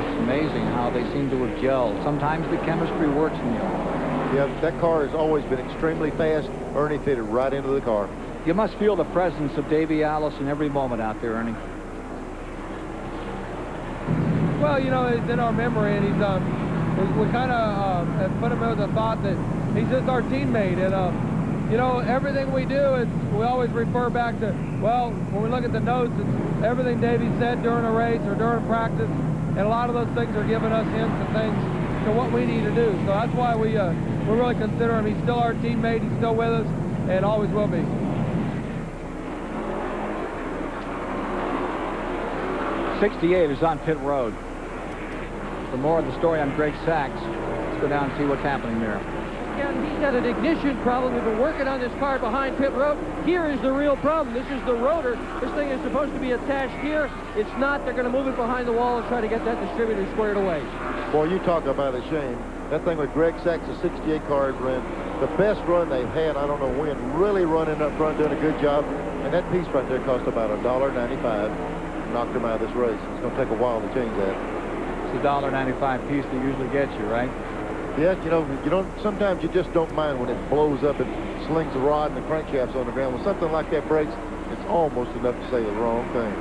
S1: It's amazing how they seem to have gelled. Sometimes the chemistry works, Neil.
S2: Yeah, that car has always been extremely fast. Ernie fitted right into the car.
S1: You must feel the presence of Davey Allison every moment out there, Ernie.
S6: Well, you know, it's in our memory, and we kind of put him with the thought that he's just our teammate, and you know, everything we do, we always refer back to, well, when we look at the notes, it's everything Davey said during a race or during practice, and a lot of those things are giving us hints and things to what we need to do. So that's why we really consider him. He's still our teammate. He's still with us, and always will be.
S1: 68 is on pit road. For more of the story, I'm Greg Sachs. Let's go down and see what's happening there.
S3: Again, he's got an ignition problem. We've been working on this car behind pit road. Here is the real problem. This is the rotor. This thing is supposed to be attached here. It's not. They're going to move it behind the wall and try to get that distributor squared away.
S2: Boy, you talk about a shame. That thing with Greg Sachs, the 68 car has ran the best run they've had, I don't know when, really running up front, doing a good job. And that piece right there cost about $1.95. Knocked him out of this race. It's going to take a while to change that.
S1: It's a $1.95 piece that usually gets you, right?
S2: Yeah, you know, sometimes you just don't mind when it blows up and slings the rod and the crankshafts on the ground. When something like that breaks, it's almost enough to say the wrong thing.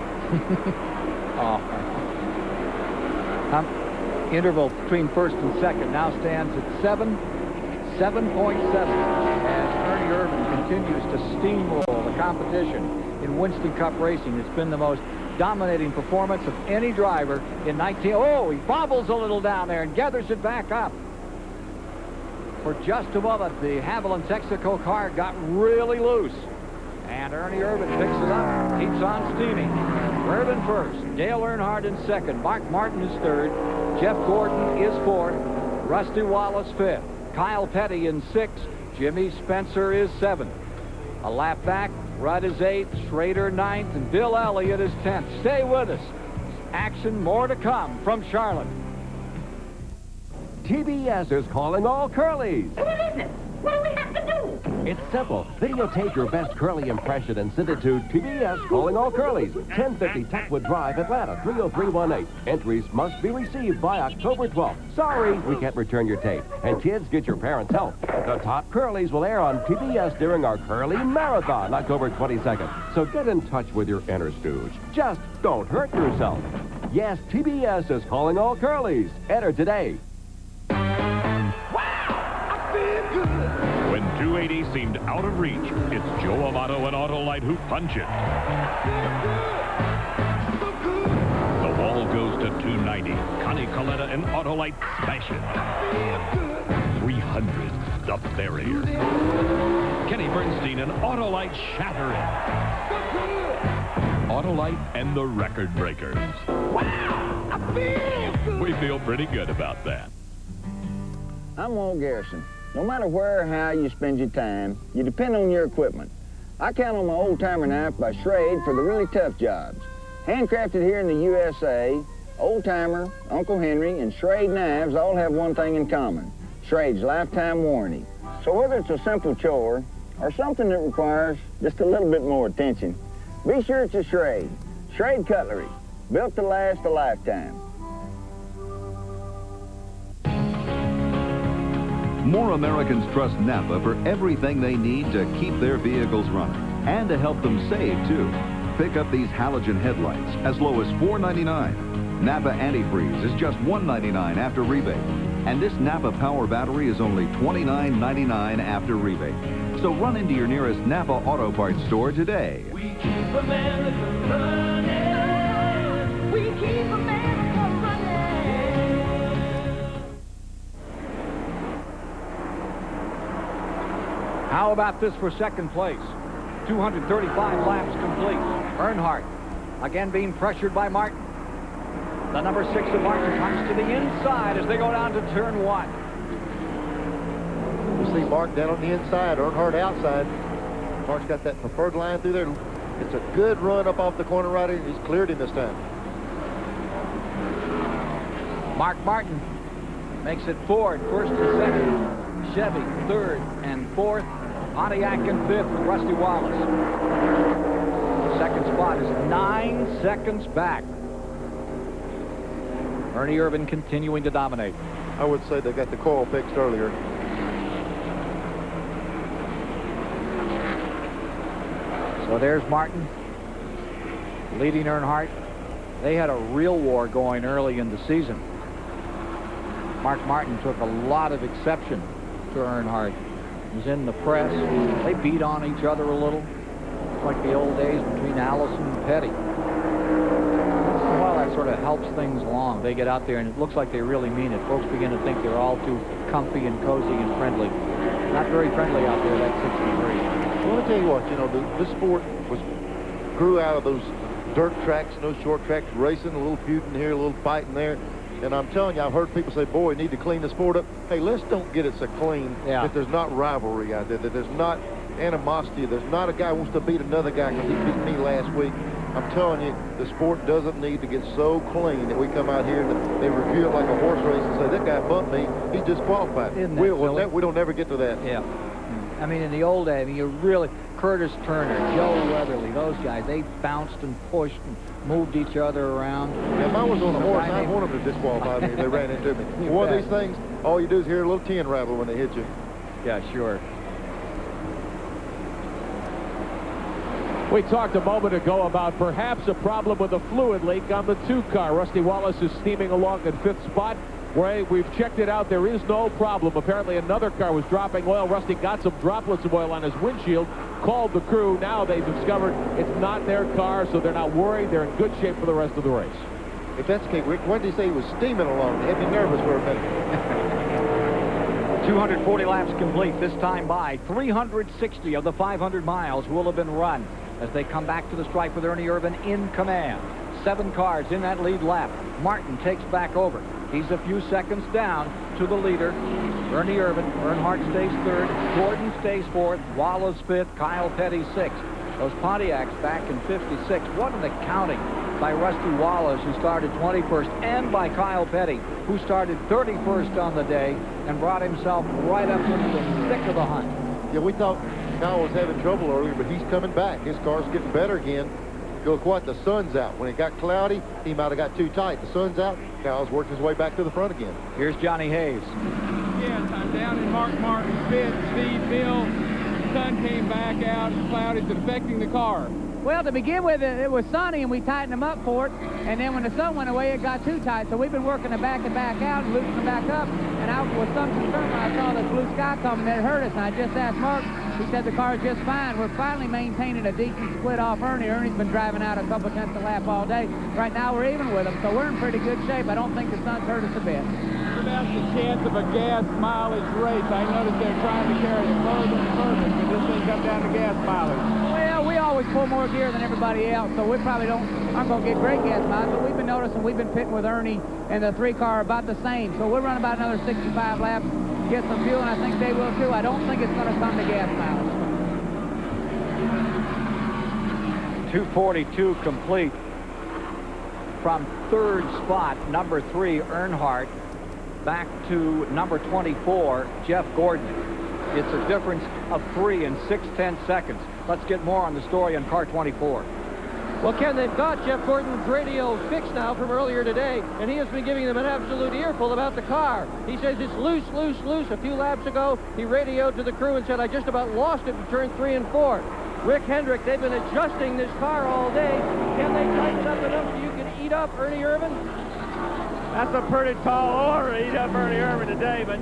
S1: Interval between first and second now stands at 7.7 as Ernie Irvin continues to steamroll the competition in Winston Cup racing. It's been the most dominating performance of any driver in 19. Oh, he bobbles a little down there and gathers it back up. For just a moment, the Haviland Texaco car got really loose. And Ernie Irvin picks it up, keeps on steaming. Irvin first, Dale Earnhardt in second, Mark Martin is third, Jeff Gordon is fourth, Rusty Wallace fifth, Kyle Petty in sixth, Jimmy Spencer is seventh. A lap back, Rudd is 8th, Schrader 9th, and Bill Elliott is 10th. Stay with us. Action more to come from Charlotte.
S21: TBS is calling all Curlies.
S10: What is it? What do we have to do?
S21: It's simple. Videotape your best Curly impression and send it to TBS Calling All Curlies, 1050 Tuckwood Drive, Atlanta, 30318. Entries must be received by October 12th. Sorry, we can't return your tape. And kids, get your parents' help. The top Curlies will air on TBS during our Curly Marathon, October 22nd. So get in touch with your inner stooge. Just don't hurt yourself. Yes, TBS is calling all Curlies. Enter today.
S12: When 280 seemed out of reach, it's Joe Amato and Autolite who punch it. The wall goes to 290. Connie Coletta and Autolite smash it. 300, the barrier. Kenny Bernstein and Autolite shatter it. Autolite and the Record Breakers. Wow, I feel good. We feel pretty good about that.
S22: I'm Walt Garrison. No matter where or how you spend your time, you depend on your equipment. I count on my old-timer knife by Schrade for the really tough jobs. Handcrafted here in the USA, old-timer, Uncle Henry, and Schrade knives all have one thing in common: Schrade's lifetime warranty. So whether it's a simple chore or something that requires just a little bit more attention, be sure it's a Schrade. Schrade cutlery, built to last a lifetime.
S23: More Americans trust Napa for everything they need to keep their vehicles running and to help them save, too. Pick up these halogen headlights as low as $4.99. Napa antifreeze is just $1.99 after rebate. And this Napa power battery is only $29.99 after rebate. So run into your nearest Napa Auto Parts store today.
S10: We keep America running. We keep America running.
S1: How about this for second place? 235 laps complete. Earnhardt again being pressured by Martin. The number 6 of Martin comes to the inside as they go down to turn 1.
S2: You see Martin down on the inside, Earnhardt outside. Martin's got that preferred line through there. It's a good run up off the corner right here. He's cleared him this time.
S1: Mark Martin makes it Ford first and second. Chevy third and fourth. Pontiac in fifth with Rusty Wallace. The second spot is 9 seconds back. Ernie Irvin continuing to dominate.
S2: I would say they got the coil fixed earlier.
S1: So there's Martin leading Earnhardt. They had a real war going early in the season. Mark Martin took a lot of exception to Earnhardt. He was in the press. They beat on each other a little. It's like the old days between Allison and Petty. Well, that sort of helps things along. They get out there, and it looks like they really mean it. Folks begin to think they're all too comfy and cozy and friendly. Not very friendly out there, that 63.
S2: Well, let me tell you what, you know, this sport grew out of those dirt tracks and those short tracks, racing, a little feuding here, a little fighting there. And I'm telling you, I've heard people say, boy, need to clean the sport up. Hey, let's don't get it so clean that there's not rivalry out there, that there's not animosity, there's not a guy who wants to beat another guy because he beat me last week. I'm telling you, the sport doesn't need to get so clean that we come out here and they review it like a horse race and say, that guy bumped me, he's disqualified. We don't ever get to that.
S1: Yeah. I mean, in the old days, you really, Curtis Turner, Joe Weatherly, those guys, they bounced and pushed and moved each other around.
S2: If I was on a horse, I'd want them to disqualify me if they ran into me. One of these things, all you do is hear a little tin rattle when they hit you.
S1: Yeah, sure.
S7: We talked a moment ago about perhaps a problem with a fluid leak on the 2 car. Rusty Wallace is steaming along in 5th spot. We've checked it out. There is no problem. Apparently another car was dropping oil. Rusty got some droplets of oil on his windshield, called the crew. Now they've discovered it's not their car, so they're not worried. They're in good shape for the rest of the race.
S2: If that's the case, Rick, what did he say he was steaming along? He had me nervous for a minute.
S1: 240 laps complete, this time by 360 of the 500 miles will have been run as they come back to the stripe with Ernie Irvan in command. 7 cars in that lead lap. Martin takes back over. He's a few seconds down to the leader, Ernie Irvan. Earnhardt stays 3rd. Gordon stays 4th. Wallace 5th. Kyle Petty 6th. Those Pontiacs back in 56. What an accounting by Rusty Wallace, who started 21st, and by Kyle Petty, who started 31st on the day and brought himself right up into the thick of the hunt.
S2: Yeah, we thought Kyle was having trouble earlier, but he's coming back. His car's getting better again. Look what, the sun's out. When it got cloudy, he might have got too tight. The sun's out. Kyle's working his way back to the front again.
S1: Here's Johnny Hayes.
S5: Yes, I'm down in Mark Martin's pit. Steve, Bill, the sun came back out. The cloud is affecting the car.
S8: Well, to begin with, it was sunny, and we tightened them up for it. And then when the sun went away, it got too tight. So we've been working it back and back out and loosening them back up. And I was some concern when I saw the blue sky coming that it hurt us. And I just asked Mark. He said the car's just fine. We're finally maintaining a decent split off Ernie. Ernie's been driving out a couple tenths a lap all day. Right now, we're even with him. So we're in pretty good shape. I don't think the sun's hurt us a bit.
S5: That's the chance of a gas mileage race. I noticed they're trying to carry it further and further, but this thing comes down to gas mileage.
S8: Well, we always pull more gear than everybody else, so we probably aren't going to get great gas mileage, but we've been noticing we've been pitting with Ernie and the 3 car about the same. So we'll run about another 65 laps, get some fuel, and I think they will too. I don't think it's going to come to gas mileage.
S1: 242 complete. From 3rd spot, number 3, Earnhardt, back to number 24, Jeff Gordon. It's a difference of 3 and 6/10 seconds. Let's get more on the story on car 24.
S3: Well, Ken, they've got Jeff Gordon's radio fixed now from earlier today, and he has been giving them an absolute earful about the car. He says it's loose, loose, loose. A few laps ago, he radioed to the crew and said, I just about lost it in turn 3 and 4. Rick Hendrick, they've been adjusting this car all day. Can they tighten it up enough so you can eat up Ernie Irvan?
S9: That's a pretty tall order to eat up Ernie Irvan today, but,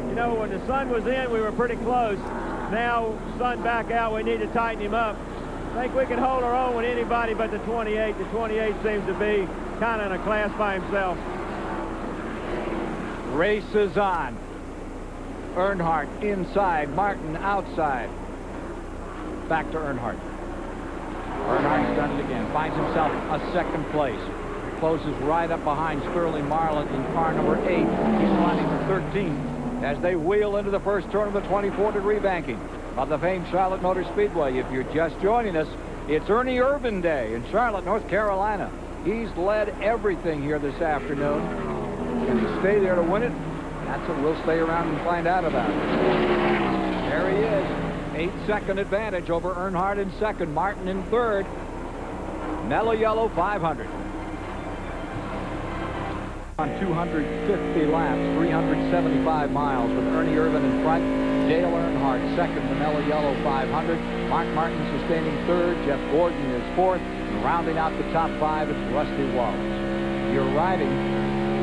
S9: you know, when the sun was in, we were pretty close. Now, sun back out, we need to tighten him up. I think we can hold our own with anybody but the 28. The 28 seems to be kind of in a class by himself.
S1: Race is on. Earnhardt inside, Martin outside. Back to Earnhardt. Earnhardt's done it again. Finds himself a 2nd place. Closes right up behind Sterling Marlin in car number 8. He's running to 13 as they wheel into the first turn of the 24-degree banking of the famed Charlotte Motor Speedway. If you're just joining us, it's Ernie Irvan Day in Charlotte, North Carolina. He's led everything here this afternoon. Can he stay there to win it? That's what we'll stay around and find out about. There he is. 8-second advantage over Earnhardt in 2nd, Martin in 3rd. Mello Yello 500. On 250 laps, 375 miles with Ernie Irvan in front. Dale Earnhardt second, the Mello Yello 500. Mark Martin sustaining third. Jeff Gordon is fourth. And rounding out the top five, it's Rusty Wallace. You're riding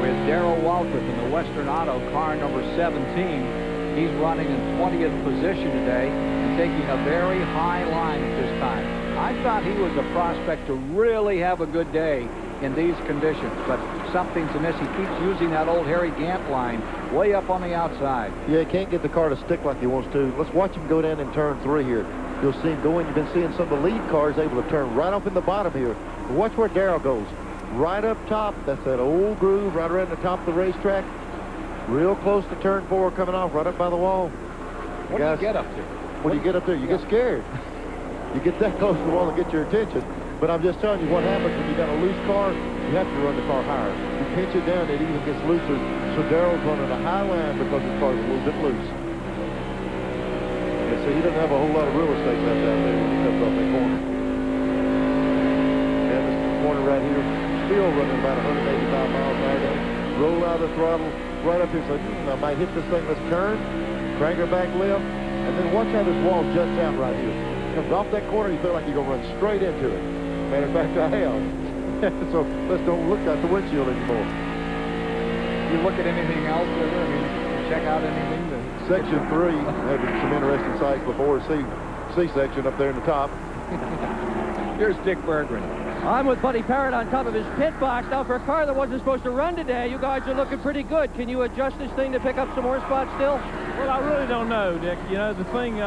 S1: with Darrell Waltrip in the Western Auto car number 17. He's running in 20th position today and taking a very high line at this time. I thought he was a prospect to really have a good day in these conditions, but something's amiss. He keeps using that old Harry Gant line way up on the outside.
S2: Yeah, he can't get the car to stick like he wants to. Let's watch him go down in turn 3 here. You'll see him going. You've been seeing some of the lead cars able to turn right up in the bottom here. But watch where Darrell goes. Right up top. That's that old groove right around the top of the racetrack. Real close to turn 4 coming off right up by the wall.
S1: What do you get up there?
S2: What do you get up there? You get scared. You get that close to the wall to get your attention. But I'm just telling you what happens when you got a loose car. You have to run the car higher. You pinch it down, it even gets looser. So Darrell's running a high line because his car's a little bit loose. Yeah, so he doesn't have a whole lot of real estate left out there when he comes off that corner. And this corner right here, still running about 185 miles an hour. Roll out of the throttle, right up here. So I might hit this thing. Let's turn, crank her back left, and then watch how this wall juts out right here. Comes off that corner, you feel like you're going to run straight into it. Matter of fact, I have. So let's don't look at the windshield anymore.
S1: You look at anything else with it? I mean, check out anything?
S2: Section 3 had some interesting sights before. C section up there in the top.
S1: Here's Dick Berggren.
S3: I'm with Buddy Parrott on top of his pit box. Now, for a car that wasn't supposed to run today, you guys are looking pretty good. Can you adjust this thing to pick up some more spots still?
S5: Well, I really don't know, Dick. You know, the thing is,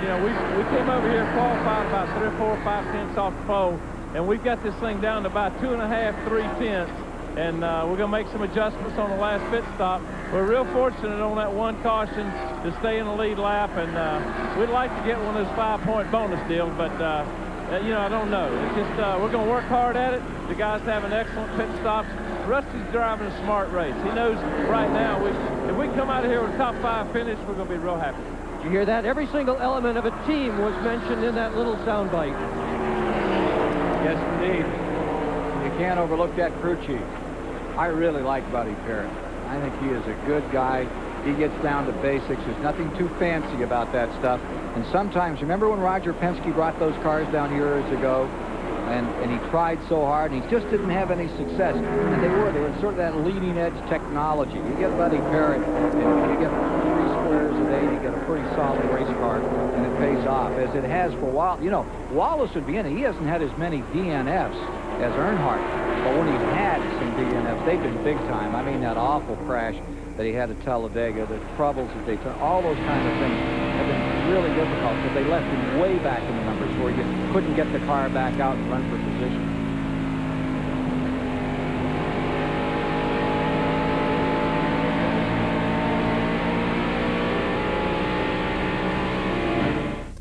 S5: you know, we came over here qualified about 3 or 4 or 5 tenths off the pole, and we've got this thing down to about 2.5, 3 tenths, and we're going to make some adjustments on the last pit stop. We're real fortunate on that one caution to stay in the lead lap, and we'd like to get one of those 5-point bonus deals, but you know, I don't know. It's just we're going to work hard at it. The guys having excellent pit stops. Rusty's driving a smart race. He knows right now if we come out of here with a top 5 finish, we're going to be real happy.
S3: Did you hear that? Every single element of a team was mentioned in that little soundbite.
S1: Yes, indeed. You can't overlook that crew chief. I really like Buddy Parrott. I think he is a good guy. He gets down to basics. There's nothing too fancy about that stuff. And sometimes, remember when Roger Penske brought those cars down years ago? And he tried so hard, and he just didn't have any success. And they were sort of that leading edge technology. You get Buddy Parrott, and you get 3 squares a day, you get a pretty solid race car, and it pays off, as it has for a while. You know, Wallace would be in it. He hasn't had as many DNFs as Earnhardt, but when he's had some DNFs, they've been big time. I mean, that awful crash that he had at Talladega, the troubles that they took, all those kind of things have been really difficult because they left him way back in the numbers where he couldn't get the car back out and run for position.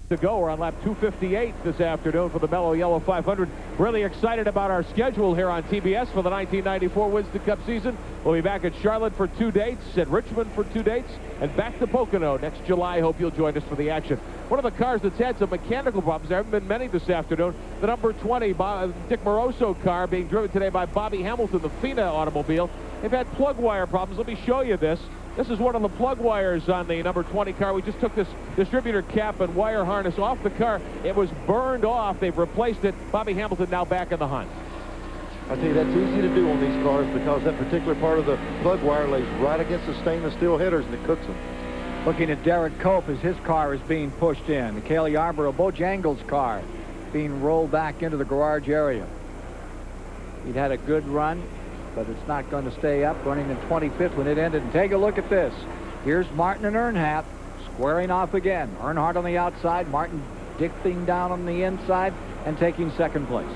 S7: To go. We're on lap 258 this afternoon for the Mello Yello 500. Really excited about our schedule here on TBS for the 1994 Winston Cup season. We'll be back at Charlotte for 2 dates, at Richmond for 2 dates, and back to Pocono next July. Hope you'll join us for the action. One of the cars that's had some mechanical problems, there haven't been many this afternoon, the number 20 Dick Moroso car being driven today by Bobby Hamilton, the FINA automobile. They've had plug wire problems. Let me show you this. This is one of the plug wires on the number 20 car. We just took this distributor cap and wire harness off the car. It was burned off. They've replaced it. Bobby Hamilton now back in the hunt.
S2: I tell you, that's easy to do on these cars because that particular part of the plug wire lays right against the stainless steel headers and it cooks them.
S1: Looking at Derek Cope as his car is being pushed in. The Kale Yarborough, Bojangles' car being rolled back into the garage area. He'd had a good run, but it's not going to stay up, running in 25th when it ended. And take a look at this. Here's Martin and Earnhardt squaring off again. Earnhardt on the outside, Martin dipping down on the inside and taking second place.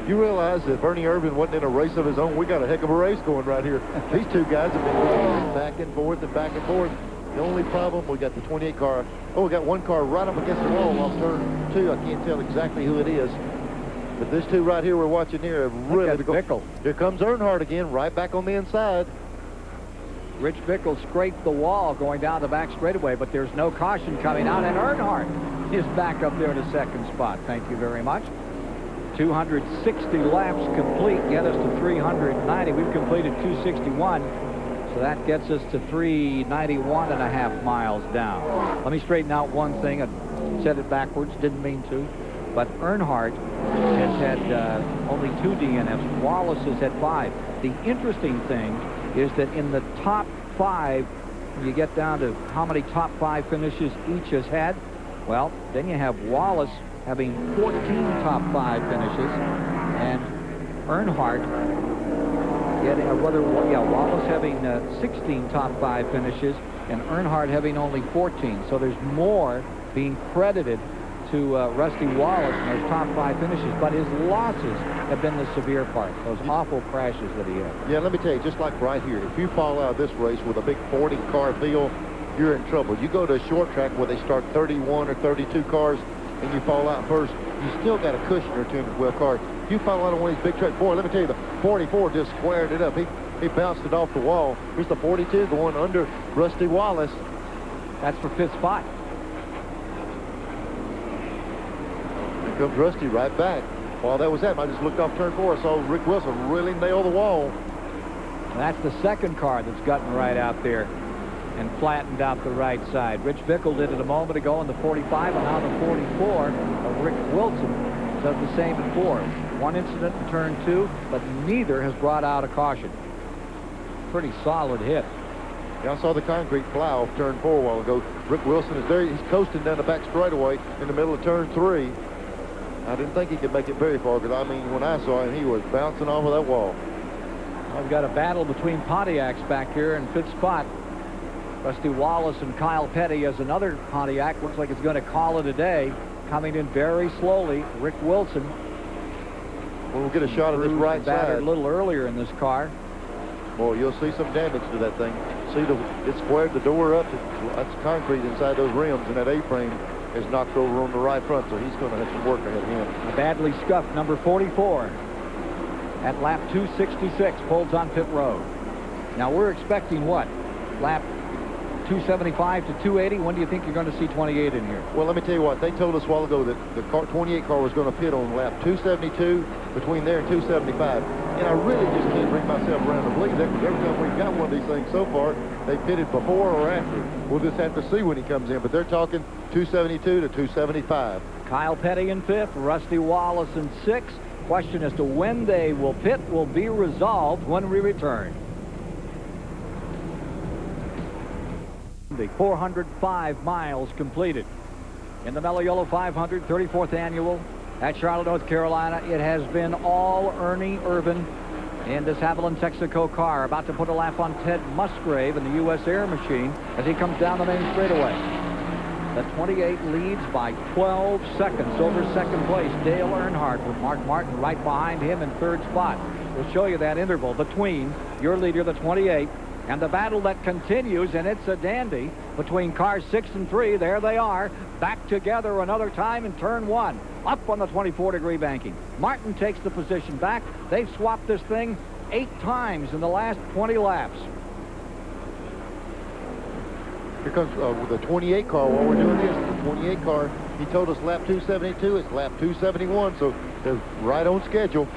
S2: You realize that Bernie Irvin wasn't in a race of his own. We got a heck of a race going right here. These two guys have been going back and forth and back and forth. The only problem, we got the 28 car. Oh, we got one car right up against the wall off turn 2. I can't tell exactly who it is. But this two right here we're watching here have really...
S1: Bickle.
S2: Here comes Earnhardt again, right back on the inside.
S1: Rich Bickle scraped the wall going down the back straightaway, but there's no caution coming out, and Earnhardt is back up there to second spot. Thank you very much. 260 laps complete, get us to 390. We've completed 261. So that gets us to 391.5 miles down. Let me straighten out one thing. I said it backwards, didn't mean to. But Earnhardt has had only 2 DNFs. Wallace has had 5. The interesting thing is that in the top 5, when you get down to how many top 5 finishes each has had, well, then you have Wallace having 14 top 5 finishes, and Earnhardt getting Wallace having 16 top 5 finishes, and Earnhardt having only 14. So there's more being credited to Rusty Wallace in those top 5 finishes, but his losses have been the severe part, those awful crashes that he had.
S2: Yeah, let me tell you, just like right here, if you fall out of this race with a big 40-car field, you're in trouble. You go to a short track where they start 31 or 32 cars, and you fall out first, you still got a cushion or 2 in the 12 cars. You fall out of one of these big tracks, boy, let me tell you, the 44 just squared it up. He bounced it off the wall. Here's the 42 going under Rusty Wallace.
S1: That's for 5th spot.
S2: Here comes Rusty right back. While that was happening, I just looked off turn 4. I saw Rick Wilson really nail the wall.
S1: That's the second car that's gotten right out there and flattened out the right side. Rich Bickle did it a moment ago in the 45, and now the 44 of Rick Wilson does the same in 4. One incident in turn 2, but neither has brought out a caution. Pretty solid hit.
S2: Yeah, I saw the concrete fly off turn 4 a while ago. Rick Wilson is there. He's coasting down the back straightaway in the middle of turn 3. I didn't think he could make it very far, because, I mean, when I saw him, he was bouncing off of that wall.
S1: Well, we've got a battle between Pontiacs back here in 5th spot. Rusty Wallace and Kyle Petty as another Pontiac. Looks like it's going to call it a day. Coming in very slowly, Rick Wilson.
S2: We'll get a shot of this right side.
S1: A little earlier in this car.
S2: Boy, you'll see some damage to that thing. See, it squared the door up. That's concrete inside those rims, and that A-frame is knocked over on the right front, so he's going to have some work ahead of him.
S1: A badly scuffed number 44 at lap 266 pulls on pit road. Now we're expecting what? Lap 275 to 280. When do you think you're going to see 28 in here?
S2: Well, let me tell you what. They told us a while ago that the 28 car was going to pit on lap 272 between there and 275. And I really just can't bring myself around to believe that, because every time we've got one of these things so far, they pitted before or after. We'll just have to see when he comes in. But they're talking 272 to 275.
S1: Kyle Petty in 5th, Rusty Wallace in 6th. Question as to when they will pit will be resolved when we return. The 405 miles completed in the Mello Yello 500, 34th annual at Charlotte, North Carolina. It has been all Ernie Irvan in this Haviland Texaco car, about to put a lap on Ted Musgrave in the U.S. Air Machine as he comes down the main straightaway. The 28 leads by 12 seconds over second place. Dale Earnhardt with Mark Martin right behind him in 3rd spot. We'll show you that interval between your leader, the 28, and the battle that continues, and it's a dandy between cars 6 and 3. There they are, back together another time in turn 1, up on the 24-degree banking. Martin takes the position back. They've swapped this thing 8 times in the last 20 laps.
S2: Here comes with the 28 car. While we're doing this, the 28 car, he told us lap 272. It's lap 271, so they're right on schedule.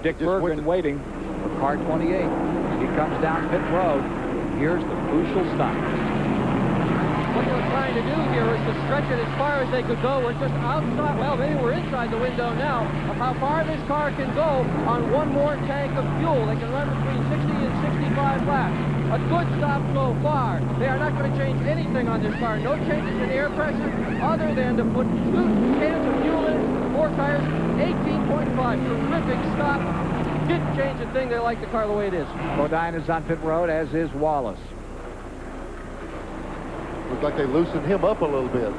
S1: Dick Bergen waiting for car 28. He comes down pit road. Here's the crucial stop.
S3: What they were trying to do here was to stretch it as far as they could go. We're just outside, well, maybe we're inside the window now of how far this car can go on one more tank of fuel. They can run between 60 and 65 laps. A good stop so far. They are not going to change anything on this car. No changes in air pressure other than to put 2 cans of fuel in, 4 tires, 18.5. Terrific stop. Didn't change a thing. They like the car the way it is.
S1: Bodine is on pit road, as is Wallace.
S2: Looks like they loosened him up a little bit.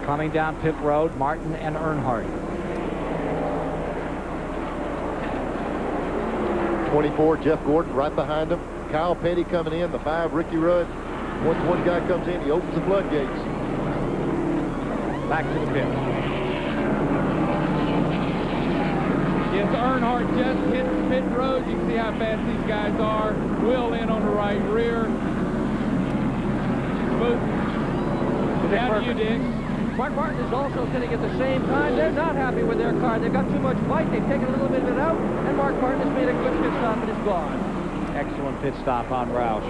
S1: Coming down pit road, Martin and Earnhardt.
S2: 24, Jeff Gordon right behind him. Kyle Petty coming in, the 5, Ricky Rudd. Once one guy comes in, he opens the floodgates.
S1: Back to the pit.
S5: Yes, Earnhardt just hit pit road. You can see how fast these guys are. Will in on the right rear. Down to you, Dick.
S3: Mark Martin is also sitting at the same time. They're not happy with their car. They've got too much fight. They've taken a little bit of it out, and Mark Martin has made a good pit stop and is gone.
S1: Excellent pit stop on Roush.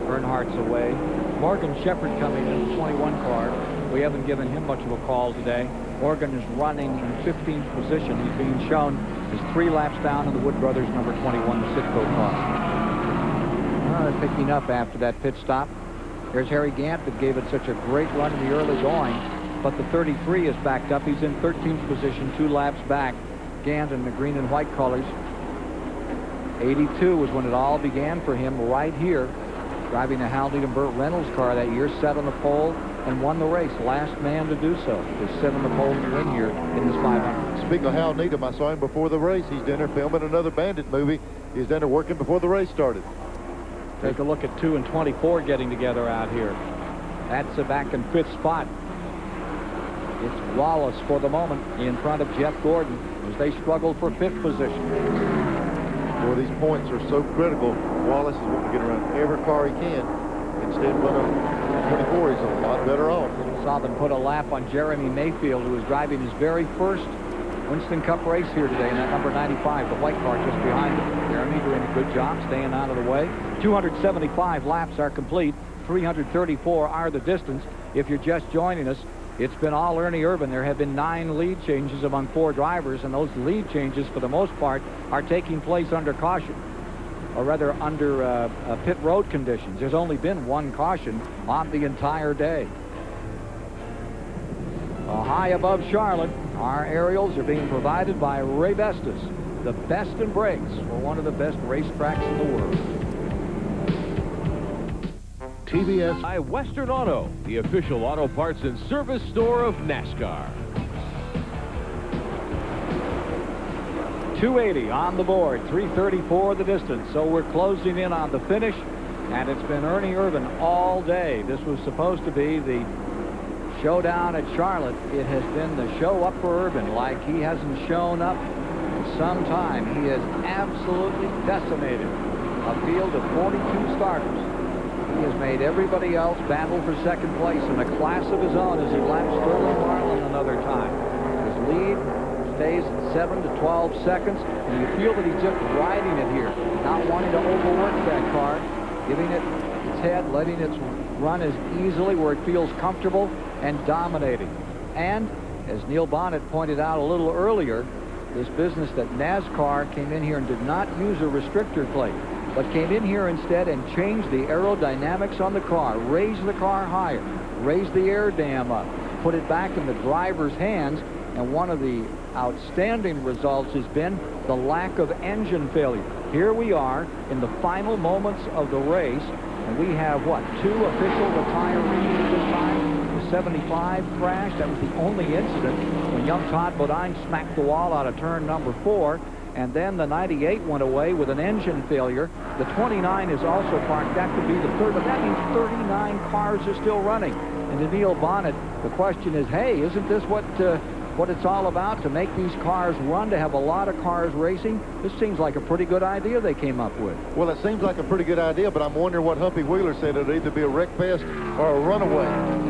S1: Earnhardt's away. Morgan Shepherd coming in, the 21 car. We haven't given him much of a call today. Morgan is running in 15th position. He's being shown as 3 laps down in the Wood Brothers number 21, the Sitco car. They're picking up after that pit stop. Here's Harry Gant that gave it such a great run in the early going, but the 33 is backed up. He's in 13th position, 2 laps back. Gant in the green and white colors. 82 was when it all began for him right here, driving the Hal Needham Burt Reynolds car that year, set on the pole and won the race. Last man to do so. He's set on the pole to win here in this 500.
S2: Speaking of Hal Needham, I saw him before the race. He's down there filming another Bandit movie. He's down there working before the race started.
S1: Take a look at 2 and 24 getting together out here. That's back in 5th spot. It's Wallace for the moment in front of Jeff Gordon as they struggle for 5th position.
S2: Boy, these points are so critical. Wallace is wanting to get around every car he can. Instead of running 24, he's a lot better off.
S1: Saw them put a lap on Jeremy Mayfield, who was driving his very first Winston Cup race here today in that number 95, the white car just behind him. Jeremy doing a good job staying out of the way. 275 laps are complete. 334 are the distance. If you're just joining us, it's been all Ernie Irvan. There have been 9 lead changes among 4 drivers, and those lead changes, for the most part, are taking place under caution, or rather under pit road conditions. There's only been 1 caution on the entire day. High above Charlotte, our aerials are being provided by Ray Vestas, the best in brakes for one of the best racetracks in the world.
S7: TBS by Western Auto, the official auto parts and service store of NASCAR.
S1: 280 on the board, 334 the distance. So we're closing in on the finish, and it's been Ernie Irvan all day. This was supposed to be the showdown at Charlotte. It has been the show up for Irvan like he hasn't shown up in some time. He has absolutely decimated a field of 42 starters. He has made everybody else battle for second place in a class of his own as he laps Sterling Marlin another time. His lead stays at 7 to 12 seconds, and you feel that he's just riding it here, not wanting to overwork that car, giving it its head, letting it run as easily where it feels comfortable, and dominating. And as Neil Bonnet pointed out a little earlier, this business that NASCAR came in here and did not use a restrictor plate, but came in here instead and changed the aerodynamics on the car, raised the car higher, raised the air dam up, put it back in the driver's hands, and one of the outstanding results has been the lack of engine failure. Here we are in the final moments of the race, and we have, what, 2 official retirees at this time? The 75 crash, that was the only incident when young Todd Bodine smacked the wall out of turn number 4. And then the 98 went away with an engine failure. The 29 is also parked. That could be the 3rd, but that means 39 cars are still running. And to Neil Bonnet, the question is, hey, isn't this what it's all about, to make these cars run, to have a lot of cars racing? This seems like a pretty good idea they came up with.
S2: Well, it seems like a pretty good idea, but I'm wondering what Humpy Wheeler said. It'd either be a wreck fest or a runaway.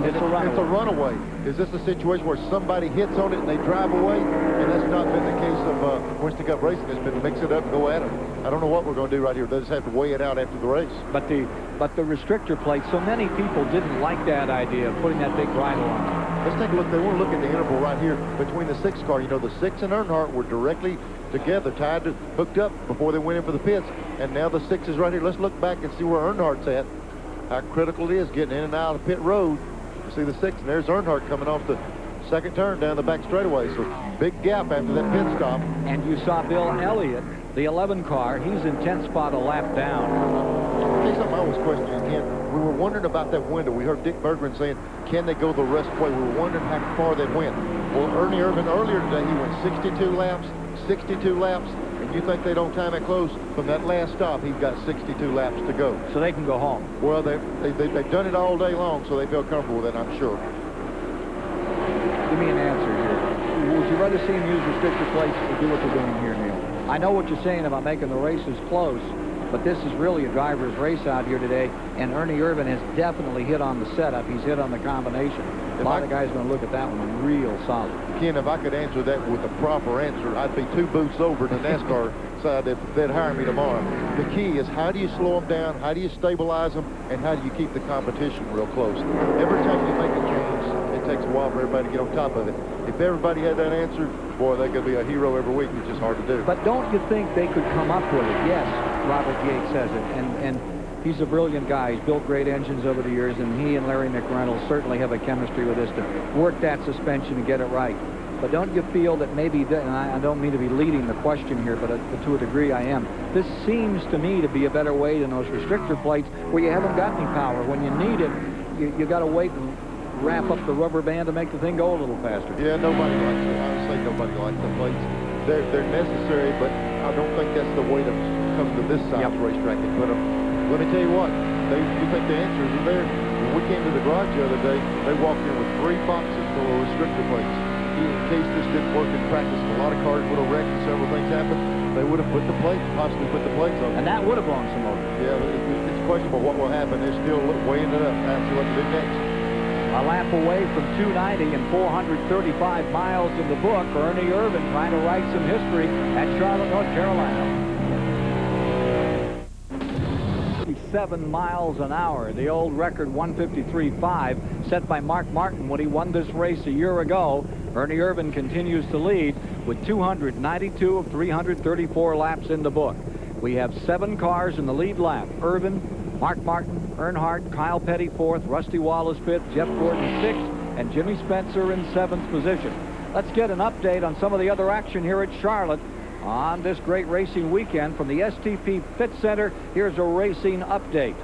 S1: It's a runaway.
S2: It's a runaway. Is this a situation where somebody hits on it and they drive away? And that's not been the case of Winston Cup racing. It's been mix it up and go at them. I don't know what we're going to do right here. They'll just have to weigh it out after the race.
S1: But the restrictor plate, so many people didn't like that idea of putting that big bridle on.
S2: Let's take a look. They want to look at the interval right here between the 6 car. You know, the 6 and Earnhardt were directly together, hooked up before they went in for the pits. And now the 6 is right here. Let's look back and see where Earnhardt's at. How critical it is getting in and out of pit road. You see the 6, and there's Earnhardt coming off the 2nd turn down the back straightaway. So big gap after that pit stop.
S1: And you saw Bill Elliott, the 11 car. He's in 10th spot, a lap down.
S2: I'll tell you something I always question you, Ken. We were wondering about that window. We heard Dick Berggren saying, can they go the rest way? We were wondering how far they went. Well, Ernie Irvan earlier today, he went 62 laps, and you think they don't time it close? From that last stop, he's got 62 laps to go.
S1: So they can go home.
S2: Well, they've done it all day long, so they feel comfortable with it, I'm sure.
S1: Give me an answer here. Would you rather see them use restrictor plates or do what they're doing here, Neil? I know what you're saying about making the races close, But this is really a driver's race out here today, and Ernie Irvan has definitely hit on the setup. He's hit on the combination. A lot of guys are going to look at that one real solid.
S2: Ken, if I could answer that with a proper answer, I'd be 2 booths over to the NASCAR side if they'd hire me tomorrow. The key is, how do you slow them down, how do you stabilize them, and how do you keep the competition real close? Every time you make a change, it takes a while for everybody to get on top of it. If everybody had that answer, boy, they could be a hero every week. It's just hard to do.
S1: But don't you think they could come up with it? Yes, Robert Yates says it, and he's a brilliant guy. He's built great engines over the years, and he and Larry McReynolds certainly have a chemistry with this to work that suspension and get it right. But don't you feel that maybe, and I don't mean to be leading the question here, but to a degree I am, this seems to me to be a better way than those restrictor plates where you haven't got any power. When you need it, you got to wait and wrap up the rubber band to make the thing go a little faster.
S2: Yeah, nobody likes it. Honestly, nobody likes the plates. They're necessary, but I don't think that's the way to come to this size racetrack and put them. Let me tell you what, you think the answers are there. When we came to the garage the other day, they walked in with 3 boxes full of restrictor plates. In case this didn't work in practice, a lot of cars would have wrecked and several things happened. They would have put the plates, possibly put the plates on.
S1: And that would have blown some over.
S2: Yeah, it's questionable what will happen. They're still weighing it up. Now see what to do next.
S1: A lap away from 290 and 435 miles in the book. Ernie Irvan trying to write some history at Charlotte, North Carolina. 7 miles an hour, the old record 153.5 set by Mark Martin when he won this race a year ago. Ernie Irvan continues to lead with 292 of 334 laps in the book. We have 7 cars in the lead lap. Irvan, Mark Martin, Earnhardt, Kyle Petty 4th, Rusty Wallace 5th, Jeff Gordon 6th, and Jimmy Spencer in 7th position. Let's get an update on some of the other action here at Charlotte on this great racing weekend from the STP Pit Center. Here's a racing update.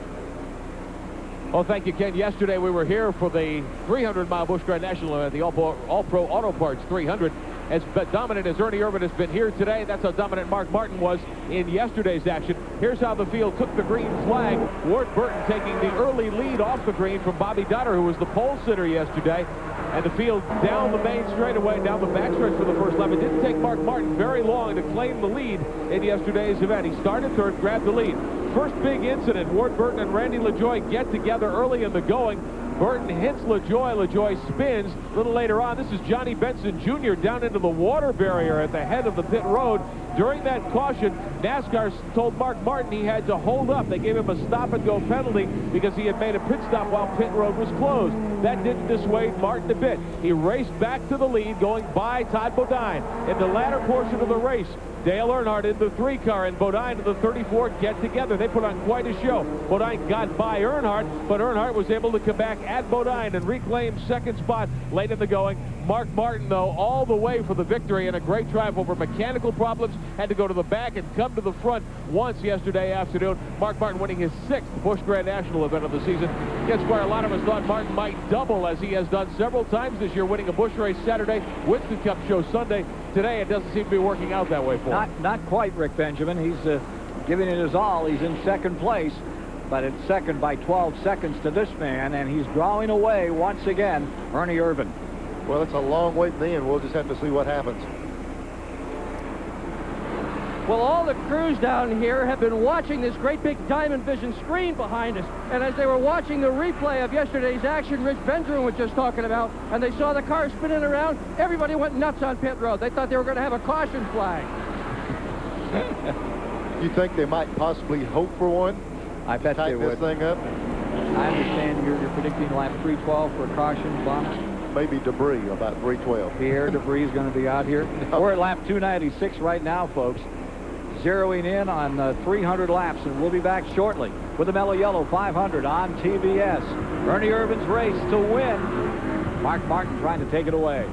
S7: Well, thank you, Ken. Yesterday we were here for the 300-mile Busch Grand National at the All-Pro Auto Parts 300. As dominant as Ernie Irvan has been here today, that's how dominant Mark Martin was in yesterday's action. Here's how the field took the green flag. Ward Burton taking the early lead off the green from Bobby Donner, who was the pole sitter yesterday. And the field down the main straightaway, down the backstretch for the first lap. It didn't take Mark Martin very long to claim the lead in yesterday's event. He started third, grabbed the lead. First big incident, Ward Burton and Randy LaJoie get together early in the going. Burton hits LaJoie. LaJoie spins. A little later on, this is Johnny Benson Jr. down into the water barrier at the head of the pit road. During that caution, NASCAR told Mark Martin he had to hold up. They gave him a stop-and-go penalty because he had made a pit stop while pit road was closed. That didn't dissuade Martin a bit. He raced back to the lead, going by Todd Bodine. In the latter portion of the race, Dale Earnhardt in the 3 car and Bodine in the 34 get together. They put on quite a show. Bodine got by Earnhardt, but Earnhardt was able to come back at Bodine and reclaim second spot late in the going. Mark Martin, though, all the way for the victory and a great drive over mechanical problems. Had to go to the back and come to the front once yesterday afternoon. Mark Martin winning his 6th Busch Grand National event of the season. Gets where a lot of us thought Martin might double, as he has done several times this year, winning a Busch race Saturday, Winston Cup show Sunday. Today, it doesn't seem to be working out that way for him.
S1: Not quite, Rick Benjamin. He's giving it his all. He's in second place, but it's second by 12 seconds to this man, and he's drawing away once again, Ernie Irvan.
S2: Well, it's a long way to the end. We'll just have to see what happens.
S3: Well, all the crews down here have been watching this great big Diamond Vision screen behind us. And as they were watching the replay of yesterday's action Rich Benjamin was just talking about, and they saw the car spinning around, everybody went nuts on pit road. They thought they were going to have a caution flag.
S2: You think they might possibly hope for one?
S1: I bet they would.
S2: Tighten this thing up?
S1: I understand you're predicting lap 312 for a caution, Bob.
S2: Maybe debris, about 312.
S1: The air debris is going to be out here. No. We're at lap 296 right now, folks. Zeroing in on 300 laps, and we'll be back shortly with the Mello Yellow 500 on TBS. Ernie Irvan's race to win. Mark Martin trying to take it away.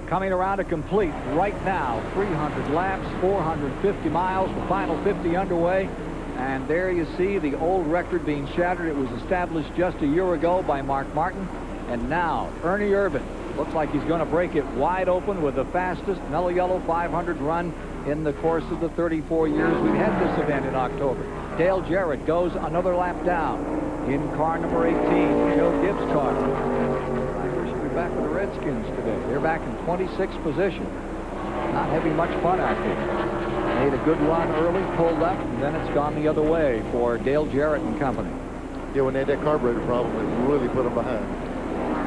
S1: Coming around to complete right now, 300 laps, 450 miles, the final 50 underway. And there you see the old record being shattered. It was established just a year ago by Mark Martin. And now, Ernie Irvan looks like he's going to break it wide open with the fastest Mello Yellow 500 run in the course of the 34 years we've had this event in October. Dale Jarrett goes another lap down in car number 18, Joe Gibbs' car. I should be back with the Redskins today. They're back in 26th position. Not having much fun out there. Made a good run early, pulled up, and then it's gone the other way for Dale Jarrett and company.
S2: Yeah, when they had that carburetor problem, it really put them behind.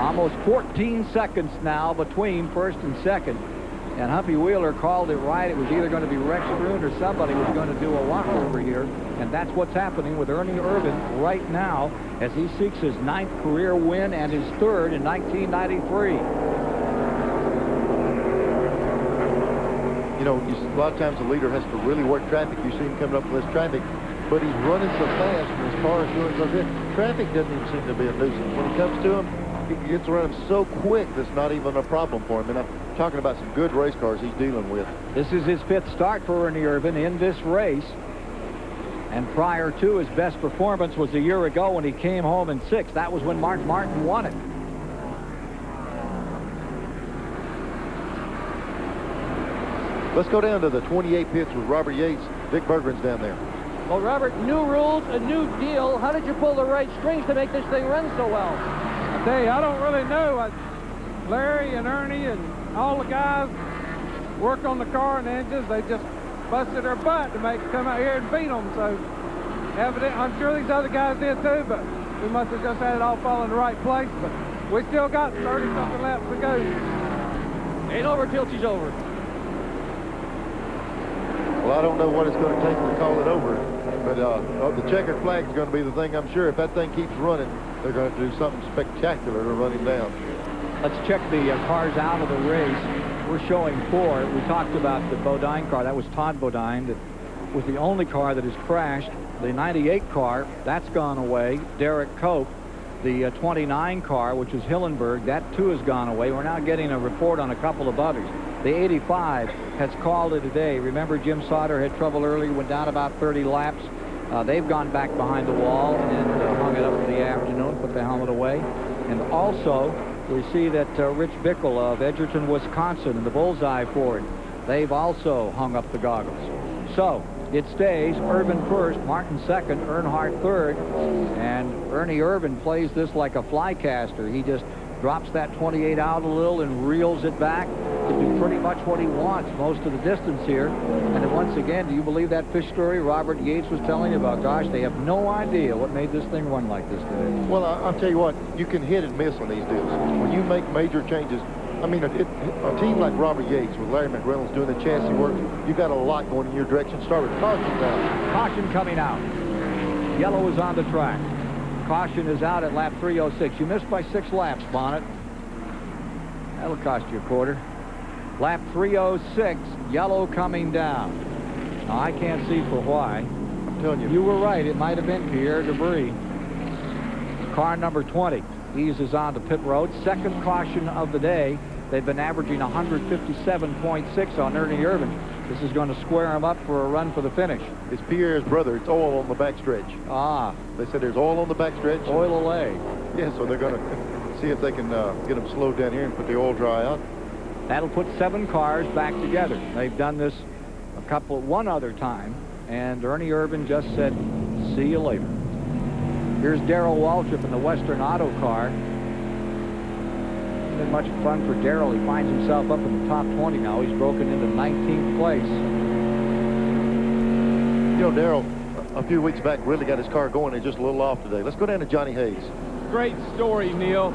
S1: Almost 14 seconds now between first and second. And Humpy Wheeler called it right. It was either going to be Rex Bruin or somebody was going to do a walkover here. And that's what's happening with Ernie Irvan right now as he seeks his 9th career win and his 3rd in 1993.
S2: You know, a lot of times the leader has to really work traffic. You see him coming up with this traffic, but he's running so fast and his car is doing so good. Traffic doesn't even seem to be a nuisance. When it comes to him, he gets around him so quick that's not even a problem for him. And I'm talking about some good race cars he's dealing with.
S1: This is his 5th start for Ernie Irvan in this race. And prior to his best performance was a year ago when he came home in 6th. That was when Mark Martin won it.
S2: Let's go down to the 28 pits with Robert Yates. Dick Berggren's down there.
S3: Well, Robert, new rules, a new deal. How did you pull the right strings to make this thing run so well?
S19: I tell you, I don't really know. Larry and Ernie and all the guys work on the car and the engines. They just busted their butt to come out here and beat them. So, evidently, I'm sure these other guys did too, but we must have just had it all fall in the right place. But we still got 30-something laps to go.
S3: Ain't over till she's over.
S2: Well, I don't know what it's going to take to call it over, but the checkered flag is going to be the thing, I'm sure. If that thing keeps running, they're going to do something spectacular to run him down.
S1: Let's check the cars out of the race. We're showing 4. We talked about the Bodine car. That was Todd Bodine. That was the only car that has crashed. The 98 car, that's gone away. Derek Cope. The 29 car, which is Hillenberg, that too has gone away. We're now getting a report on a couple of others. The 85 has called it a day. Remember, Jim Sauter had trouble early, went down about 30 laps. They've gone back behind the wall and hung it up for the afternoon, put the helmet away. And also, we see that Rich Bickle of Edgerton, Wisconsin, and the Bullseye Ford, they've also hung up the goggles. So, it stays Irvan 1st, Martin 2nd, Earnhardt 3rd, and Ernie Irvan plays this like a flycaster. He just drops that 28 out a little and reels it back to do pretty much what he wants most of the distance here. And then once again, do you believe that fish story Robert Yates was telling you about? Gosh, they have no idea what made this thing run like this today.
S2: Well, I'll tell you what, you can hit and miss on these deals. When you make major changes, I mean, a team like Robert Yates with Larry McReynolds doing the chassis work, you got a lot going in your direction. Start with caution now.
S1: Caution coming out. Yellow is on the track. Caution is out at lap 306. You missed by 6 laps, Bonnet. That'll cost you a quarter. Lap 306, Yellow coming down. Now, I can't see for why.
S2: I'm telling you.
S1: You were right. It might have been Pierre Debris. Car number 20 eases onto pit road. Second caution of the day. They've been averaging 157.6 on Ernie Irvan. This is going to square him up for a run for the finish.
S2: It's Pierre's brother. It's oil on the backstretch.
S1: Ah.
S2: They said there's oil on the backstretch.
S1: Oil away.
S2: Yeah, so they're going to see if they can get them slowed down here and put the oil dry out.
S1: That'll put 7 cars back together. They've done this one other time, and Ernie Irvan just said, see you later. Here's Darrell Waltrip in the Western Auto car. Been much fun for Darrell. He finds himself up in the top 20 now. He's broken into 19th place.
S2: You know, Darrell, a few weeks back, really got his car going. He's just a little off today. Let's go down to Johnny Hayes.
S5: Great story, Neil.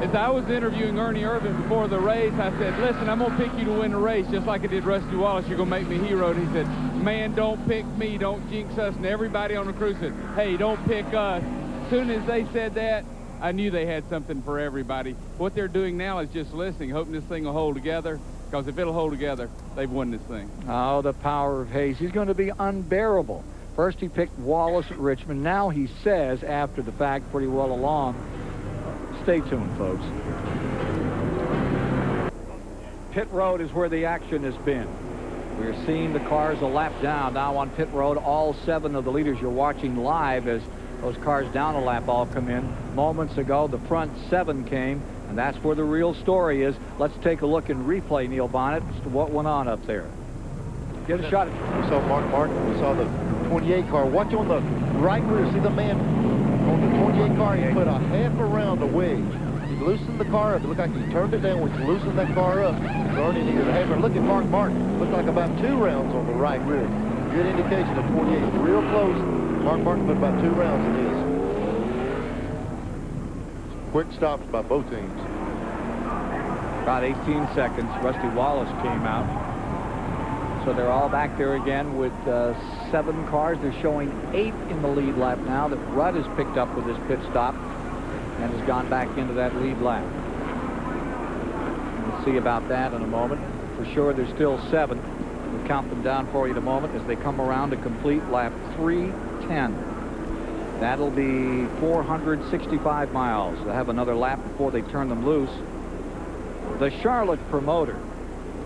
S5: As I was interviewing Ernie Irvan before the race, I said, listen, I'm going to pick you to win the race, just like I did Rusty Wallace. You're going to make me a hero. And he said, man, don't pick me. Don't jinx us. And everybody on the crew said, hey, don't pick us. As soon as they said that, I knew they had something for everybody. What they're doing now is just listening, hoping this thing will hold together, because if it'll hold together, they've won this thing.
S1: Oh, the power of Hayes. He's going to be unbearable. First he picked Wallace at Richmond. Now he says, after the fact, pretty well along, stay tuned, folks. Pit road is where the action has been. We're seeing the cars a lap down now on pit road. All 7 of the leaders you're watching live as those cars down a lap all come in. Moments ago, the front 7 came, and that's where the real story is. Let's take a look and replay, Neil Bonnet, as to what went on up there. Get a shot at it.
S2: We saw Mark Martin. We saw the 28 car. Watch on the right rear. See the man on the 28 car. He put a half around the wedge. He loosened the car up. It looked like he turned it down, which loosened that car up. Ernie needed a hammer. Look at Mark Martin. Looked like about 2 rounds on the right rear. Good indication of 28. Real close. Mark Martin put about 2 rounds in his. Quick stops by both teams.
S1: About 18 seconds. Rusty Wallace came out. So they're all back there again with 7 cars. They're showing 8 in the lead lap now that Rudd has picked up with his pit stop and has gone back into that lead lap. We'll see about that in a moment. For sure, there's still 7. We'll count them down for you in a moment as they come around to complete lap 310. That'll be 465 miles. They'll have another lap before they turn them loose. The Charlotte promoter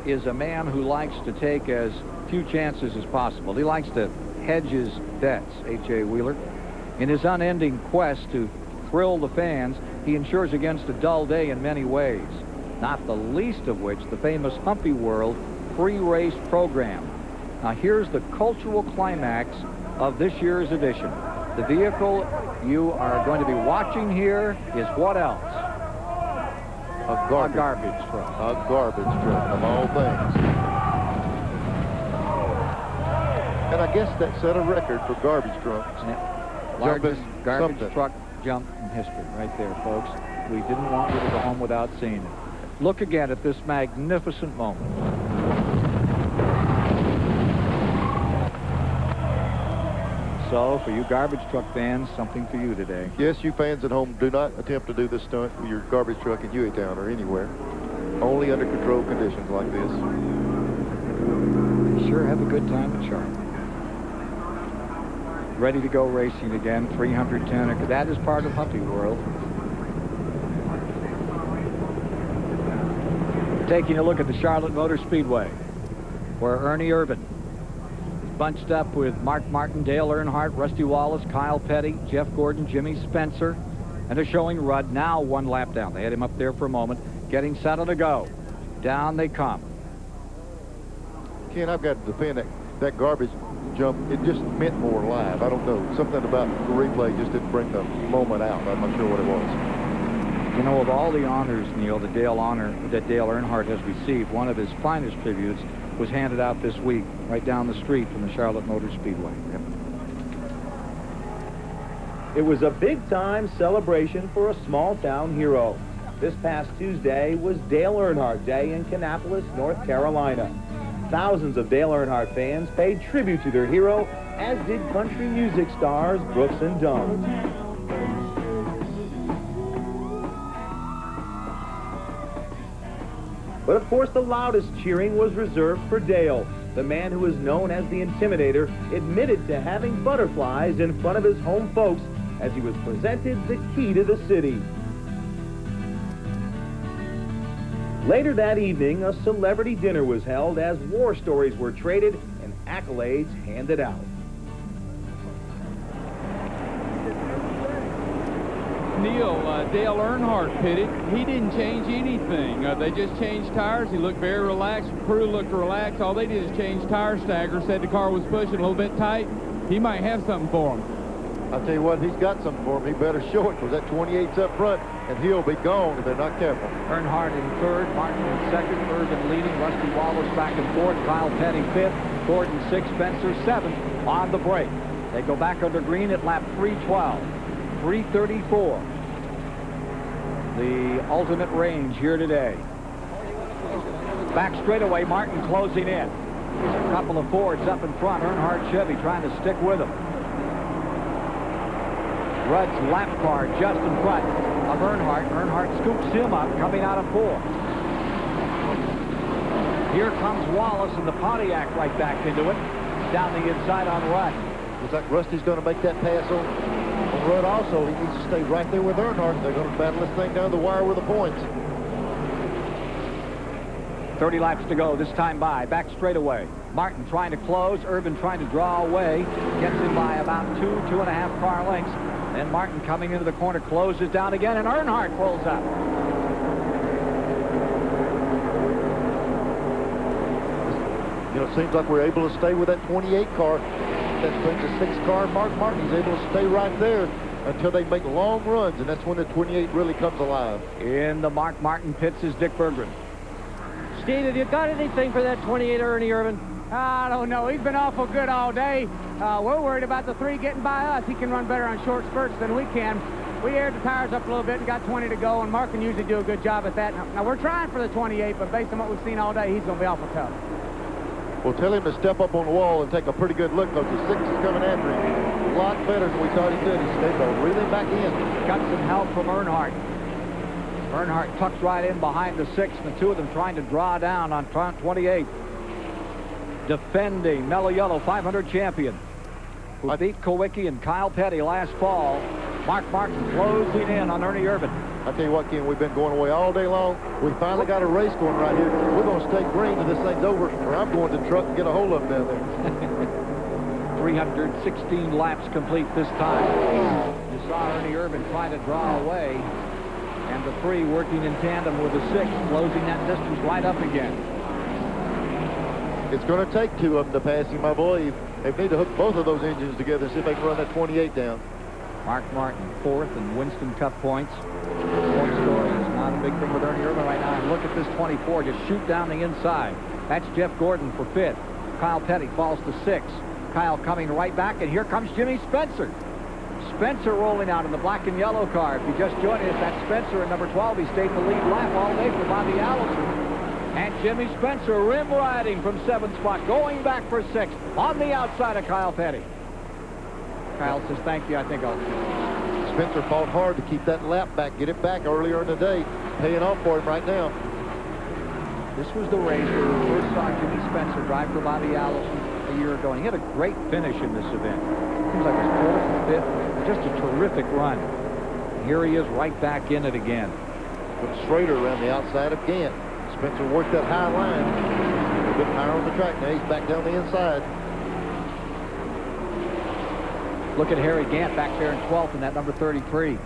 S1: is a man who likes to take as few chances as possible. He likes to hedge his bets, H.A. Wheeler. In his unending quest to thrill the fans, he ensures against a dull day in many ways, not the least of which the famous Humpy World pre-race program. Now here's the cultural climax of this year's edition. The vehicle you are going to be watching here is what else?
S2: A garbage
S1: truck.
S2: A garbage truck, of all things. And I guess that set a record for garbage trucks.
S1: Yeah. Largest garbage truck jump in history right there, folks. We didn't want you to go home without seeing it. Look again at this magnificent moment. So, for you garbage truck fans, something for you today.
S2: Yes, you fans at home, do not attempt to do this stunt with your garbage truck in Hueytown or anywhere. Only under controlled conditions like this.
S1: They sure have a good time at Charlotte. Ready to go racing again, 310. That is part of Humpy World. Taking a look at the Charlotte Motor Speedway, where Ernie Irvin bunched up with Mark Martin, Dale Earnhardt, Rusty Wallace, Kyle Petty, Jeff Gordon, Jimmy Spencer, and they're showing Rudd now 1 lap down. They had him up there for a moment, getting set to go. Down they come.
S2: Ken, I've got to defend that garbage jump. It just meant more live. I don't know. Something about the replay just didn't bring the moment out. I'm not sure what it was.
S1: You know, of all the honors, Neil, that Dale Earnhardt has received, one of his finest tributes was handed out this week right down the street from the Charlotte Motor Speedway. Yep.
S13: It was a big-time celebration for a small-town hero. This past Tuesday was Dale Earnhardt Day in Kannapolis, North Carolina. Thousands of Dale Earnhardt fans paid tribute to their hero, as did country music stars Brooks and Dunn. But of course, the loudest cheering was reserved for Dale. The man who is known as the Intimidator admitted to having butterflies in front of his home folks as he was presented the key to the city. Later that evening, a celebrity dinner was held as war stories were traded and accolades handed out.
S5: Neil, Dale Earnhardt pitted. He didn't change anything. They just changed tires. He looked very relaxed. The crew looked relaxed. All they did is change tire stagger. Said the car was pushing a little bit tight. He might have something for him.
S2: I'll tell you what, he's got something for him. He better show it, because that 28's up front, and he'll be gone if they're not careful.
S1: Earnhardt in third, Martin in second, Irvin leading, Rusty Wallace back and forth, Kyle Petty fifth, Gordon sixth, Spencer seventh on the break. They go back under green at lap 312, 334. The ultimate range here today. Back straightaway, Martin closing in. A couple of Fords up in front. Earnhardt Chevy trying to stick with him. Rudd's lap car just in front of Earnhardt. Earnhardt scoops him up coming out of fourth. Here comes Wallace and the Pontiac right back into it. Down the inside on Rudd.
S2: Looks like Rusty's going to make that pass on Rudd also. He needs to stay right there with Earnhardt. They're going to battle this thing down the wire with the points.
S1: 30 laps to go this time by. Back straightaway. Martin trying to close. Irvin trying to draw away. Gets him by about 2.5 car lengths. Then Martin coming into the corner, closes down again, and Earnhardt pulls up.
S2: You know, it seems like we're able to stay with that 28 car. That brings a 6 car Mark Martin. He's able to stay right there. until they make long runs, and that's when the 28 really comes alive.
S1: In the Mark Martin pits is Dick Berggren.
S3: Steve, have you got anything for that 28 Ernie Irvin?
S8: I don't know. He's been awful good all day. We're worried about the 3 getting by us. He can run better on short spurts than we can. We aired the tires up a little bit and got 20 to go, and Mark can usually do a good job at that. Now we're trying for the 28, but based on what we've seen all day, he's going to be awful tough.
S2: Well, tell him to step up on the wall and take a pretty good look, because the 6 is coming after him. A lot better than we thought he did. He's able to reel him back in.
S1: Got some help from Earnhardt. Earnhardt tucks right in behind the 6, and the 2 of them trying to draw down on 28. Defending Mello Yello 500 champion, who beat Kowicki and Kyle Petty last fall. Mark Martin closing in on Ernie Irvin.
S2: I tell you what, Ken, we've been going away all day long. We finally got a race going right here. We're going to stay green till this thing's over, or I'm going to the truck and get a hold of them down there.
S1: 316 laps complete this time. You saw Ernie Irvin trying to draw away, and the 3 working in tandem with the 6, closing that distance right up again.
S2: It's going to take 2 of them to pass him, I believe. They need to hook both of those engines together and see if they can run that 28 down.
S1: Mark Martin 4th in Winston Cup points. Point story is not a big thing with Ernie Irvin right now. And look at this 24, just shoot down the inside. That's Jeff Gordon for 5th. Kyle Petty falls to 6th. Kyle coming right back, and here comes Jimmy Spencer. Spencer rolling out in the black and yellow car. If you just joined us, that's Spencer in number 12. He stayed in the lead lap all day for Bobby Allison. And Jimmy Spencer rim riding from 7th spot, going back for 6th on the outside of Kyle Petty. Kyle says, thank you, I think I'll...
S2: Spencer fought hard to keep that lap back, get it back earlier in the day. Paying off for him right now.
S1: This was the race where we first saw Jimmy Spencer drive for Bobby Allison a year ago, and he had a great finish in this event. Seems like it was 4th and 5th, just a terrific run. And here he is right back in it again.
S2: With Schrader around the outside of Gant. Spencer worked that high line. A bit higher on the track. Now he's back down the inside.
S1: Look at Harry Gant back there in 12th in that number 33.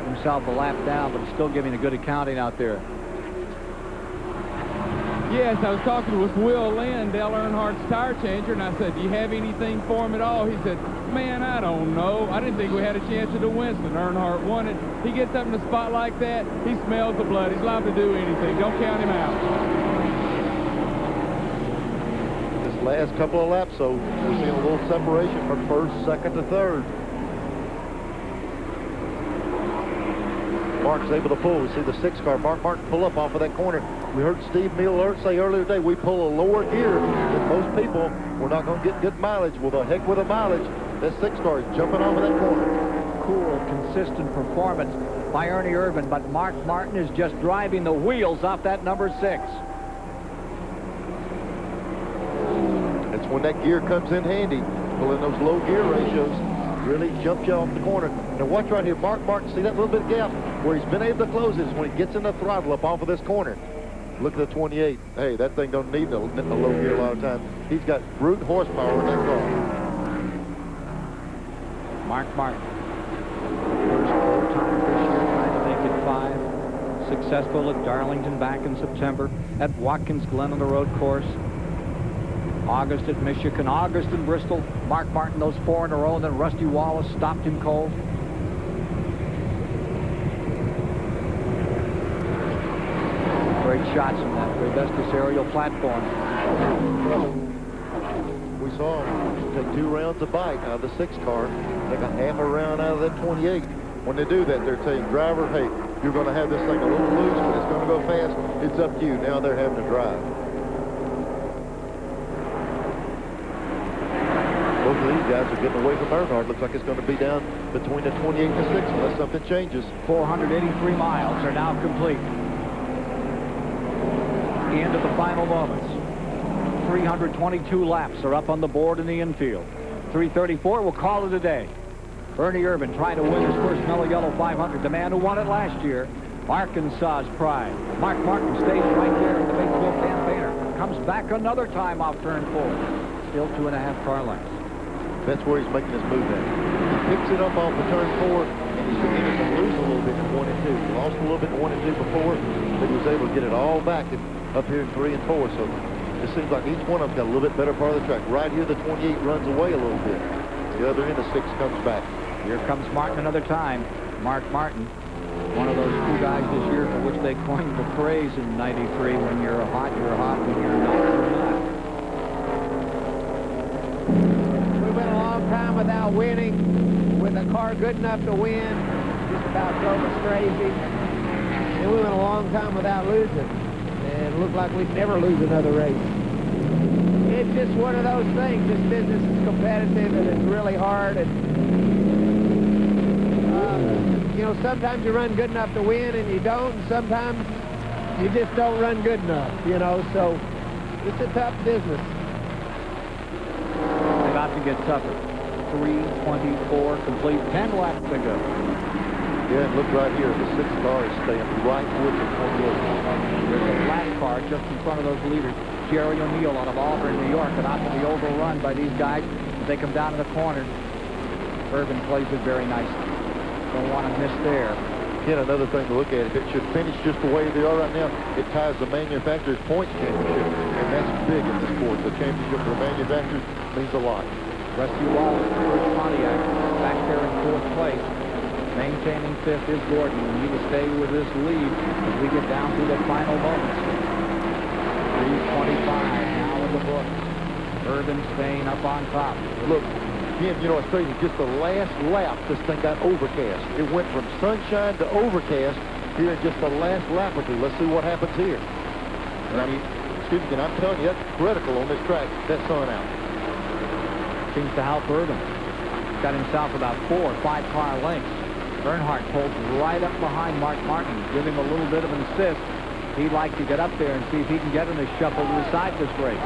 S1: Himself a lap down, but he's still giving a good accounting out there.
S5: Yes, I was talking with Will Lynn, Dale Earnhardt's tire changer, and I said, do you have anything for him at all? He said, man, I don't know. I didn't think we had a chance at the Winston. Earnhardt won it. He gets up in a spot like that, he smells the blood. He's liable to do anything. Don't count him out.
S2: This last couple of laps, so we're seeing a little separation from 1st, 2nd to 3rd. Mark's able to pull. We see the 6 car, Mark Martin, pull up off of that corner. We heard Steve Miller say earlier today, we pull a lower gear than most people. We're not going to get good mileage. Well, the heck with the mileage. That 6 car is jumping off of that corner.
S1: Cool, consistent performance by Ernie Irvin, but Mark Martin is just driving the wheels off that number 6.
S2: It's when that gear comes in handy. Pulling those low gear ratios really jumps you off the corner. Now watch right here. Mark Martin, see that little bit of gap where he's been able to close it is when he gets in the throttle up off of this corner. Look at the 28. Hey, that thing don't need a low gear a lot of times. He's got brute horsepower in that car.
S1: Mark Martin. First full time this year, trying to make it 5. Successful at Darlington back in September. At Watkins Glen on the road course. August at Michigan. August in Bristol. Mark Martin, those 4 in a row, and then Rusty Wallace stopped him cold. Great shots from that Rebestis aerial platform.
S2: We saw him take 2 rounds of bite out of the 6 car, take a half a round out of that 28. When they do that, they're saying, driver, hey, you're going to have this thing a little loose, but it's going to go fast. It's up to you. Now they're having to drive. Both of these guys are getting away from Earnhardt. Looks like it's going to be down between the 28 and the 6 unless something changes.
S1: 483 miles are now complete. Into the final moments. 322 laps are up on the board in the infield. 334 will call it a day. Ernie Irvin trying to win his first Mello Yello 500. The man who won it last year. Arkansas's pride. Mark Martin stays right there in the Batesville campaigner. Comes back another time off turn 4. Still 2.5 car lengths.
S2: That's where he's making his move at. He picks it up off of turn 4, and he's beginning to lose a little bit in 1 and 2. He lost a little bit in 1 and 2 before, but he was able to get it all back up here in 3 and 4. So it seems like each one of them got a little bit better part of the track. Right here, the 28 runs away a little bit. The other end, the 6 comes back.
S1: Here comes Martin another time. Mark Martin, one of those two guys this year for which they coined the phrase in '93, when you're hot, you're hot. When you're not, you're not.
S14: We went a long time without winning. With a car good enough to win, just about drove us crazy. And we went a long time without losing. And it looked like we'd never lose another race. It's just one of those things. This business is competitive and it's really hard. And you know, sometimes you run good enough to win and you don't, and sometimes you just don't run good enough, you know, so it's a tough business.
S1: About to get tougher. 3:24 complete, 10 laps to go.
S2: Yeah, and look right here, the 6th car is staying right with the Formula.
S1: There's a black car just in front of those leaders. Jerry O'Neill out of Auburn, New York, about to be overrun by these guys as they come down to the corner. Irvin plays it very nicely. Don't want to miss there.
S2: Again, another thing to look at, if it should finish just the way they are right now, it ties the manufacturer's points championship, and that's big in the sport. The championship for the manufacturers means a lot.
S1: Rusty Wallace, George Pontiac, back there in 4th place. Maintaining 5th is Gordon. We need to stay with this lead as we get down to the final moments. 3:25 now in the books. Irvin staying up on top.
S2: Look, again, you know, it's crazy. Just the last lap, this thing got overcast. It went from sunshine to overcast here in just the last lap or two. Let's see what happens here. And I'm telling you, that's critical on this track, that sun out.
S1: Seems to help Irvin. Got himself about 4 or 5 car lengths. Earnhardt pulls right up behind Mark Martin, give him a little bit of an assist. He'd like to get up there and see if he can get in the shuffle to decide this race.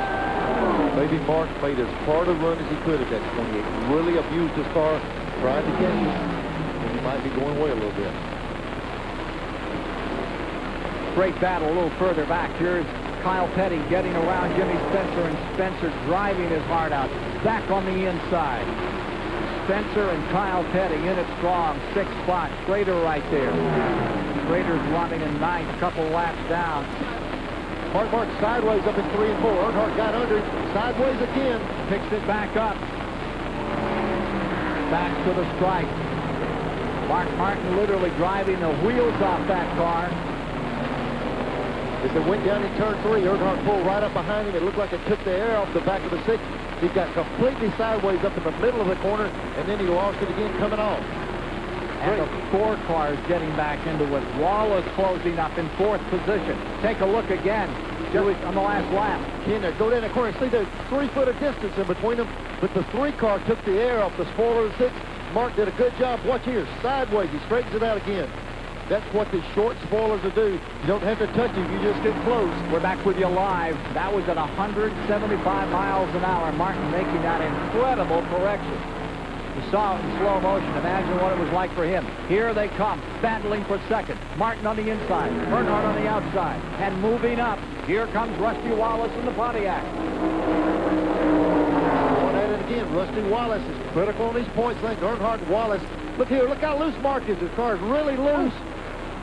S2: Maybe Mark made as hard a run as he could at that 28. Really abused his car, tried to catch it, and he might be going away a little bit.
S1: Great battle a little further back. Here's Kyle Petty getting around Jimmy Spencer, and Spencer driving his heart out. Back on the inside. Spencer and Kyle Petty in it strong. 6th spot. Schrader right there. Schrader's running in 9th, couple laps down.
S2: Mark sideways up in 3 and 4. Earnhardt got under it, sideways again.
S1: Picks it back up. Back to the stripe. Mark Martin literally driving the wheels off that car.
S2: As it went down in turn 3, Earnhardt pulled right up behind him. It looked like it took the air off the back of the 6th. He got completely sideways up in the middle of the corner, and then he lost it again coming off.
S1: And the 4 cars getting back into it. Wallace closing up in 4th position. Take a look again, just on the last lap.
S2: Ken, go down the corner. See, there's 3 foot of distance in between them, but the 3 car took the air off the spoiler of the 6th. Mark did a good job. Watch here, sideways. He straightens it out again. That's what the short spoilers will do. You don't have to touch it. You just get close.
S1: We're back with you live. That was at 175 miles an hour. Martin making that incredible correction. You saw it in slow motion. Imagine what it was like for him. Here they come, battling for 2nd. Martin on the inside, Earnhardt on the outside, and moving up. Here comes Rusty Wallace in the Pontiac.
S2: Going at it again. Rusty Wallace is critical on these points. Like Earnhardt, Wallace. Look here. Look how loose Mark is. His car is really loose.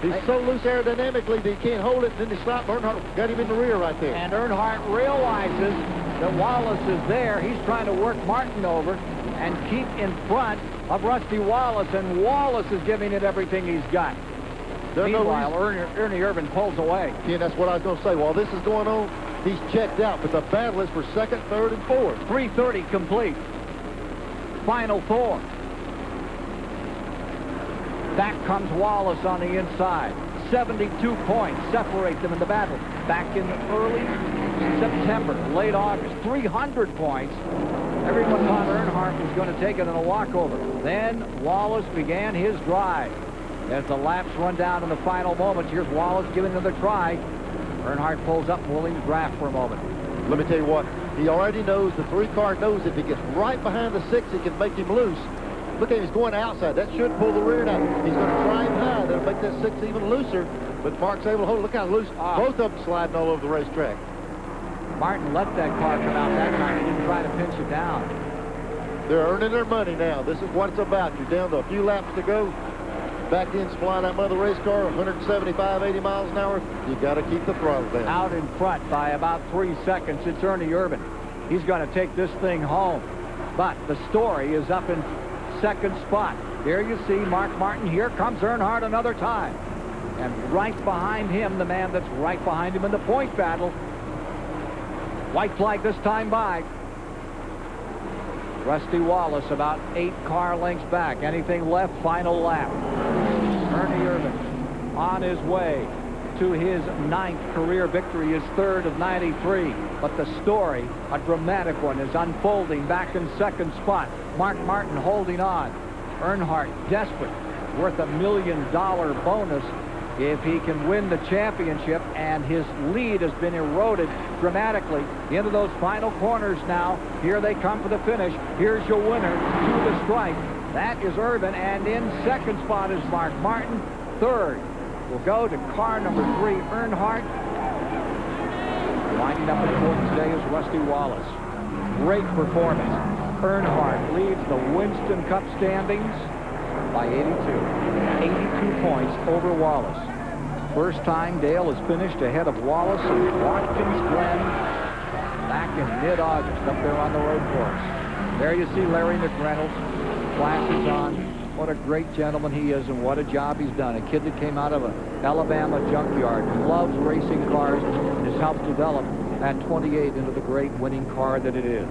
S2: He's so loose aerodynamically that he can't hold it, and then he stopped. Earnhardt got him in the rear right there.
S1: And Earnhardt realizes that Wallace is there. He's trying to work Martin over and keep in front of Rusty Wallace, and Wallace is giving it everything he's got. Meanwhile, Ernie Irvin pulls away.
S2: Yeah, that's what I was going to say. While this is going on, he's checked out, but the battle is for 2nd, 3rd, and 4th.
S1: 3:30 complete. Final 4. Back comes Wallace on the inside. 72 points separate them in the battle. Back in early September, late August, 300 points. Everyone thought Earnhardt was going to take it in a walkover. Then Wallace began his drive. As the laps run down in the final moments, here's Wallace giving another try. Earnhardt pulls up, willing to draft for a moment.
S2: Let me tell you what, he already knows, the 3 car knows if he gets right behind the 6, he can make him loose. Look at him, he's going outside. That should pull the rear down. He's going to try him high. That'll make that 6 even looser. But Mark's able to hold it. Look how loose. Both of them sliding all over the racetrack.
S1: Martin let that car come out that time. He didn't try to pinch it down.
S2: They're earning their money now. This is what it's about. You're down to a few laps to go. Back end's flying that mother race car, 175, 80 miles an hour. You got to keep the throttle down.
S1: Out in front by about 3 seconds, it's Ernie Irvin. He's going to take this thing home. But the story is up in 2nd spot. Here you see Mark Martin. Here comes Earnhardt another time. And right behind him, the man that's right behind him in the point battle. White flag this time by Rusty Wallace, about 8 car lengths back. Anything left, final lap. Ernie Irvan on his way to his 9th career victory, his 3rd of 93. But the story, a dramatic one, is unfolding back in 2nd spot. Mark Martin holding on. Earnhardt desperate, worth $1 million bonus if he can win the championship, and his lead has been eroded dramatically into those final corners now. Here they come for the finish. Here's your winner to the stripe. That is Irvan, and in 2nd spot is Mark Martin. 3rd will go to car number 3, Earnhardt. Winding up in 4th today is Rusty Wallace. Great performance. Earnhardt leads the Winston Cup standings by 82. 82 points over Wallace. First time Dale has finished ahead of Wallace and Watkins Glen back in mid-August up there on the road course. There you see Larry McReynolds. Flashes on. What a great gentleman he is, and what a job he's done. A kid that came out of an Alabama junkyard, loves racing cars, and has helped develop at 28 into the great winning car that it is.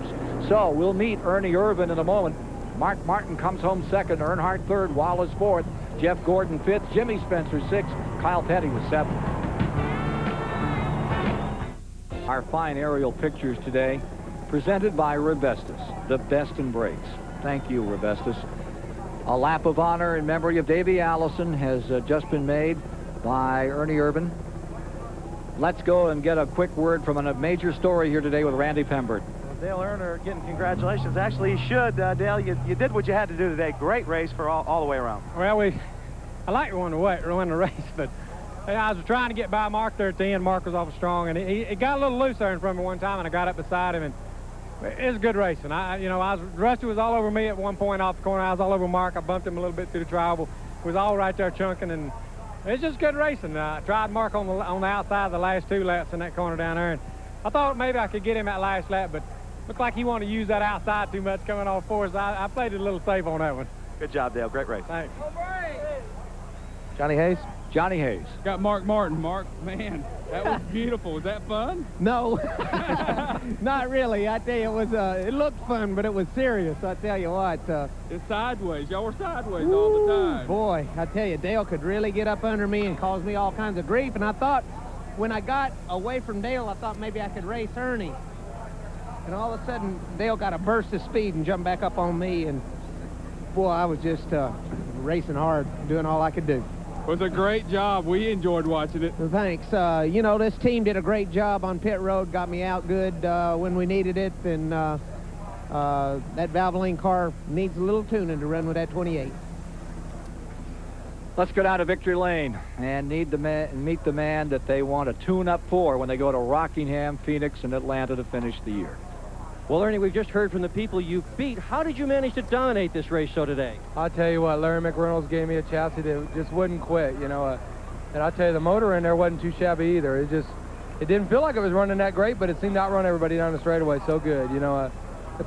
S1: So we'll meet Ernie Irvan in a moment. Mark Martin comes home 2nd, Earnhardt 3rd, Wallace 4th, Jeff Gordon 5th, Jimmy Spencer 6th, Kyle Petty was 7th. Our fine aerial pictures today presented by Revestus, the best in brakes. Thank you, Revestus. A lap of honor in memory of Davey Allison has just been made by Ernie Irvan. Let's go and get a quick word from a major story here today with Randy Pembert.
S11: Dale Earnhardt getting congratulations. Actually, you should, Dale. You did what you had to do today. Great race for all the way around.
S4: Well, I like to win the race, but I was trying to get by Mark there at the end. Mark was awful strong, and he got a little loose there in front of me one time, and I got up beside him, and it was a good racing. Rusty was all over me at one point off the corner. I was all over Mark. I bumped him a little bit through the tribal. Was all right there chunking, and it's just good racing. I tried Mark on the outside the last 2 laps in that corner down there, and I thought maybe I could get him that last lap, but looked like he wanted to use that outside too much coming off force. I played it a little safe on that one.
S11: Good job, Dale. Great race.
S4: Thanks.
S11: Johnny Hayes?
S1: Johnny Hayes.
S5: Got Mark Martin. Mark, man, that was beautiful. Was that fun?
S15: No, not really. I tell you, it looked fun, but it was serious. I tell you what.
S5: It's sideways. Y'all were sideways all the time.
S15: Boy, I tell you, Dale could really get up under me and cause me all kinds of grief. And I thought, when I got away from Dale, I thought maybe I could race Ernie. And all of a sudden, Dale got a burst of speed and jumped back up on me. And, boy, I was just racing hard, doing all I could do.
S5: It was a great job. We enjoyed watching it.
S15: Well, thanks. This team did a great job on pit road, got me out good when we needed it. And that Valvoline car needs a little tuning to run with that 28.
S1: Let's go down to Victory Lane and meet the man that they want to tune up for when they go to Rockingham, Phoenix, and Atlanta to finish the year.
S3: Well, Ernie, we've just heard from the people you beat. How did you manage to dominate this race so today?
S6: I'll tell you what, Larry McReynolds gave me a chassis that just wouldn't quit, and I'll tell you, the motor in there wasn't too shabby either. It didn't feel like it was running that great, but it seemed to outrun everybody down the straightaway so good. The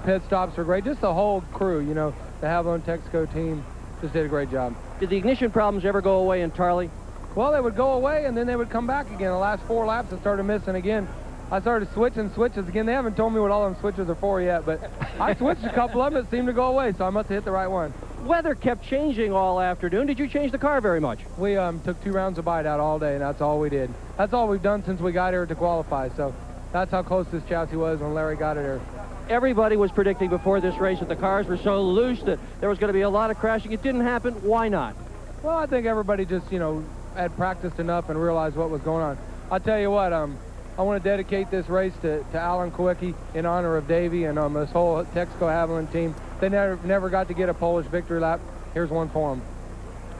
S6: pit stops were great. Just the whole crew, the Havilland Texaco team just did a great job.
S3: Did the ignition problems ever go away in Tarley?
S6: Well, they would go away, and then they would come back again. The last 4 laps, I started missing again. I started switching switches again. They haven't told me what all them switches are for yet, but I switched a couple of them. It seemed to go away, so I must have hit the right one.
S3: Weather kept changing all afternoon. Did you change the car very much?
S6: We took 2 rounds of bite out all day, and that's all we did. That's all we've done since we got here to qualify, so that's how close this chassis was when Larry got it here.
S3: Everybody was predicting before this race that the cars were so loose that there was going to be a lot of crashing. It didn't happen. Why not?
S6: Well, I think everybody just, had practiced enough and realized what was going on. I'll tell you what, I want to dedicate this race to Alan Kowicki in honor of Davey and this whole Texaco Havilland team. They never got to get a Polish victory lap. Here's one for them.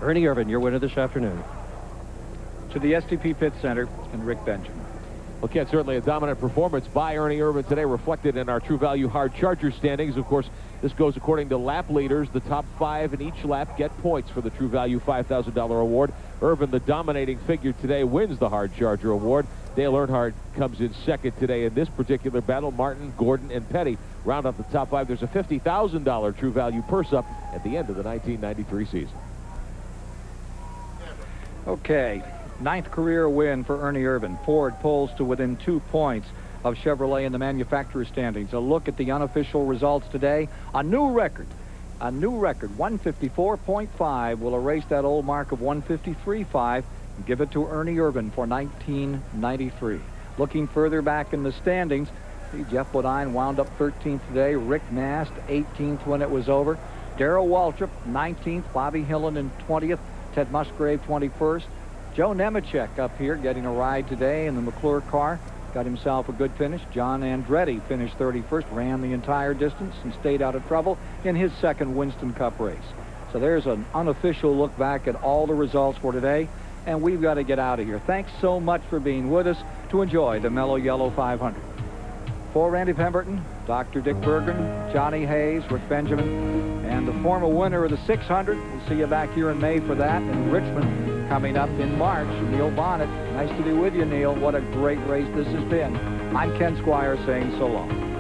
S3: Ernie Irvan, your winner this afternoon.
S1: To the STP Pit Center and Rick Benjamin.
S7: Well, Ken, certainly a dominant performance by Ernie Irvan today, reflected in our True Value Hard Charger standings. Of course, this goes according to lap leaders. The top 5 in each lap get points for the True Value $5,000 award. Irvan, the dominating figure today, wins the Hard Charger award. Dale Earnhardt comes in second today in this particular battle. Martin, Gordon, and Petty round out the top 5. There's a $50,000 true value purse up at the end of the 1993 season.
S1: Okay, 9th career win for Ernie Irvan. Ford pulls to within 2 points of Chevrolet in the manufacturer's standings. A look at the unofficial results today. A new record, 154.5 will erase that old mark of 153.5 and give it to Ernie Irvan for 1993. Looking further back in the standings, see Jeff Bodine wound up 13th today. Rick Mast 18th when it was over. Darrell Waltrip 19th. Bobby Hillen in 20th. Ted Musgrave 21st. Joe Nemechek up here getting a ride today in the McClure car. Got himself a good finish. John Andretti finished 31st, ran the entire distance and stayed out of trouble in his second Winston Cup race. So there's an unofficial look back at all the results for today, and we've got to get out of here. Thanks so much for being with us to enjoy the Mello Yello 500. For Randy Pemberton, Dr. Dick Bergen, Johnny Hayes, Rick Benjamin, and the former winner of the 600. We'll see you back here in May for that in Richmond. Coming up in March, Neil Bonnet. Nice to be with you, Neil. What a great race this has been. I'm Ken Squire saying so long.